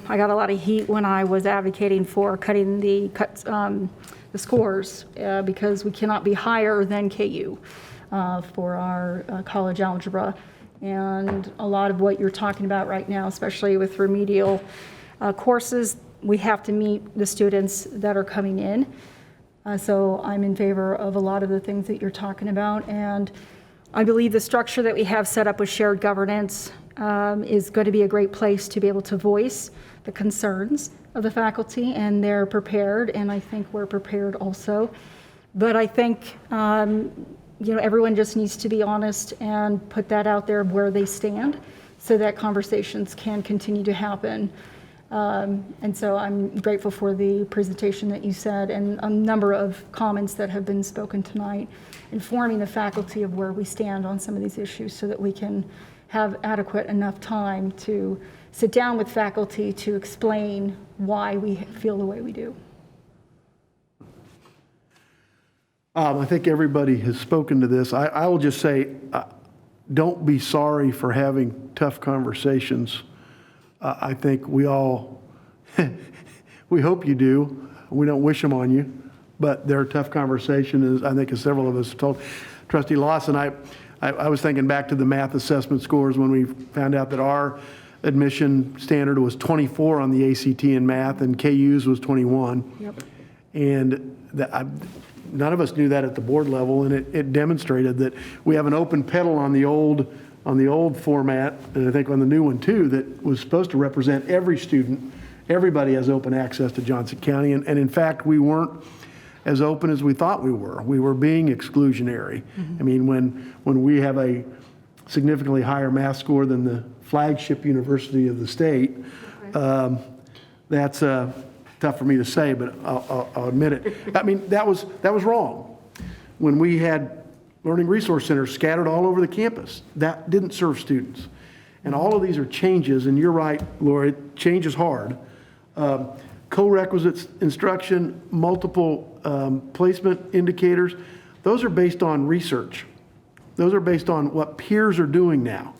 I got a lot of heat when I was advocating for cutting the scores because we cannot be higher than KU for our college algebra. And a lot of what you're talking about right now, especially with remedial courses, we have to meet the students that are coming in. So I'm in favor of a lot of the things that you're talking about. And I believe the structure that we have set up with shared governance is going to be a great place to be able to voice the concerns of the faculty, and they're prepared, and I think we're prepared also. But I think everyone just needs to be honest and put that out there where they stand so that conversations can continue to happen. And so I'm grateful for the presentation that you said and a number of comments that have been spoken tonight, informing the faculty of where we stand on some of these issues so that we can have adequate enough time to sit down with faculty to explain why we feel the way we do. I think everybody has spoken to this. I will just say, don't be sorry for having tough conversations. I think we all, we hope you do. We don't wish them on you, but they're a tough conversation, I think, as several of us have told. Trustee Lawson, I was thinking back to the math assessment scores when we found out that our admission standard was 24 on the ACT in math and KU's was 21. Yep. And none of us knew that at the board level, and it demonstrated that we have an open pedal on the old format, and I think on the new one too, that was supposed to represent every student. Everybody has open access to Johnson County, and in fact, we weren't as open as we thought we were. We were being exclusionary. Mm-hmm. I mean, when we have a significantly higher math score than the flagship university of the state, that's tough for me to say, but I'll admit it. I mean, that was wrong. When we had learning resource centers scattered all over the campus, that didn't serve students. And all of these are changes, and you're right, Laura, change is hard. Co-requisites instruction, multiple placement indicators, those are based on research. Those are based on what peers are doing now.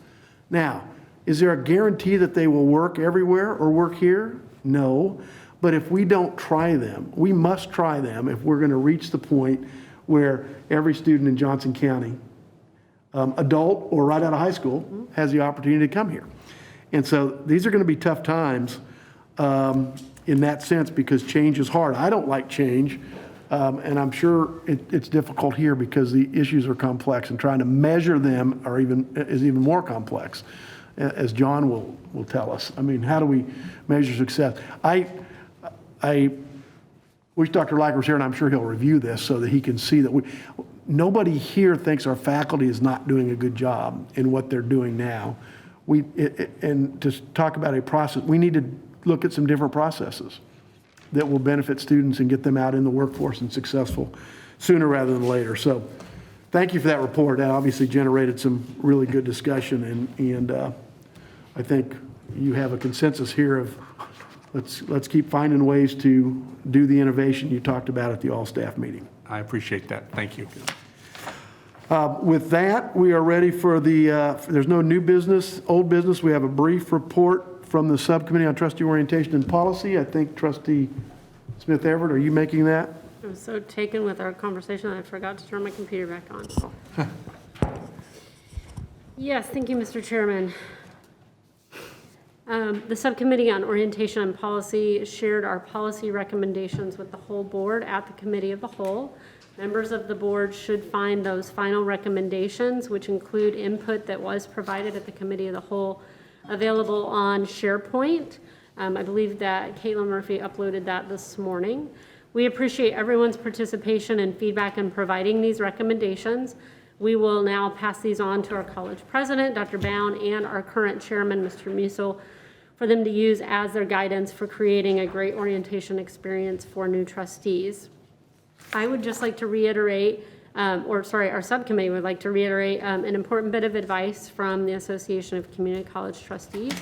Now, is there a guarantee that they will work everywhere or work here? No. But if we don't try them, we must try them if we're going to reach the point where every student in Johnson County, adult or right out of high school, has the opportunity to come here. And so these are going to be tough times in that sense because change is hard. I don't like change, and I'm sure it's difficult here because the issues are complex, and trying to measure them is even more complex, as John will tell us. I mean, how do we measure success? I wish Dr. Leiker was here, and I'm sure he'll review this so that he can see that nobody here thinks our faculty is not doing a good job in what they're doing now. And to talk about a process, we need to look at some different processes that will benefit students and get them out in the workforce and successful sooner rather than later. So thank you for that report. That obviously generated some really good discussion, and I think you have a consensus here of let's keep finding ways to do the innovation you talked about at the all-staff meeting. I appreciate that. Thank you. With that, we are ready for there's no new business, old business. We have a brief report from the Subcommittee on Trustee Orientation and Policy. I think Trustee Smith Everett, are you making that? I was so taken with our conversation that I forgot to turn my computer back on. Yes, thank you, Mr. Chairman. The Subcommittee on Orientation and Policy shared our policy recommendations with the whole board at the Committee of the Whole. Members of the board should find those final recommendations, which include input that was provided at the Committee of the Whole, available on SharePoint. I believe that Caitlin Murphy uploaded that this morning. We appreciate everyone's participation and feedback in providing these recommendations. We will now pass these on to our college president, Dr. Bound, and our current chairman, Mr. Musil, for them to use as their guidance for creating a great orientation experience for new trustees. I would just like to reiterate, our subcommittee would like to reiterate an important bit of advice from the Association of Community College Trustees.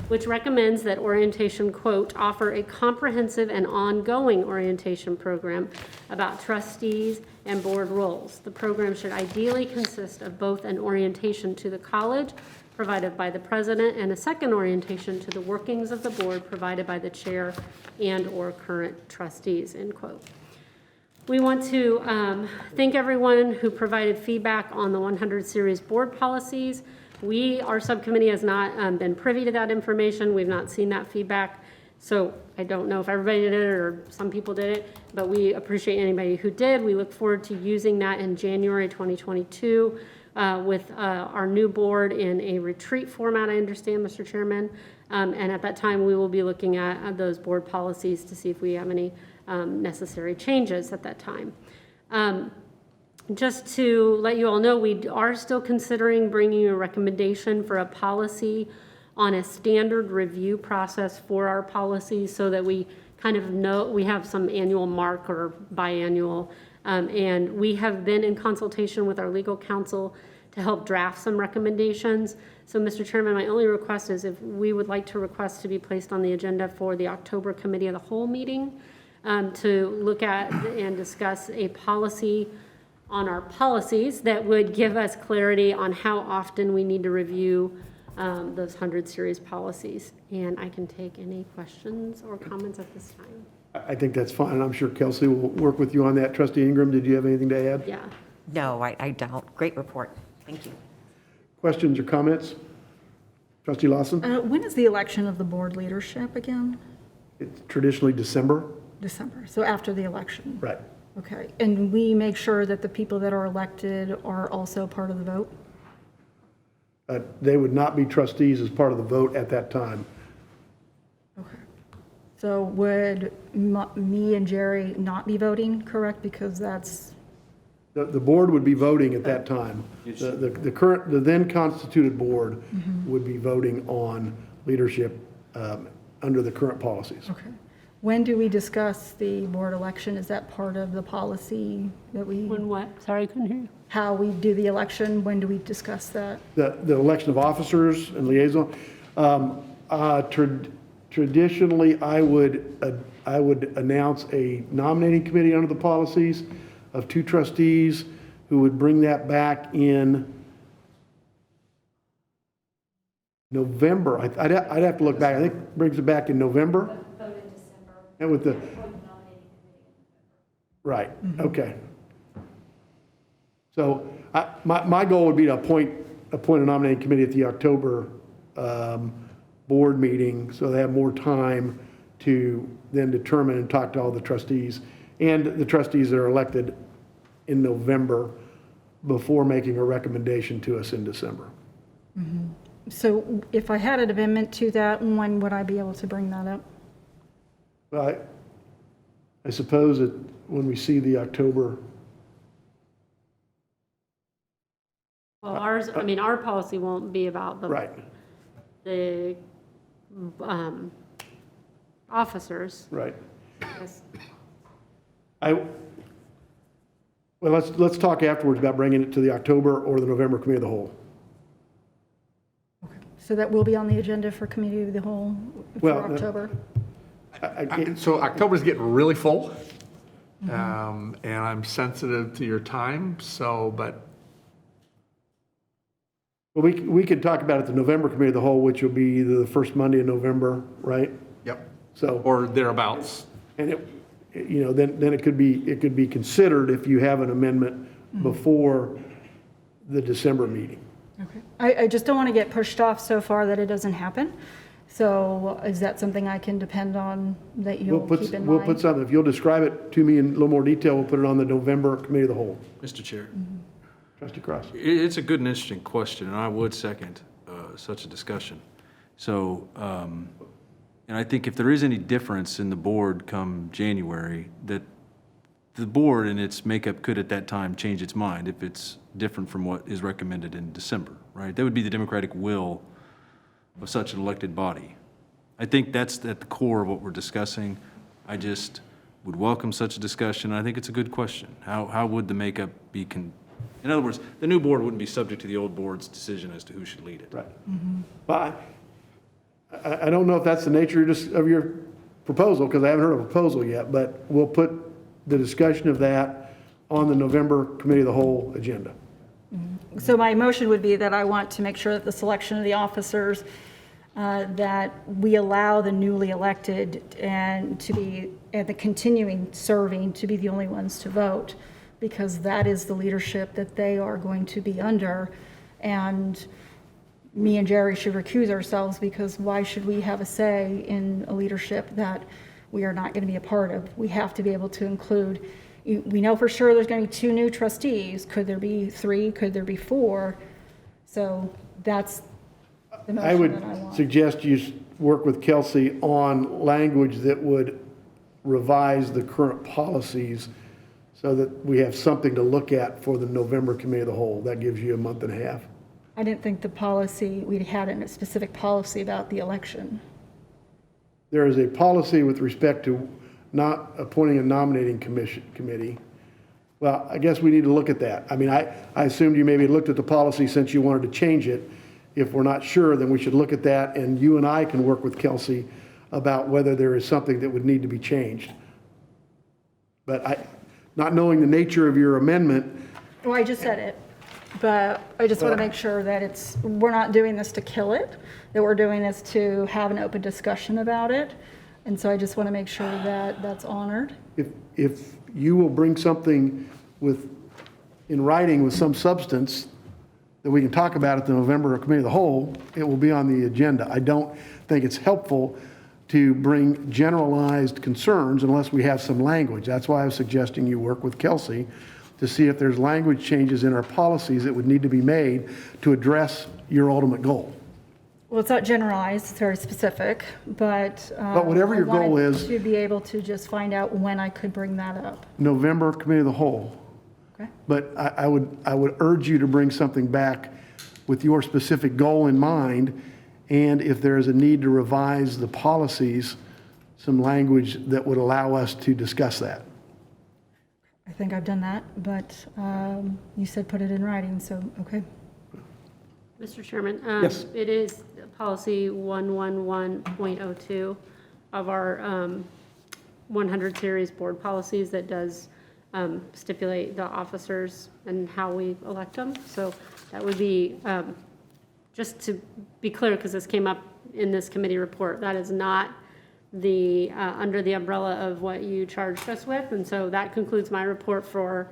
which recommends that orientation, quote, offer a comprehensive and ongoing orientation program about trustees and board roles. The program should ideally consist of both an orientation to the college provided by the president and a second orientation to the workings of the board provided by the chair and/or current trustees, end quote. We want to thank everyone who provided feedback on the 100 series board policies. Our subcommittee has not been privy to that information. We've not seen that feedback. So I don't know if everybody did it or some people did it, but we appreciate anybody who did. We look forward to using that in January 2022 with our new board in a retreat format, I understand, Mr. Chairman. And at that time, we will be looking at those board policies to see if we have any necessary changes at that time. Just to let you all know, we are still considering bringing you a recommendation for a policy on a standard review process for our policies so that we kind of know, we have some annual mark or biannual. And we have been in consultation with our legal counsel to help draft some recommendations. So, Mr. Chairman, my only request is if we would like to request to be placed on the agenda for the October Committee of the Whole meeting to look at and discuss a policy on our policies that would give us clarity on how often we need to review those 100 series policies. And I can take any questions or comments at this time. I think that's fine, and I'm sure Kelsey will work with you on that. Trustee Ingram, did you have anything to add? Yeah. No, I don't. Great report. Thank you. Questions or comments? Trustee Lawson? When is the election of the board leadership again? It's traditionally December. December, so after the election? Right. Okay, and we make sure that the people that are elected are also part of the vote? They would not be trustees as part of the vote at that time. Okay. So would me and Jerry not be voting, correct? Because that's... The board would be voting at that time. The then constituted board would be voting on leadership under the current policies. Okay. When do we discuss the board election? Is that part of the policy that we... When what? Sorry, I couldn't hear you. How we do the election, when do we discuss that? The election of officers and liaison. Traditionally, I would announce a nominating committee under the policies of 2 trustees who would bring that back in November. I'd have to look back. I think it brings it back in November. Vote in December. And with the, Appoint the nominating committee. right, okay. So my goal would be to appoint a nominating committee at the October board meeting so they have more time to then determine and talk to all the trustees and the trustees that are elected in November before making a recommendation to us in December. So if I had an amendment to that, when would I be able to bring that up? Well, I suppose that when we see the October, Well, our policy won't be about right, the officers. right. Yes. Well, let's talk afterwards about bringing it to the October or the November Committee of the Whole. So that will be on the agenda for committee of the whole for Well, October? So October's getting really full, and I'm sensitive to your time, but Well, we could talk about it at the November Committee of the Whole, which will be the first Monday in November, right? Yep. So, Or thereabouts. and then it could be considered if you have an amendment before the December meeting. Okay. I just don't want to get pushed off so far that it doesn't happen. So is that something I can depend on that you'll keep in mind? We'll put something, if you'll describe it to me in a little more detail, we'll put it on the November Committee of the Whole. Mr. Chair, Trustee Cross. it's a good and interesting question, and I would second such a discussion. So, and I think if there is any difference in the board come January, that the board and its makeup could at that time change its mind if it's different from what is recommended in December, right? That would be the democratic will of such an elected body. I think that's at the core of what we're discussing. I just would welcome such a discussion. I think it's a good question. How would the makeup be? In other words, the new board wouldn't be subject to the old board's decision as to who should lead it. Right. But I don't know if that's the nature of your proposal, because I haven't heard a proposal yet, but we'll put the discussion of that on the November Committee of the Whole agenda. So my motion would be that I want to make sure that the selection of the officers, that we allow the newly elected and the continuing serving to be the only ones to vote, because that is the leadership that they are going to be under. And me and Jerry should recuse ourselves, because why should we have a say in a leadership that we are not going to be a part of? We have to be able to include. We know for sure there's going to be 2 new trustees. Could there be 3? Could there be 4? So that's the I motion would that I want. suggest you work with Kelsey on language that would revise the current policies so that we have something to look at for the November Committee of the Whole. That gives you a month and a half. I didn't think the policy, we had a specific policy about the election. There is a policy with respect to not appointing a nominating committee. Well, I guess we need to look at that. I mean, I assumed you maybe looked at the policy since you wanted to change it. If we're not sure, then we should look at that, and you and I can work with Kelsey about whether there is something that would need to be changed. But not knowing the nature of your amendment, Well, I just said it, but I just want to make sure that we're not doing this to kill it, that we're doing this to have an open discussion about it. And so I just want to make sure that that's honored. if you will bring something in writing with some substance that we can talk about at the November Committee of the Whole, it will be on the agenda. I don't think it's helpful to bring generalized concerns unless we have some language. That's why I was suggesting you work with Kelsey to see if there's language changes in our policies that would need to be made to address your ultimate goal. Well, it's not generalized, it's very specific, but. whatever your goal I wanted is- to be able to just find out when I could bring that up. November Committee of the Whole. Okay. But I would urge you to bring something back with your specific goal in mind, and if there is a need to revise the policies, some language that would allow us to discuss that. I think I've done that, but you said put it in writing, so, okay. Mr. Chairman? Yes. It is policy 111.02 of our 100 series board policies that does stipulate the officers and how we elect them. So that would be, just to be clear, because this came up in this committee report, that is not under the umbrella of what you charged us with. And so that concludes my report for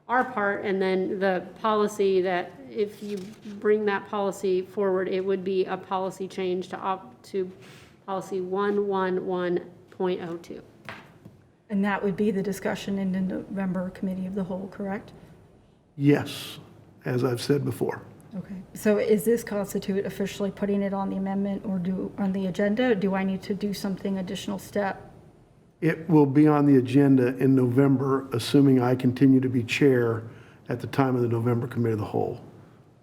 our part. And then the policy, that if you bring that policy forward, it would be a policy change to policy 111.02. And that would be the discussion in the November Committee of the Whole, correct? Yes, as I've said before. Okay. So is this constitute officially putting it on the amendment or on the agenda? Or do I need to do something additional step? It will be on the agenda in November, assuming I continue to be chair at the time of the November Committee of the Whole.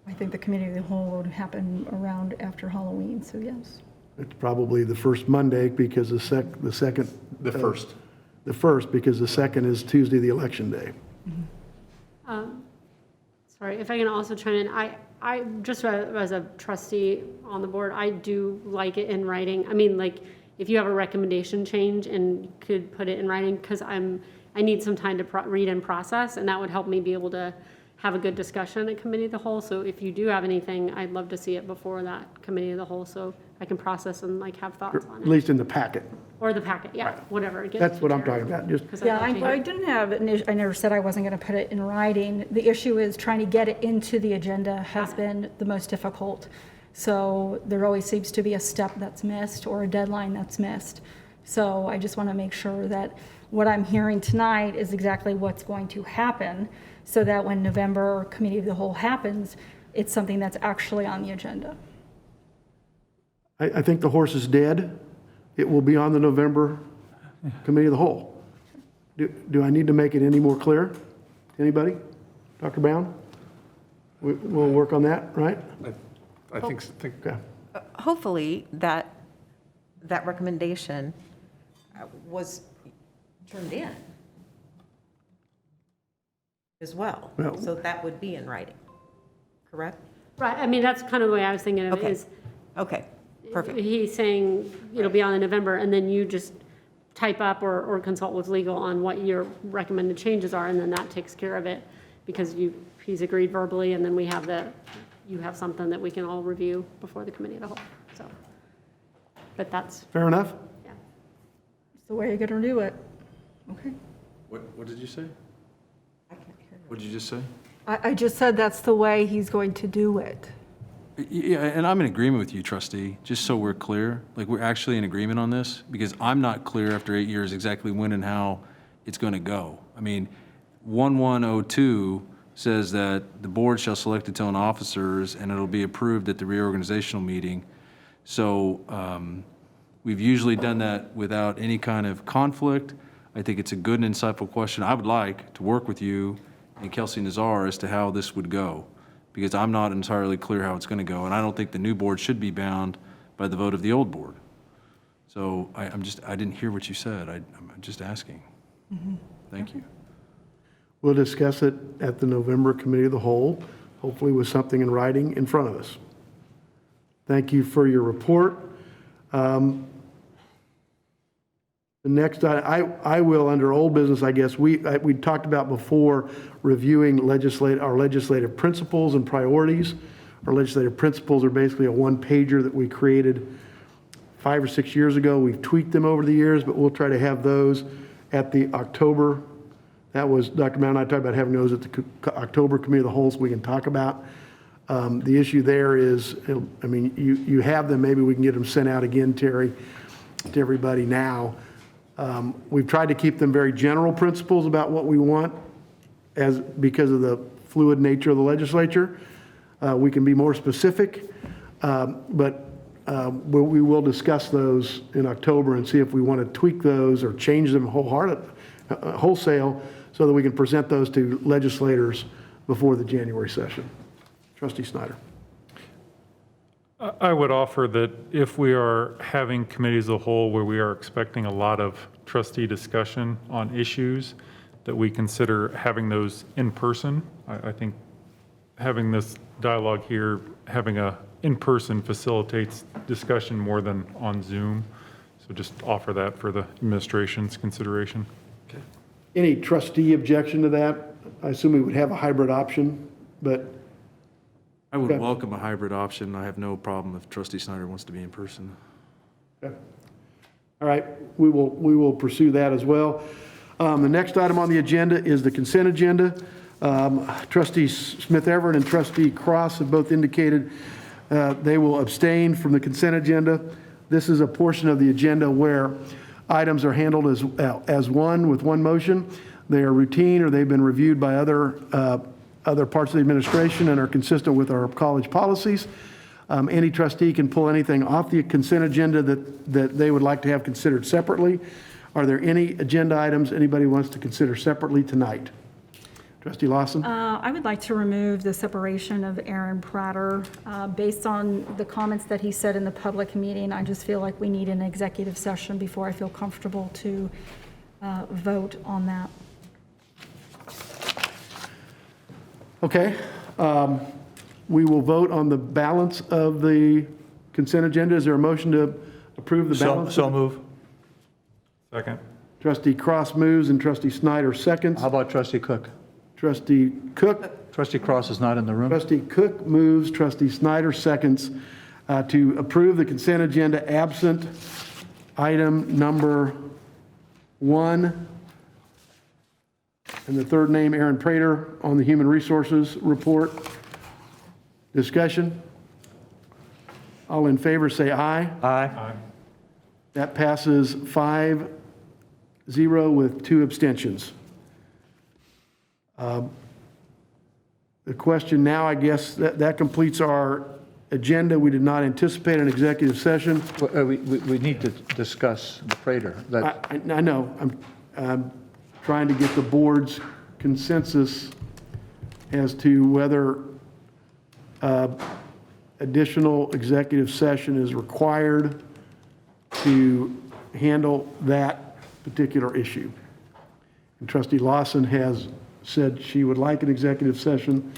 I think the Committee of the Whole would happen around after Halloween, so yes. It's probably the first Monday because the second. The first. The first, because the second is Tuesday, the election day. Sorry, if I can also chime in, I just as a trustee on the board, I do like it in writing. I mean, like, if you have a recommendation change and could put it in writing, because I need some time to read and process, and that would help me be able to have a good discussion at Committee of the Whole. So if you do have anything, I'd love to see it before that Committee of the Whole, so I can process and like have thoughts on At it. least in the packet. Or the packet, yeah, whatever. Get That's it what I'm there. talking about, just. 'Cause Yeah, I'd love to I hear- didn't have, I never said I wasn't going to put it in writing. The issue is trying to get it into the agenda has been the most difficult. So there always seems to be a step that's missed or a deadline that's missed. So I just want to make sure that what I'm hearing tonight is exactly what's going to happen, so that when November Committee of the Whole happens, it's something that's actually on the agenda. I think the horse is dead. It will be on the November Committee of the Whole. Do I need to make it any more clear? Anybody? Dr. Brown? We'll work on that, right? I think. Okay. Hopefully, that recommendation was turned in as well. Well- So that would be in writing, correct? Right, I mean, that's kind of the way I was thinking of it, Okay. is Okay. Perfect. He's saying it'll be on in November, and then you just type up or consult with legal on what your recommended changes are, and then that takes care of it, because he's agreed verbally, and then you have something that we can all review before the committee of the whole, so. But that's, Fair enough? It's the way you're going to do it. Okay. What did you say? What did you just say? I just said that's the way he's going to do it. Yeah, and I'm in agreement with you, trustee, just so we're clear, like we're actually in agreement on this, because I'm not clear after 8 years exactly when and how it's going to go. I mean, 1102 says that the board shall select its own officers and it'll be approved at the reorganizational meeting. So we've usually done that without any kind of conflict. I think it's a good and insightful question. I would like to work with you and Kelsey Nazar as to how this would go, because I'm not entirely clear how it's going to go, and I don't think the new board should be bound by the vote of the old board. So I didn't hear what you said. I'm just asking. Thank you. We'll discuss it at the November Committee of the Whole, hopefully with something in writing in front of us. Thank you for your report. The next, I will, under old business, I guess, we talked about before reviewing our legislative principles and priorities. Our legislative principles are basically a one-pager that we created 5 or 6 years ago. We've tweaked them over the years, but we'll try to have those at the October. That was, Dr. Mount and I talked about having those at the October Committee of the Whole so we can talk about. The issue there is, I mean, you have them, maybe we can get them sent out again, Terry, to everybody now. We've tried to keep them very general principles about what we want because of the fluid nature of the legislature. We can be more specific, but we will discuss those in October and see if we want to tweak those or change them wholesale so that we can present those to legislators before the January session. Trustee Snyder. I would offer that if we are having committees of the whole where we are expecting a lot of trustee discussion on issues, that we consider having those in person. I think having this dialogue here, having a in-person facilitates discussion more than on Zoom. So just offer that for the administration's consideration. Okay. Any trustee objection to that? I assume we would have a hybrid option, but. I would Okay. welcome a hybrid option. I have no problem if Trustee Snyder wants to be in person. Okay. All right, we will pursue that as well. The next item on the agenda is the consent agenda. Trustee Smith Everett and Trustee Cross have both indicated they will abstain from the consent agenda. This is a portion of the agenda where items are handled as one with one motion. They are routine or they've been reviewed by other parts of the administration and are consistent with our college policies. Any trustee can pull anything off the consent agenda that they would like to have considered separately. Are there any agenda items anybody wants to consider separately tonight? Trustee Lawson? I would like to remove the separation of Aaron Prater. Based on the comments that he said in the public meeting, I just feel like we need an executive session before I feel comfortable to vote on that. Okay. We will vote on the balance of the consent agenda. Is there a motion to approve the balance? So move. Second. Trustee Cross moves and Trustee Snyder seconds. How about Trustee Cook? Trustee Cook. Trustee Cross is not in the room. Trustee Cook moves, Trustee Snyder seconds to approve the consent agenda absent item number 1. And the third name, Aaron Prater, on the Human Resources report. Discussion? All in favor say aye. Aye. That passes 5-0 with 2 abstentions. The question now, I guess, that completes our agenda. We did not anticipate an executive session. We need to discuss the Prater. I know. I'm trying to get the board's consensus as to whether additional executive session is required to handle that particular issue. And Trustee Lawson has said she would like an executive session.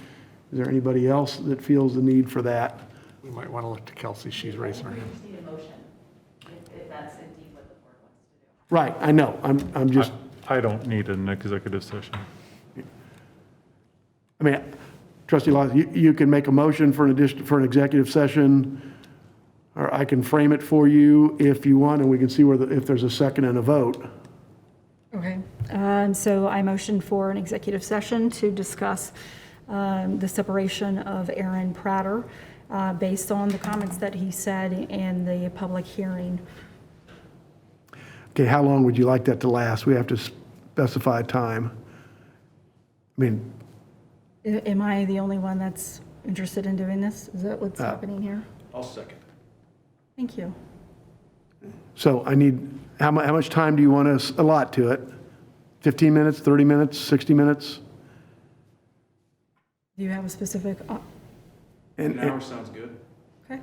Is there anybody else that feels the need for that? We might want to look to Kelsey. She's raising her hand. Right, I know, I'm just, I don't need an executive session. I mean, trustee Lawson, you can make a motion for an executive session, or I can frame it for you if you want, and we can see if there's a second and a vote. Okay, so I motion for an executive session to discuss the separation of Aaron Prater based on the comments that he said in the public hearing. Okay, how long would you like that to last? We have to specify a time. I mean, Am I the only one that's interested in doing this? Is that what's happening here? I'll second. Thank you. so I need, how much time do you want to allot to it? 15 minutes, 30 minutes, 60 minutes? Do you have a specific, An hour sounds good. okay.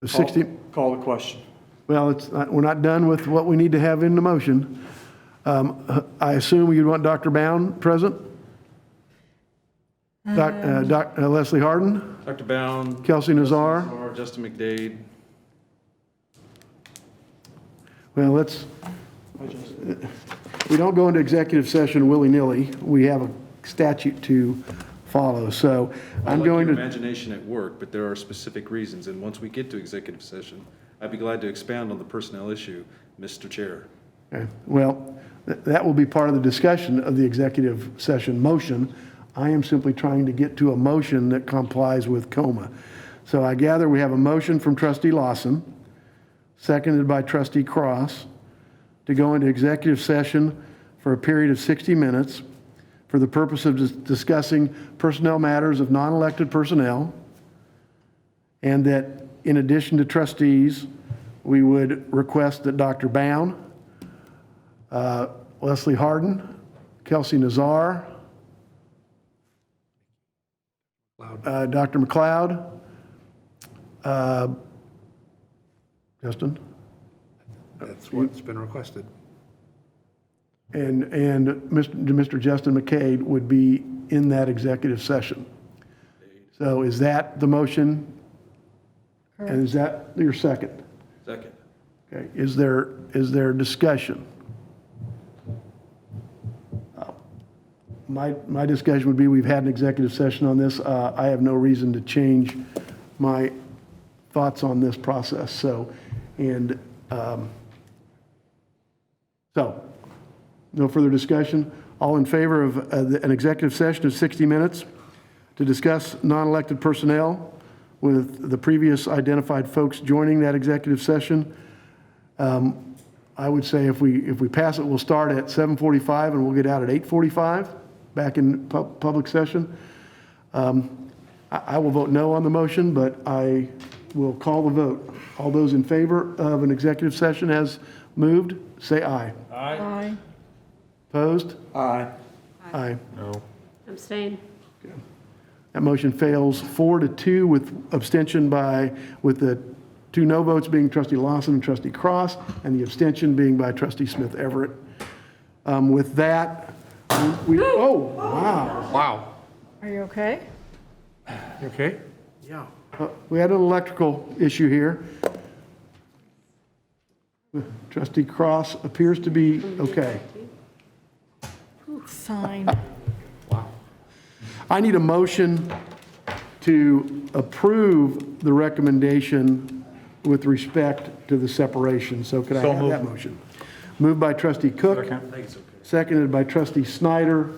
60, Call the question. well, we're not done with what we need to have in the motion. I assume you'd want Dr. Bound present? Leslie Harden? Dr. Bound. Kelsey Nazar? Justin McDade. Well, we don't go into executive session willy-nilly. We have a statute to follow, so I'm going Your to, imagination at work, but there are specific reasons, and once we get to executive session, I'd be glad to expound on the personnel issue, Mr. Chair. okay, well, that will be part of the discussion of the executive session motion. I am simply trying to get to a motion that complies with COMA. So I gather we have a motion from trustee Lawson, seconded by trustee Cross, to go into executive session for a period of 60 minutes for the purpose of discussing personnel matters of non-elected personnel, and that in addition to trustees, we would request that Dr. Bound, Leslie Harden, Kelsey Nazar, Dr. McLeod, Justin? That's what's been requested. And Mr. Justin McCade would be in that executive session. So is that the motion? And is that your second? Second. Okay, is there discussion? My discussion would be, we've had an executive session on this. I have no reason to change my thoughts on this process, so no further discussion. All in favor of an executive session of 60 minutes to discuss non-elected personnel with the previous identified folks joining that executive session? I would say if we pass it, we'll start at 7:45 and we'll get out at 8:45 back in public session. I will vote no on the motion, but I will call the vote. All those in favor of an executive session as moved, say aye. Aye. Opposed? Aye. Aye. No. Abstain. That motion fails 4-2 with abstention with the 2 no votes being trustee Lawson and trustee Cross, and the abstention being by trustee Smith Everett. With that, oh, wow. Wow. Are you okay? You okay? Yeah. We had an electrical issue here. Trustee Cross appears to be okay. Sign. I need a motion to approve the recommendation with respect to the separation. So could I have that motion? Moved by trustee Cook, seconded by trustee Snyder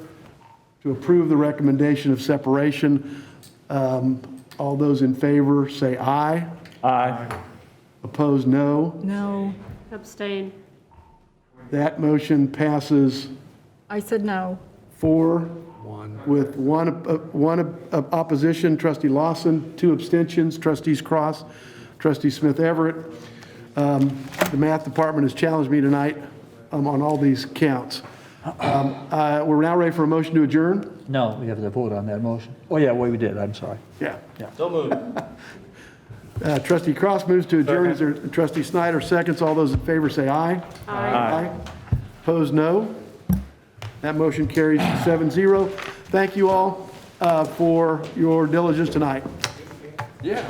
to approve the recommendation of separation. All those in favor say aye. Aye. Opposed, no. No. Abstain. That motion passes I said no. 4 with one opposition, trustee Lawson, 2 abstentions, trustees Cross, trustee Smith Everett. The math department has challenged me tonight on all these counts. We're now ready for a motion to adjourn? No, we have to vote on that motion. Oh, yeah, well, we did, I'm sorry. Yeah. So moved. Trustee Cross moves to adjourn. Is there trustee Snyder seconds? All those in favor say aye. Aye. Opposed, no. That motion carries 7-0. Thank you all for your diligence tonight. Yeah.